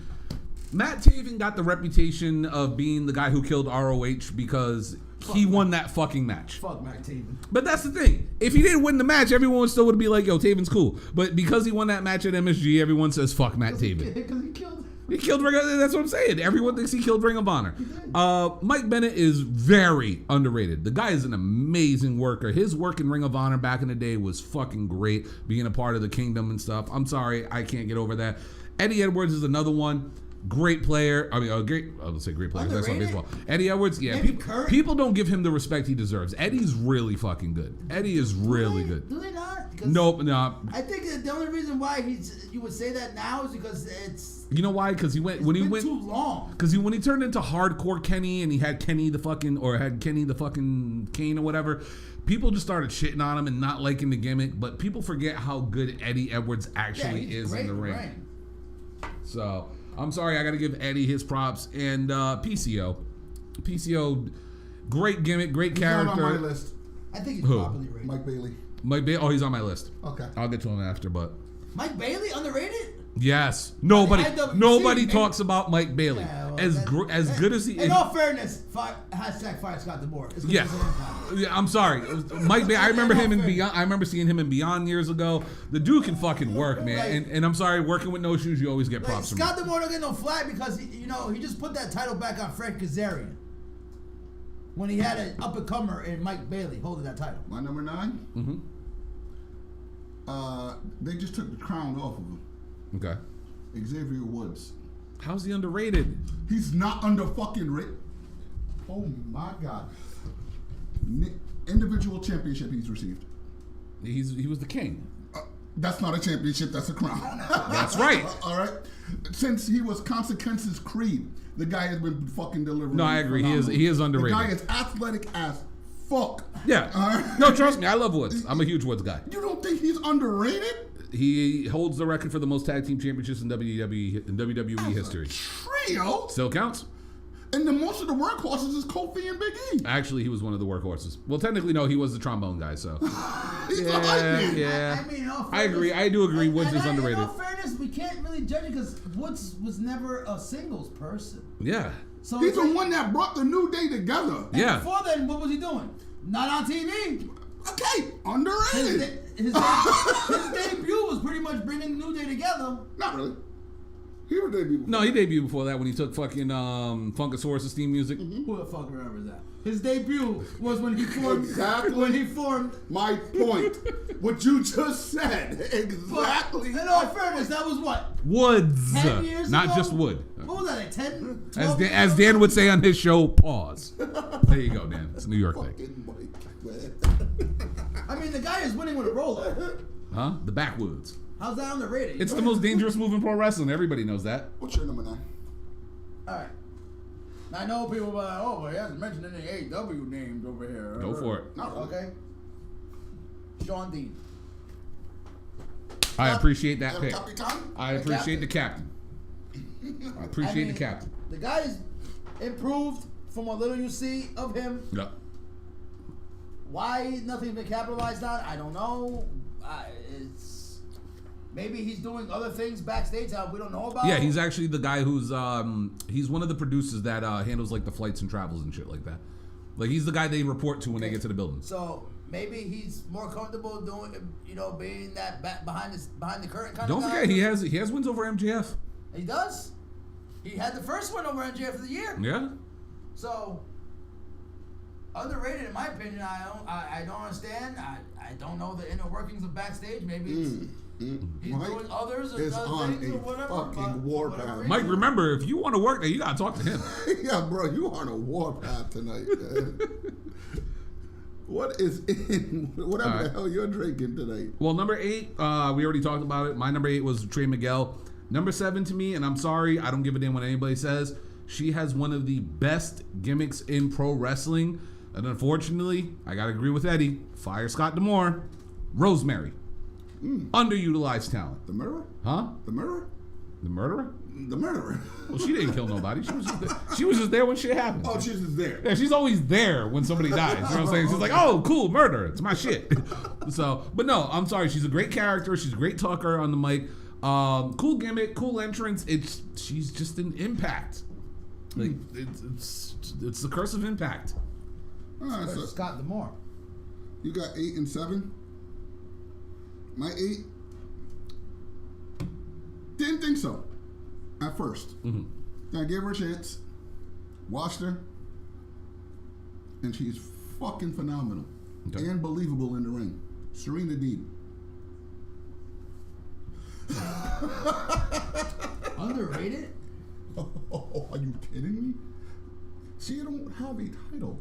got the reputation of being the guy who killed ROH because he won that fucking match. Fuck Matt Taven. But that's the thing. If he didn't win the match, everyone still would be like, yo, Taven's cool. But because he won that match at MSG, everyone says, fuck Matt Taven. Because he killed. He killed Ring of Honor. That's what I'm saying. Everyone thinks he killed Ring of Honor. Mike Bennett is very underrated. The guy is an amazing worker. His work in Ring of Honor back in the day was fucking great, being a part of the Kingdom and stuff. I'm sorry, I can't get over that. Eddie Edwards is another one. Great player. I mean, I'll say great player. That's not baseball. Eddie Edwards, yeah. People don't give him the respect he deserves. Eddie's really fucking good. Eddie is really good. Do they not? Nope, no. I think that the only reason why you would say that now is because it's. You know why? Because he went too long. Because when he turned into hardcore Kenny and he had Kenny the fucking Kane or whatever, people just started shitting on him and not liking the gimmick. But people forget how good Eddie Edwards actually is in the ring. So I'm sorry, I got to give Eddie his props. And PCO, great gimmick, great character. He's not on my list. I think he's properly rated. Mike Bailey. Oh, he's on my list. Okay. I'll get to him after, but. Mike Bailey underrated? Yes. Nobody talks about Mike Bailey. Yeah, well, as good as he is. In all fairness, hashtag fire Scott DeMore. Yeah. I'm sorry. Mike Bailey, I remember him in Beyond. I remember seeing him in Beyond years ago. The dude can fucking work, man. And I'm sorry, working with no shoes, you always get props from Scott DeMore don't get no flack because he just put that title back on Frank Kazarian when he had an up-and-comer in Mike Bailey holding that title. My number 9? Mm-hmm. They just took the crown off of him. Okay. Xavier Woods. How's he underrated? He's not under fucking rate. Oh my God. Individual championship he's received. He was the king. That's not a championship. That's a crown. That's right. All right. Since he was Consequences Creed, the guy has been fucking delivering. No, I agree. He is underrated. The guy is athletic as fuck. Yeah. All right? No, trust me. I love Woods. I'm a huge Woods guy. You don't think he's underrated? He holds the record for the most tag team championships in WWE history. Trio? Still counts. And the most of the workhorses is Kofi and Big E. Actually, he was one of the workhorses. Well, technically, no, he was the trombone guy, so. He's Yeah. I mean, in all I agree. I do agree. Woods is underrated. In all fairness, we can't really judge it because Woods was never a singles person. Yeah. So He's the one that brought the New Day together. Yeah. Before then, what was he doing? Not on TV. Okay, underrated. His debut was pretty much bringing the New Day together. Not really. He was debuted. No, he debuted before that when he took fucking Funkasaurus' theme music. Who the fuck remembers that? His debut was when he formed. Exactly. When he formed. My point. What you just said. Exactly. In all fairness, that was what? Woods. 10 years Not ago? just Wood. What was that, like 10? As Dan would say on his show, pause. There you go, Dan. It's a New York thing. Fucking Mike, man. I mean, the guy is winning with a roller. Huh? The backwoods. How's that underrated? It's the most dangerous move in pro wrestling. Everybody knows that. What's your number 9? Alright. I know people are like, oh, well, he hasn't mentioned any AW names over here. Go for it. Not really. Okay. Sean Dean. I appreciate that El pick. Capitan? I appreciate the captain. I appreciate the captain. The guy is improved from what little you see of him. Yeah. Why nothing's been capitalized on, I don't know. It's maybe he's doing other things backstage that we don't know about. Yeah, he's actually the guy who's he's one of the producers that handles like the flights and travels and shit like that. Like he's the guy they report to when they get to the building. So maybe he's more comfortable doing, being that behind the curtain kind Don't of guy. forget he has wins over MJF. He does. He had the first one over NJF of the year. Yeah. So underrated in my opinion. I don't understand. I don't know the inner workings of backstage. Maybe it's he's Mike doing others is or on other things a or whatever. fucking but warpath. whatever Mike, reason. remember if you want to work there, you gotta talk to him. Yeah, bro, you are on a warpath tonight, man. What is in whatever All the right. hell you're drinking tonight? Well, number 8, we already talked about it. My number 8 was Trey Miguel. Number 7 to me, and I'm sorry, I don't give a damn what anybody says. She has one of the best gimmicks in pro wrestling. And unfortunately, I gotta agree with Eddie. Fire Scott D'Amore. Rosemary. Underutilized talent. The mirror? Huh? The mirror? The murderer? The murderer. Well, she didn't kill nobody. She was just there when shit happened. Oh, she's just there. Yeah, she's always there when somebody dies. You know what I'm saying? She's like, oh, cool, murder. It's my shit. So, but no, I'm sorry. She's a great character. She's a great talker on the mic. Cool gimmick, cool entrance. She's just an impact. Like it's the curse of impact. All right, so Scott D'Amore. you got 8 and 7. My 8. Didn't think so at first. I gave her a chance, watched her, and she's fucking phenomenal Okay. and believable in the ring. Serena Deeb. Underrated? Oh, are you kidding me? She don't have a title.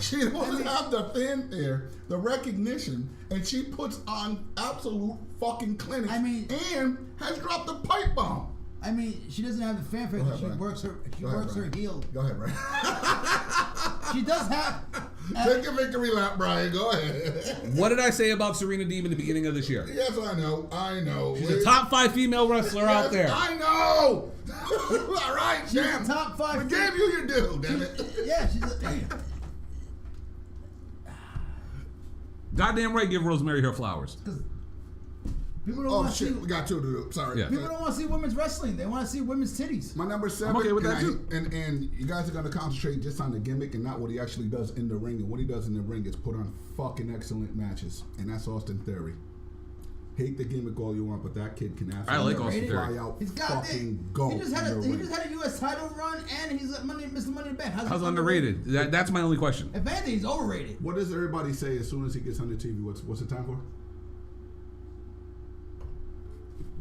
She doesn't have the fanfare, the recognition, and she puts on absolute fucking clinics. I mean- and has dropped a pipe bomb. I mean, she doesn't have the fanfare Go because ahead, she Brian. works her Go ahead, Brian. heel. Go ahead, Brian. She does have. Take a victory lap, Brian. Go ahead. What did I say about Serena Deeb in the beginning of this year? Yes, I know. She's a top 5 female wrestler out there. I know. All right, She's damn. a top 5. We gave you your due, damn it. Yeah, she's a. Goddamn right, give Rosemary her flowers. People don't Oh want to see. shit, we got 2 to do. Sorry. Yeah. People don't want to see women's wrestling. They want to see women's titties. My number 7. I'm okay with that, and too. And you guys are gonna concentrate just on the gimmick and not what he actually does in the ring. And what he does in the ring is put on fucking excellent matches. And that's Austin Theory. Hate the gimmick all you want, but that kid can I like absolutely Austin fly Theory. out, He's got fucking go. He just had in the a ring. U.S. title run, and he's Mr. Money in the Bank. How's underrated? That's my only question. If anything, he's overrated. What does everybody say as soon as he gets on the TV? What's the time for?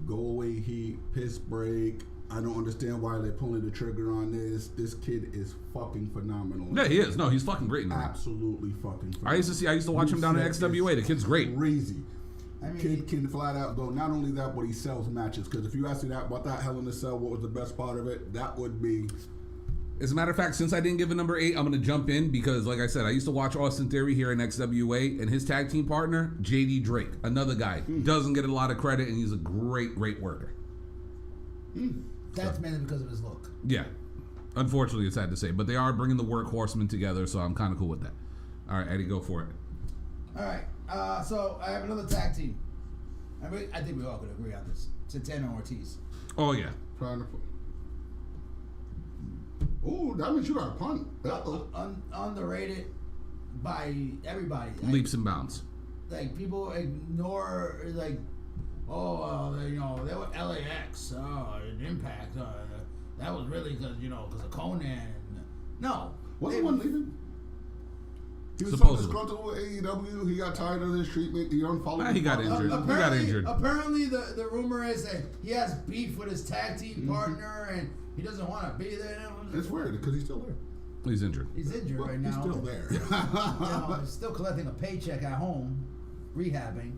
Go away, heat, piss break. I don't understand why they're pulling the trigger on this. This kid is fucking phenomenal. Yeah, he is. No, he's fucking great in the ring. Absolutely fucking phenomenal. I used to watch him down at Rusev XWA. The kid's great. Crazy. I mean, Kid can flat out go. Not only that, but he sells matches. Because if you ask me that about that Hell in a Cell, what was the best part of it? That would be. As a matter of fact, since I didn't give a number 8, I'm going to jump in because, like I said, I used to watch Austin Theory here in XWA, and his tag team partner, JD Drake, another guy, doesn't get a lot of credit, and he's a great worker. That's mainly because of his look. Yeah. Unfortunately, it's sad to say, but they are bringing the workhorsemen together, so I'm kind of cool with that. All right, Eddie, go for it. All right. So I have another tag team. I think we all could agree on this. Santana and Ortiz. Oh, yeah. Oh, that means you got a punt. Underrated by everybody. Leaps and bounds. Like, people ignore, like, they were LAX, Impact. That was really because of Conan. No. Wasn't one leaving? He was so Supposedly. disgruntled with AEW. He got tired of his treatment. He unfollowed. He got injured. Apparently, the rumor is that he has beef with his tag team partner, and he doesn't want to be there. It's weird because he's still there. He's injured. He's injured right now. He's still there. He's still collecting a paycheck at home, rehabbing.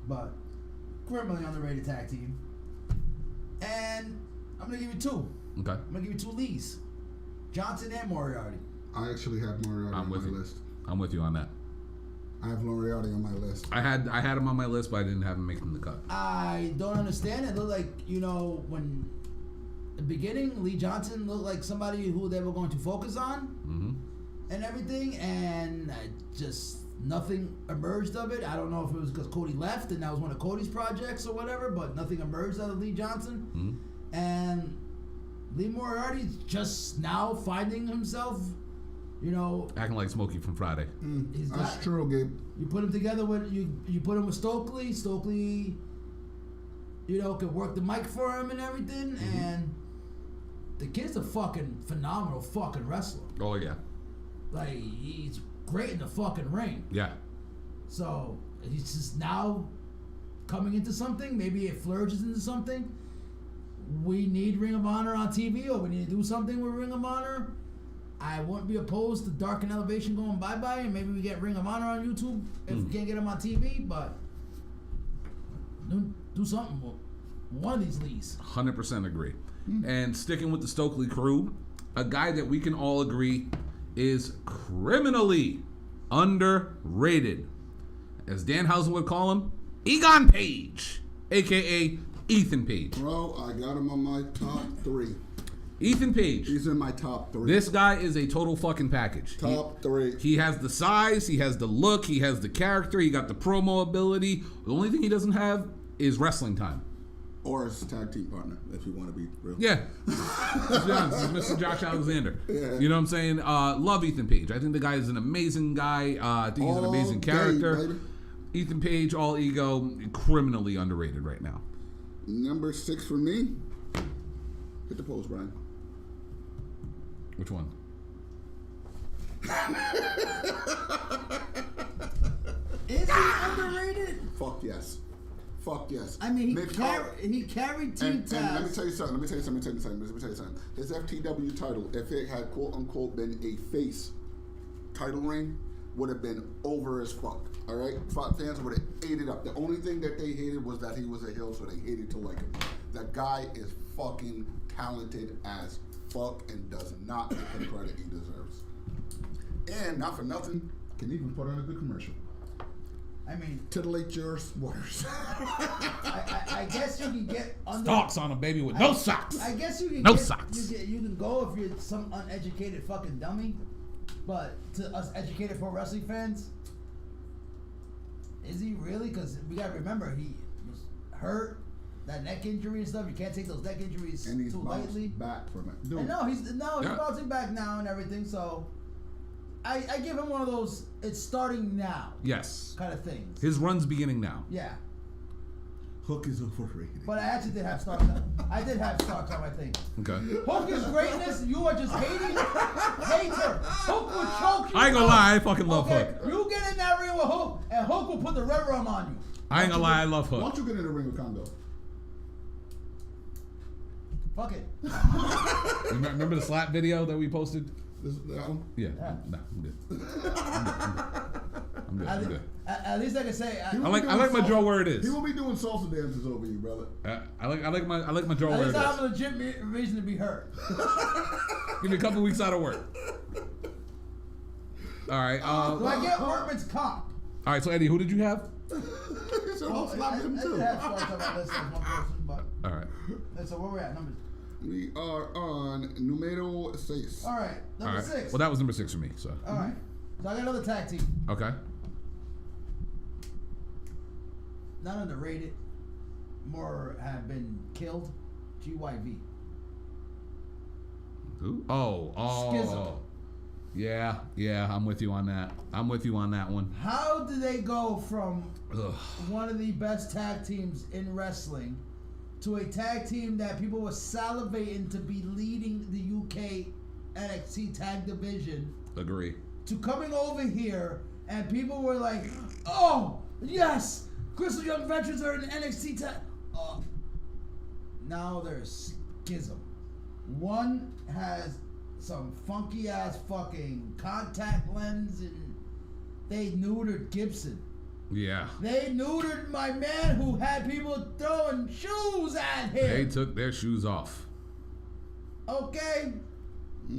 But criminally underrated tag team. And I'm gonna give you 2. Okay. I'm gonna give you 2 Lees, Johnson and Moriarty. I actually have Moriarty on my list. I'm with you on that. I have Moriarty on my list. I had him on my list, but I didn't have him making the cut. I don't understand. It looked like, when the beginning, Lee Johnson looked like somebody who they were going to focus on and everything, and just nothing emerged of it. I don't know if it was because Cody left and that was one of Cody's projects or whatever, but nothing emerged out of Lee Johnson. And Lee Moriarty's just now finding himself, acting like Smokey from Friday. That's true, Gabe. You put him together with you put him with Stokely. Stokely, could work the mic for him and everything. And the kid's a fucking phenomenal fucking wrestler. Oh yeah. Like, he's great in the fucking ring. Yeah. So he's just now coming into something. Maybe it flourishes into something. We need Ring of Honor on TV, or we need to do something with Ring of Honor. I wouldn't be opposed to Dark and Elevation going bye-bye, and maybe we get Ring of Honor on YouTube if we can't get them on TV, but do something with one of these leagues. 100% agree. And sticking with the Stokely crew, a guy that we can all agree is criminally underrated. As Danhausen would call him, Egon Page, a.k.a. Ethan Page. Bro, I got him on my top 3. Ethan Page. He's in my top 3. This guy is a total fucking package. Top 3. He has the size, he has the look, he has the character, he got the promo ability. The only thing he doesn't have is wrestling time. Or his tag team partner, if you want to be real. Yeah. Let's be honest, this is Mr. Josh Alexander. Yeah. You know what I'm saying? Love Ethan Page. I think the guy is an amazing guy. I think he's an amazing character. Baby. Ethan Page, all ego, criminally underrated right now. Number 6 for me. Hit the post, Bryan. Which one? Is he underrated? Fuck yes. Fuck yes. I mean, Mick he carried Team Taz. And let me tell you something. His FTW title, if it had quote unquote been a face title reign, would have been over as fuck. All right, fans would have ate it up. The only thing that they hated was that he was a heel, so they hated to like him. That guy is fucking talented as fuck and does not get the credit he deserves. And not for nothing, can even put on a good commercial. I mean, Titillate your waters. I guess you can get under Socks on him, baby, with no socks. I guess you can No get, socks. You can go if you're some uneducated fucking dummy, but to us educated pro wrestling fans, is he really? Because we gotta remember he was hurt, that neck injury and stuff. You can't take those neck injuries And he's too bounced lightly. back from it. Dude, And he's Yeah. bouncing back now and everything. So I give him one of those it's starting now Yes. kind of things. His run's beginning now. Yeah. Hook is overrated. But I actually did have Stark time. I did have Stark time, I think. Okay. Hook is greatness. You are just hating. Hater. Hook will choke you. I ain't gonna out. lie, I fucking love Okay, Hook. you get in that ring with Hook, and Hook will put the red rum on you. I ain't gonna lie, I love Why Hook. don't you get in the ring with Congo? Fuck it. Remember the slap video that we posted? That one? Yeah. No, I'm good. I'm good. At least I can say. I like my jaw where it is. He will be doing salsa dances over you, brother. I like my jaw At where it least I is. have a legit reason to be hurt. Give me a couple weeks out of work. All right. Do I get workman's comp? All right. So Eddie, who did you have? So Well, don't slap him I too. did have Sparks on my list as one person, but All right. so where we at? Numbers. We are on numero 6. All right, All number right. 6. Well, that was number 6 for me. So. All right, so I got another tag team. Okay. Not underrated. More have been killed. GYV. Who? Oh. Schism. Yeah. I'm with you on that. I'm with you on that one. How do they go from Ugh. one of the best tag teams in wrestling to a tag team that people were salivating to be leading the UK NXT tag division Agree. to coming over here and people were like, oh, yes, Crystal Young Veterans are in the NXT tag. Now there's schism. One has some funky ass fucking contact lens and they neutered Gibson. Yeah. They neutered my man who had people throwing shoes at him. They took their shoes off. Okay?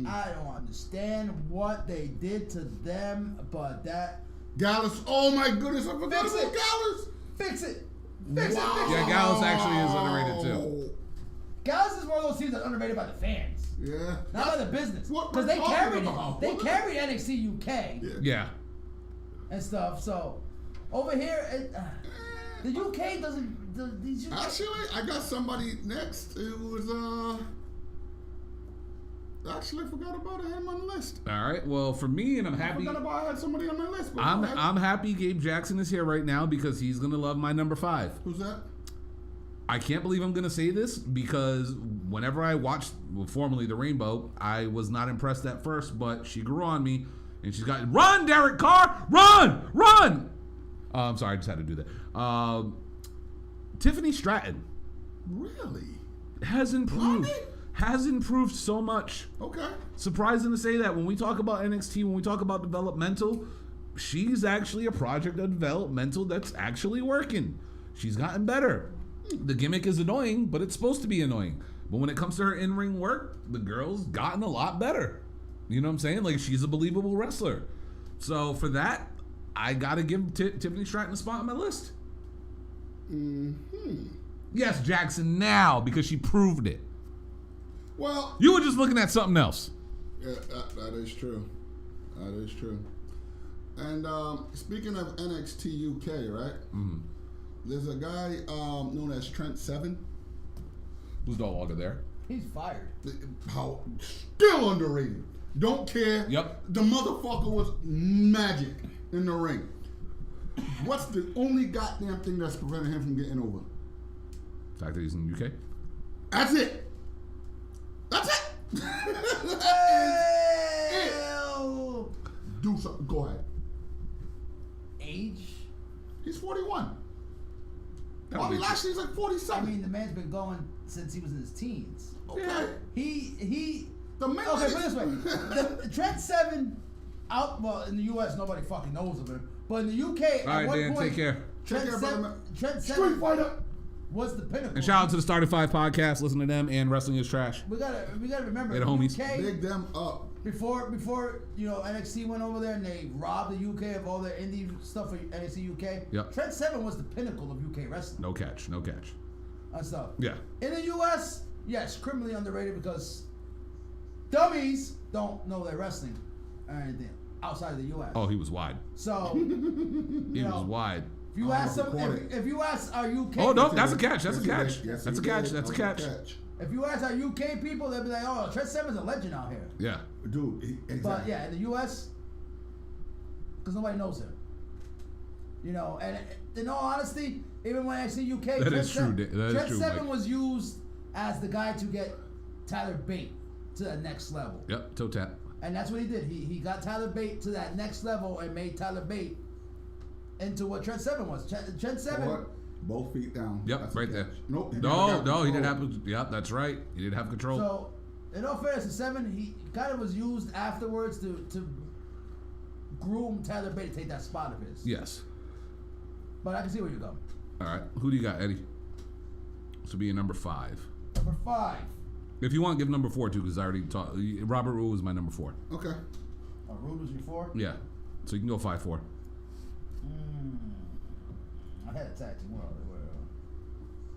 I don't understand what they did to them, but that... Gallus, oh my goodness, I forgot Fix about it. Gallus. Fix it! Fix it! Yeah, Gallus actually is underrated too. Gallus is one of those teams that's underrated by the fans. Yeah. Not by the business. What Because we're they talking carried about. it. They carried NXT UK Yeah. and stuff, so... Over here, the UK doesn't... These UK... Actually, I got somebody next. It was, actually, I forgot about him on the list. All right. Well, for me, and I'm I happy. forgot about I had somebody on my list. But I'm happy Gabe Jackson is here right now because he's gonna love my number 5. Who's that? I can't believe I'm gonna say this because whenever I watched formerly the Rainbow, I was not impressed at first, but she grew on me, and she's got run, Derek Carr, run. I'm sorry, I just had to do that. Tiffany Stratton Really? has improved. Blondie? Has improved so much. Okay. Surprising to say that when we talk about NXT, when we talk about developmental, she's actually a project of developmental that's actually working. She's gotten better. The gimmick is annoying, but it's supposed to be annoying. But when it comes to her in-ring work, the girl's gotten a lot better. You know what I'm saying? Like, she's a believable wrestler. So for that, I gotta give Tiffany Stratton a spot on my list. Yes, Jackson, now, because she proved it. Well, You were just looking at something else. yeah, that is true. That is true. And speaking of NXT UK, right? Mm-hmm. There's a guy known as Trent Seven. Who's no longer there? He's fired. How still underrated. Don't care. Yep. The motherfucker was magic in the ring. What's the only goddamn thing that's preventing him from getting over? The fact that he's in the UK? That's it. That's it. Hell. Do something. Go ahead. Age? He's 41. That Bobby would be- Lashley's like I 47. mean, the man's been going since he was in his teens. Okay. He. The man. Okay, put it this way: the Trent Seven, out. Well, in the U.S., nobody fucking knows of him. But in the UK, All at right, one Dan, point, take care. Trent Take care, Seven, brother. Trent Street Seven Fighter. was the pinnacle. And shout out to the Started 5 podcast. Listen to them and Wrestling is Trash. We gotta remember They're the the homies. UK Big them up. before NXT went over there and they robbed the UK of all their indie stuff for NXT UK. Yep. Trent Seven was the pinnacle of UK wrestling No catch. and stuff. Yeah. In the US, yes, criminally underrated because dummies don't know their wrestling or anything outside of the US. Oh, he was wide. So He was wide. if you ask record it. if you ask our UK Oh, no, people- that's a catch. That's a Yes, he catch. did. Yes, That's a he catch. did. That's a That was catch. if you ask our UK people, they'll be like, oh, Trent Seven's a legend out here. Yeah. Dude, exactly. But yeah, in the US, because nobody knows him. You know, and in all honesty, even when I see UK, That is true, that is Trent true, Seven Mike. was used as the guy to get Tyler Bate to the next level. Yep. Toe tap. And that's what he did. He got Tyler Bate to that next level and made Tyler Bate into what Trent Seven was. Trent Seven. What? Both feet down. Yep. That's a Right there. catch. Nope. No, he didn't have. Yep. That's right. He didn't have control. So, in all fairness, the Seven, he kind of was used afterwards to groom Tyler Bate to take that spot of his. Yes. But I can see where you're going. All right. Who do you got, Eddie? This will be your number 5. Number 5. If you want, give number 4 too, because I already talked. Robert Roode was my number 4. Okay. Rude was your 4? Yeah. So you can go 5-4. I had a tag team.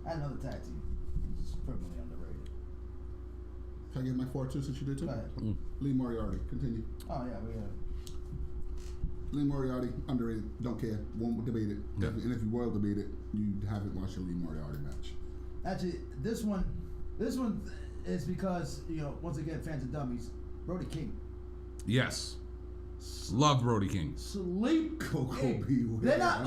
I had another tag team. It's criminally underrated. Can I get my 4 too since you did too? Go ahead. Lee Moriarty. Continue. Oh, yeah, we Lee Moriarty, underrated. Don't care. Won't debate it. Yeah. And if you will debate it, you haven't watched a Lee Moriarty match. Actually, this one is because, once again, fans of dummies, Brody King. Yes. Love Brody King. Sleep. Coco King. Beware. They're not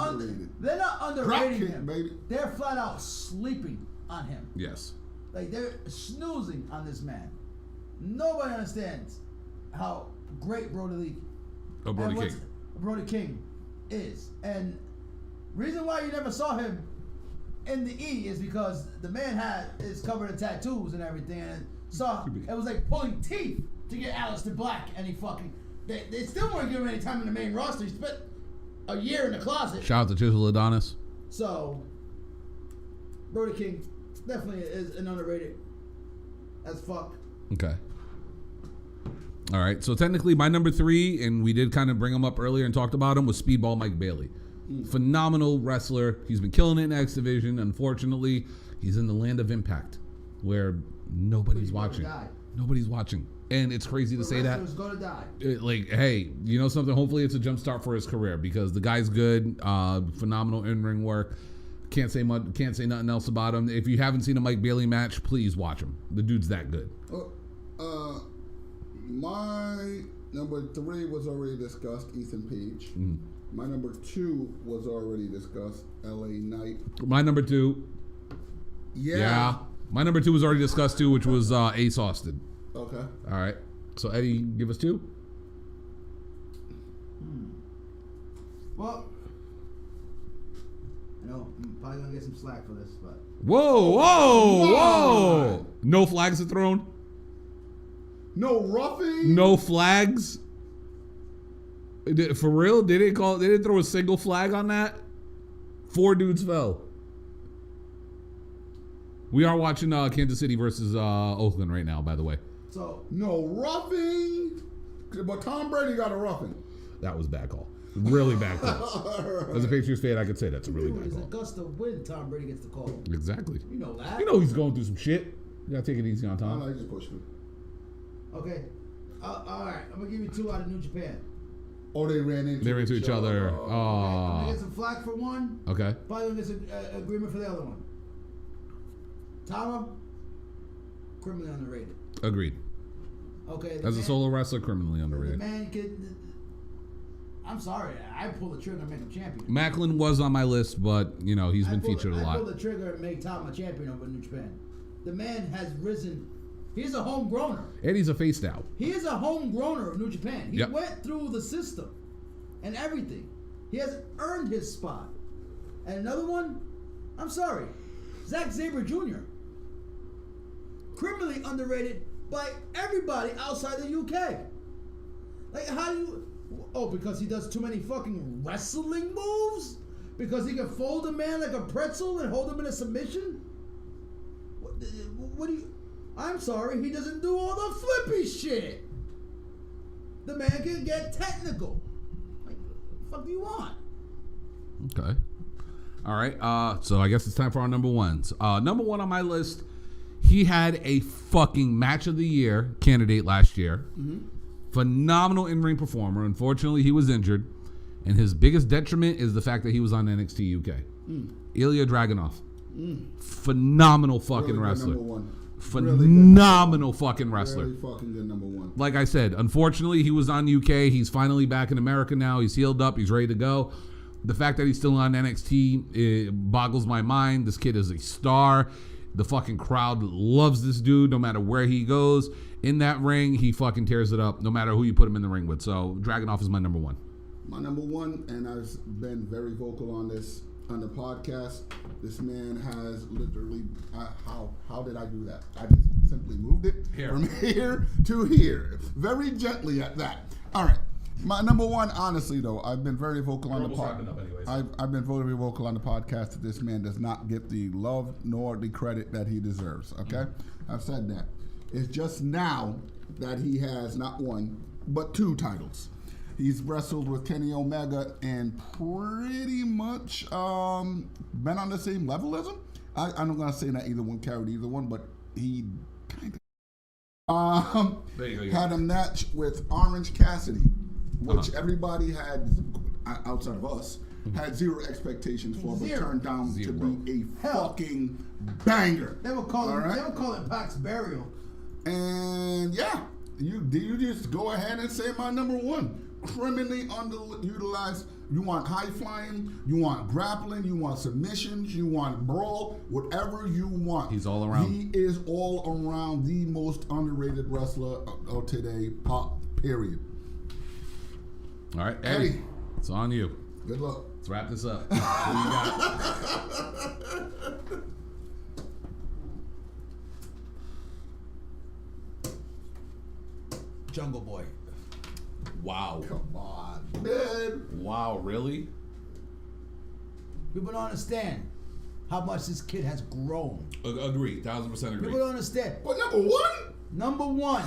underrating Drop him. baby. They're flat out sleeping on him. Yes. Like, they're snoozing on this man. Nobody understands how great Brody King is. And reason why you never saw him in the E is because the man is covered in tattoos and everything, and it was like pulling teeth to get Aleister Black, and they still weren't giving him any time in the main roster. He spent a year in the closet. Shout out to Chisel Adonis. So Brody King definitely is an underrated as fuck. Okay. All right. So technically, my number 3, and we did kind of bring him up earlier and talked about him, was Speedball Mike Bailey. Phenomenal wrestler. He's been killing it in X Division. Unfortunately, he's in the land of Impact, where nobody's watching. Nobody's watching. And it's crazy to say that. Wrestlers gonna die. Hey, you know something? Hopefully it's a jump start for his career, because the guy's good. Phenomenal in-ring work. Can't say nothing else about him. If you haven't seen a Mike Bailey match, please watch him. The dude's that good. My number 3 was already discussed, Ethan Page. My number 2 was already discussed, LA Knight. My number 2. Yeah. My number 2 was already discussed too, which was Ace Austin. Okay. All right. So Eddie, give us 2. Well, I'm probably gonna get some slack for this, but Whoa! No flags are thrown. No roughing. No flags. For real? They didn't throw a single flag on that? 4 dudes fell. We are watching Kansas City versus Oakland right now, by the way. so No roughing. But Tom Brady got a roughing. That was a bad call. Really bad call. As a Patriots fan, I could say that's a really bad it's a call. gust of wind. Tom Brady gets the call. Exactly. You know that. You know he's going through some shit. You gotta take it easy on I Tom. like just push me. Okay. All right. I'm gonna give you 2 out of New Japan. Oh, they ran into each other. I'm gonna get some flack for one. Okay. Probably gonna get some agreement for the other one. Tama, criminally underrated. Agreed. Okay. As a solo wrestler, criminally the underrated. man I'm sorry. I pulled the trigger and make him champion. Macklin was on my list, but he's been featured a I lot. pulled the trigger and made Tama champion over New Japan. The man has risen. He's a homegrowner. Eddie's a face now. He is a homegrowner of New Japan. He Yep. went through the system and everything. He has earned his spot. And another one, I'm sorry, Zack Sabre Jr. Criminally underrated by everybody outside the UK. Like, how do you... Oh, because he does too many fucking wrestling moves? Because he can fold a man like a pretzel and hold him in a submission? What do you... I'm sorry, he doesn't do all the flippy shit. The man can get technical. Like, what the fuck do you want? Okay. All right. So I guess it's time for our number 1s. Number 1 on my list, he had a fucking match of the year candidate last year. Phenomenal in-ring performer. Unfortunately, he was injured. And his biggest detriment is the fact that he was on NXT UK. Ilya Dragunov. Phenomenal fucking Really good wrestler. number 1. Phenomenal fucking wrestler. Really fucking good number 1. Like I said, unfortunately, he was on UK. He's finally back in America now. He's healed up. He's ready to go. The fact that he's still on NXT, it boggles my mind. This kid is a star. The fucking crowd loves this dude no matter where he goes. In that ring, he fucking tears it up no matter who you put him in the ring with. So Dragunov is my number 1. My number 1, and I've been very vocal on this on the podcast. This man has literally, how did I do that? I just simply moved it from here to here. Very gently at that. All right. My number one, honestly though, I've been very vocal on the almost wrapping up anyways. I've been very vocal on the podcast that this man does not get the love nor the credit that he deserves. Okay, I've said that. It's just now that he has not one but 2 titles. He's wrestled with Kenny Omega and pretty much been on the same level as him. I'm not gonna say that either one carried either one, but he kind of had a match with Orange Cassidy, which everybody had outside of us had zero expectations for, but turned down to be a fucking banger. They were calling Pac's burial. And yeah, you just go ahead and say my number one. Criminally underutilized. You want high flying, you want grappling, you want submissions, you want brawl, whatever you want. He's all around. He is all around the most underrated wrestler of today, period. All right, Eddie, it's on you. Good luck. Let's wrap this up. What do you got? Jungle Boy. Wow. Come on, man. Wow, really? People don't understand how much this kid has grown. Agree. 1000% agree. People don't understand. But number one? Number one,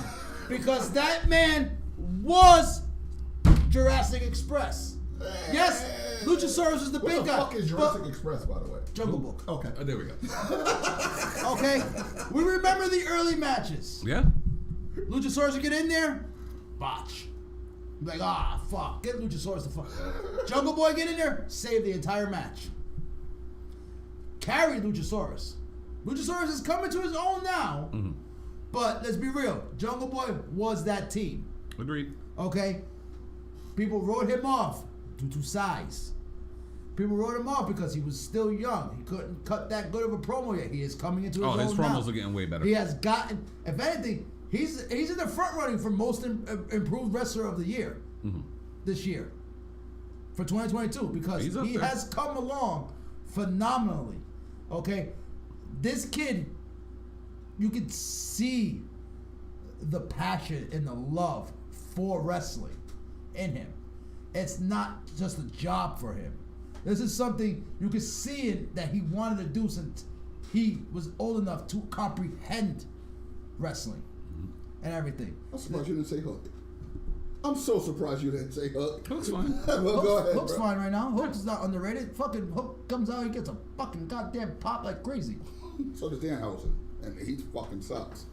because that man was Jurassic Express. Yes, Luchasaurus is the big guy. What the fuck is Jurassic Express, by the way? Jungle Book. Okay. There we go. Okay, we remember the early matches. Yeah. Luchasaurus would get in there, botch. Like, fuck, get Luchasaurus the fuck. Jungle Boy get in there, save the entire match. Carry Luchasaurus. Luchasaurus is coming to his own now, but let's be real. Jungle Boy was that team. Agreed. Okay? People wrote him off due to size. People wrote him off because he was still young. He couldn't cut that good of a promo yet. He is coming into his own now. His promos are getting way better. He has gotten, if anything, he's in the front running for most improved wrestler of the year this year for 2022 because he has come along phenomenally. Okay, this kid, you could see the passion and the love for wrestling in him. It's not just a job for him. This is something you could see it that he wanted to do since he was old enough to comprehend wrestling and everything. I'm surprised you didn't say Hook. I'm so surprised you didn't say Hook. Hook's fine. Well, go ahead, Hook's bro. fine right now. Hook's not underrated. Fucking Hook comes out, he gets a fucking goddamn pop like crazy. So does Danhausen, and he fucking sucks.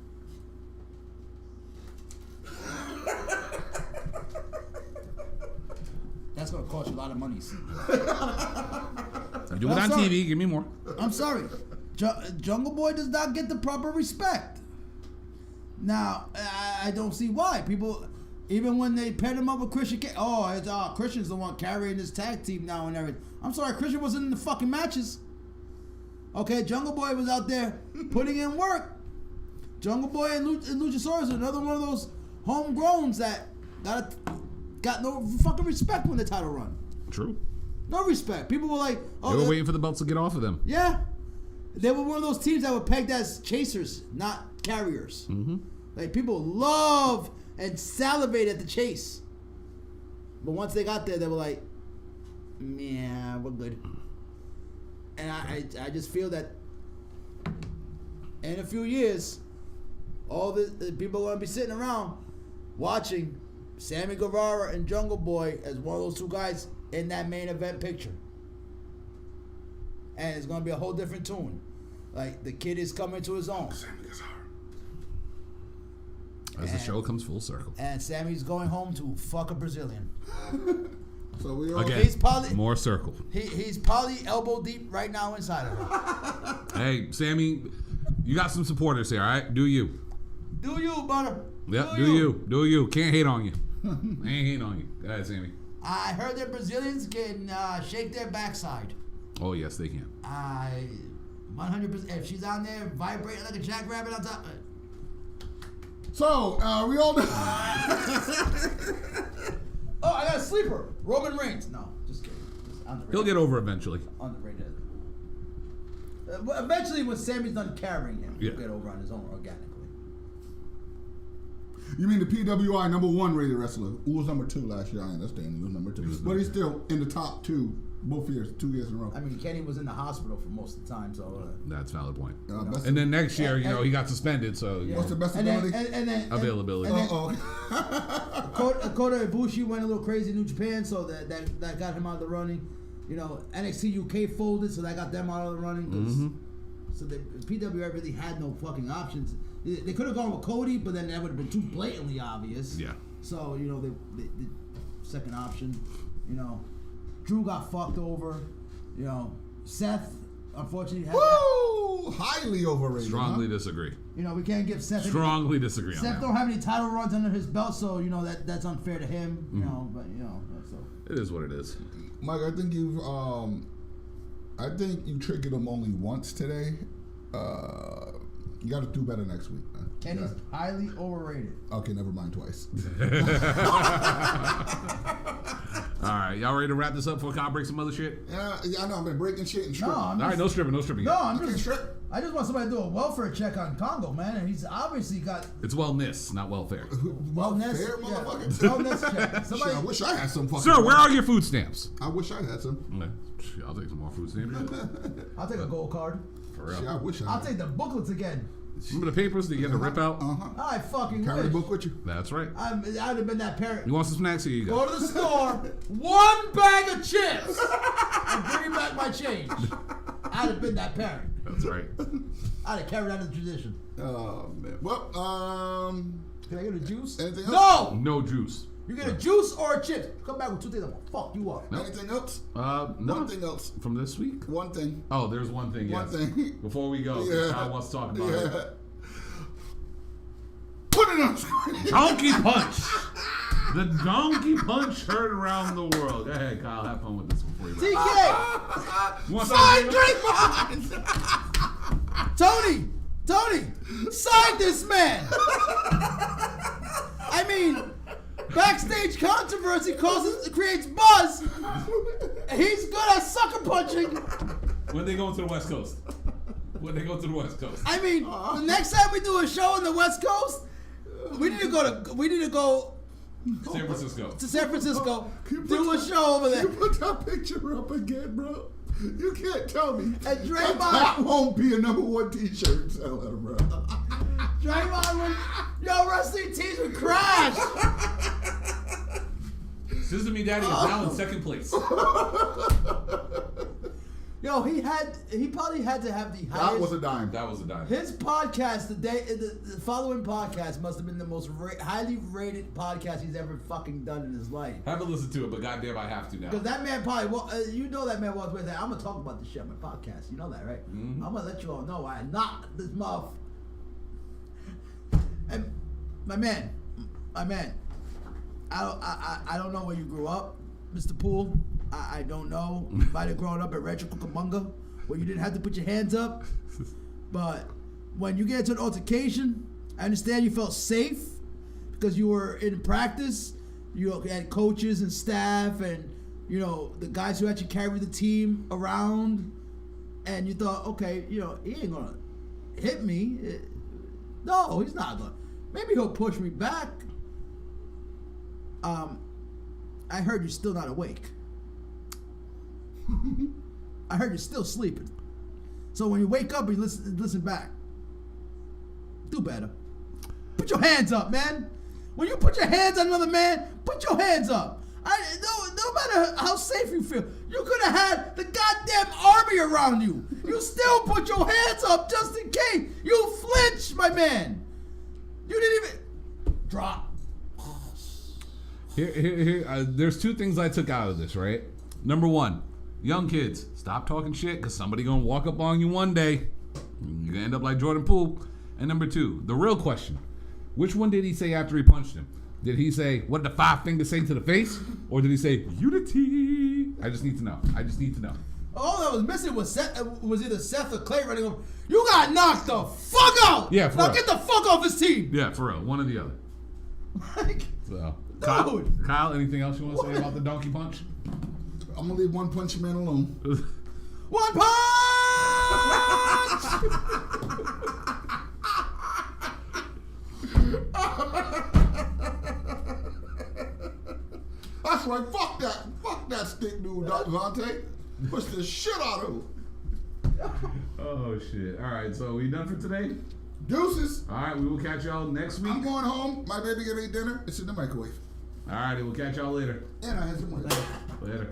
That's gonna cost you a lot of money. Do it on TV. Give me more. I'm sorry. Jungle Boy does not get the proper respect. Now, I don't see why. People, even when they paired him up with Christian, Christian's the one carrying this tag team now and everything. I'm sorry, Christian wasn't in the fucking matches. Okay, Jungle Boy was out there putting in work. Jungle Boy and Luchasaurus are another one of those homegrowns that got no fucking respect when the title run. True. No respect. People were like, they were waiting for the belts to get off of them. Yeah. They were one of those teams that were pegged as chasers, not carriers. Like, people love and salivate at the chase. But once they got there, they were like, yeah, we're good. And I just feel that in a few years, all the people are going to be sitting around watching Sammy Guevara and Jungle Boy as one of those two guys in that main event picture. And it's going to be a whole different tune. Like, the kid is coming to his own. As the show comes full circle. And Sammy's going home to fuck a Brazilian. So we all Again, he's probably, more circle. He's probably elbow deep right now inside of her. Hey, Sammy, you got some supporters here, all right? Do you. Do you, brother. Yep, do you. Can't hate on you. I ain't hating on you. Go ahead, Sammy. I heard that Brazilians can shake their backside. Oh, yes, they can. 100%. If she's on there vibrating like a jackrabbit on top of it. So, we all know. Oh, I got a sleeper. Roman Reigns. No, just kidding. Just underrated. He'll get over eventually. Underrated. Eventually, when Sammy's done carrying him, he'll Yeah. get over on his own organically. You mean the PWI #1 rated wrestler? Who was #2 last year? I understand he was #2. But he's still in the top 2 both years, 2 years in a row. I mean, Kenny was in the hospital for most of the time, so. That's a valid point. Best And then next year, he got suspended, so. Yeah. What's the best and ability? then Availability. Kota Ibushi went a little crazy in New Japan, so that got him out of the running. You know, NXT UK folded, so that got them out of the running. So the PWI really had no fucking options. They could have gone with Cody, but then that would have been too blatantly obvious. Yeah. So, you know, the second option, you know, Drew got fucked over. You know, Seth, unfortunately, had highly overrated. Strongly disagree. You know, we can't give Seth. Strongly disagree on Seth that. don't have any title runs under his belt, so you know that's unfair to him. You know, but you know, so It is what it is. Mike, I think you triggered him only once today. You got to do better next week, man. Kenny's highly overrated. Okay, never mind twice. All right, y'all ready to wrap this up before Kyle breaks some other shit? Yeah, I know. I've been breaking shit and No, stripping. I'm All right, no stripping. I just want somebody to do a welfare check on Congo, man, and he's obviously got It's wellness, not welfare. wellness. Fair, motherfucker. Wellness check. Shit, Somebody, I wish I had some fucking. Sir, where are your food stamps? I wish I had some. Okay. I'll take some more food stamps. I'll take a gold card. For Shit, real. I wish I I'll had. take the booklets again. Remember the papers that you had to rip out? I fucking Carry the wish. book with you. That's right. I'd have been that parent. You want some snacks? Here you Go go. to the store, one bag of chips, and bring back my change. I'd have been that parent. That's right. I'd have carried out the tradition. Oh man. Well, Can I get a juice? anything else? No! No juice. You get a juice or a chip. Come back with 2 things. I'm gonna fuck you up. Anything else? No. One thing else. From this week? One thing. Oh, there's one thing. One Yes. thing. Before we go, Yeah. Kyle wants to talk about it. Yeah. Put it on screen. Donkey punch. The donkey punch heard around the world. Go ahead, Kyle. Have fun with this before you wrap. TK! You want Sign something? Draymond. Tony! Sign this man! I mean, backstage controversy creates buzz. He's good at sucker punching. When they go to the West Coast? When they go to the West Coast? I mean, the next time we do a show on the West Coast, we need to go San Francisco. to San Francisco, do a show over there. You put that picture up again, bro. You can't tell me And that Draymond, won't be a #1 t-shirt seller, bro. yo, wrestling teams would crash. Sister Me Daddy is now in second place. Yo, he probably had to have the That highest. was a dime. That was a dime. His podcast, the following podcast must have been the most highly rated podcast he's ever fucking done in his life. Haven't listened to it, but goddamn, I have to now. Because that man probably, you know that man walks away and said, I'm going to talk about this shit on my podcast. You know that, right? Mm-hmm. I'm going to let you all know I knocked this mouth. And my man, I don't know where you grew up, Mr. Poole. I don't know. You might have grown up at Rancho Cucamonga where you didn't have to put your hands up. But when you get into an altercation, I understand you felt safe because you were in practice. You had coaches and staff and, you know, the guys who actually carry the team around. And you thought, okay, you know, he ain't going to hit me. No, he's not going to. Maybe he'll push me back. I heard you're still not awake. I heard you're still sleeping. So when you wake up, you listen back. Do better. Put your hands up, man. When you put your hands on another man, put your hands up. No matter how safe you feel, you could have had the goddamn army around you. You still put your hands up just in case. You flinch, my man. You didn't even drop. Here, there's 2 things I took out of this, right? Number 1, young kids, stop talking shit because somebody gonna walk up on you one day. You're gonna end up like Jordan Poole. And number 2, the real question: which one did he say after he punched him? Did he say, "What did the 5 fingers say to the face," or did he say "Unity"? I just need to know. All that was missing was either Seth or Clay running over. You got knocked the fuck out. Yeah, for now real. get the fuck off his team. Yeah, for real, one or the other. Like, So, Dude. Kyle, anything else you want to say about the donkey punch? I'm gonna leave One Punch Man alone. one punch. That's right. Fuck that stick dude, Dante. Push the shit out of him. Oh shit! All right, so we done for today. Deuces. All right, we will catch y'all next week. I'm going home. My baby gonna eat dinner. It's in the microwave. All right, we'll catch y'all later. And I had some money. Later.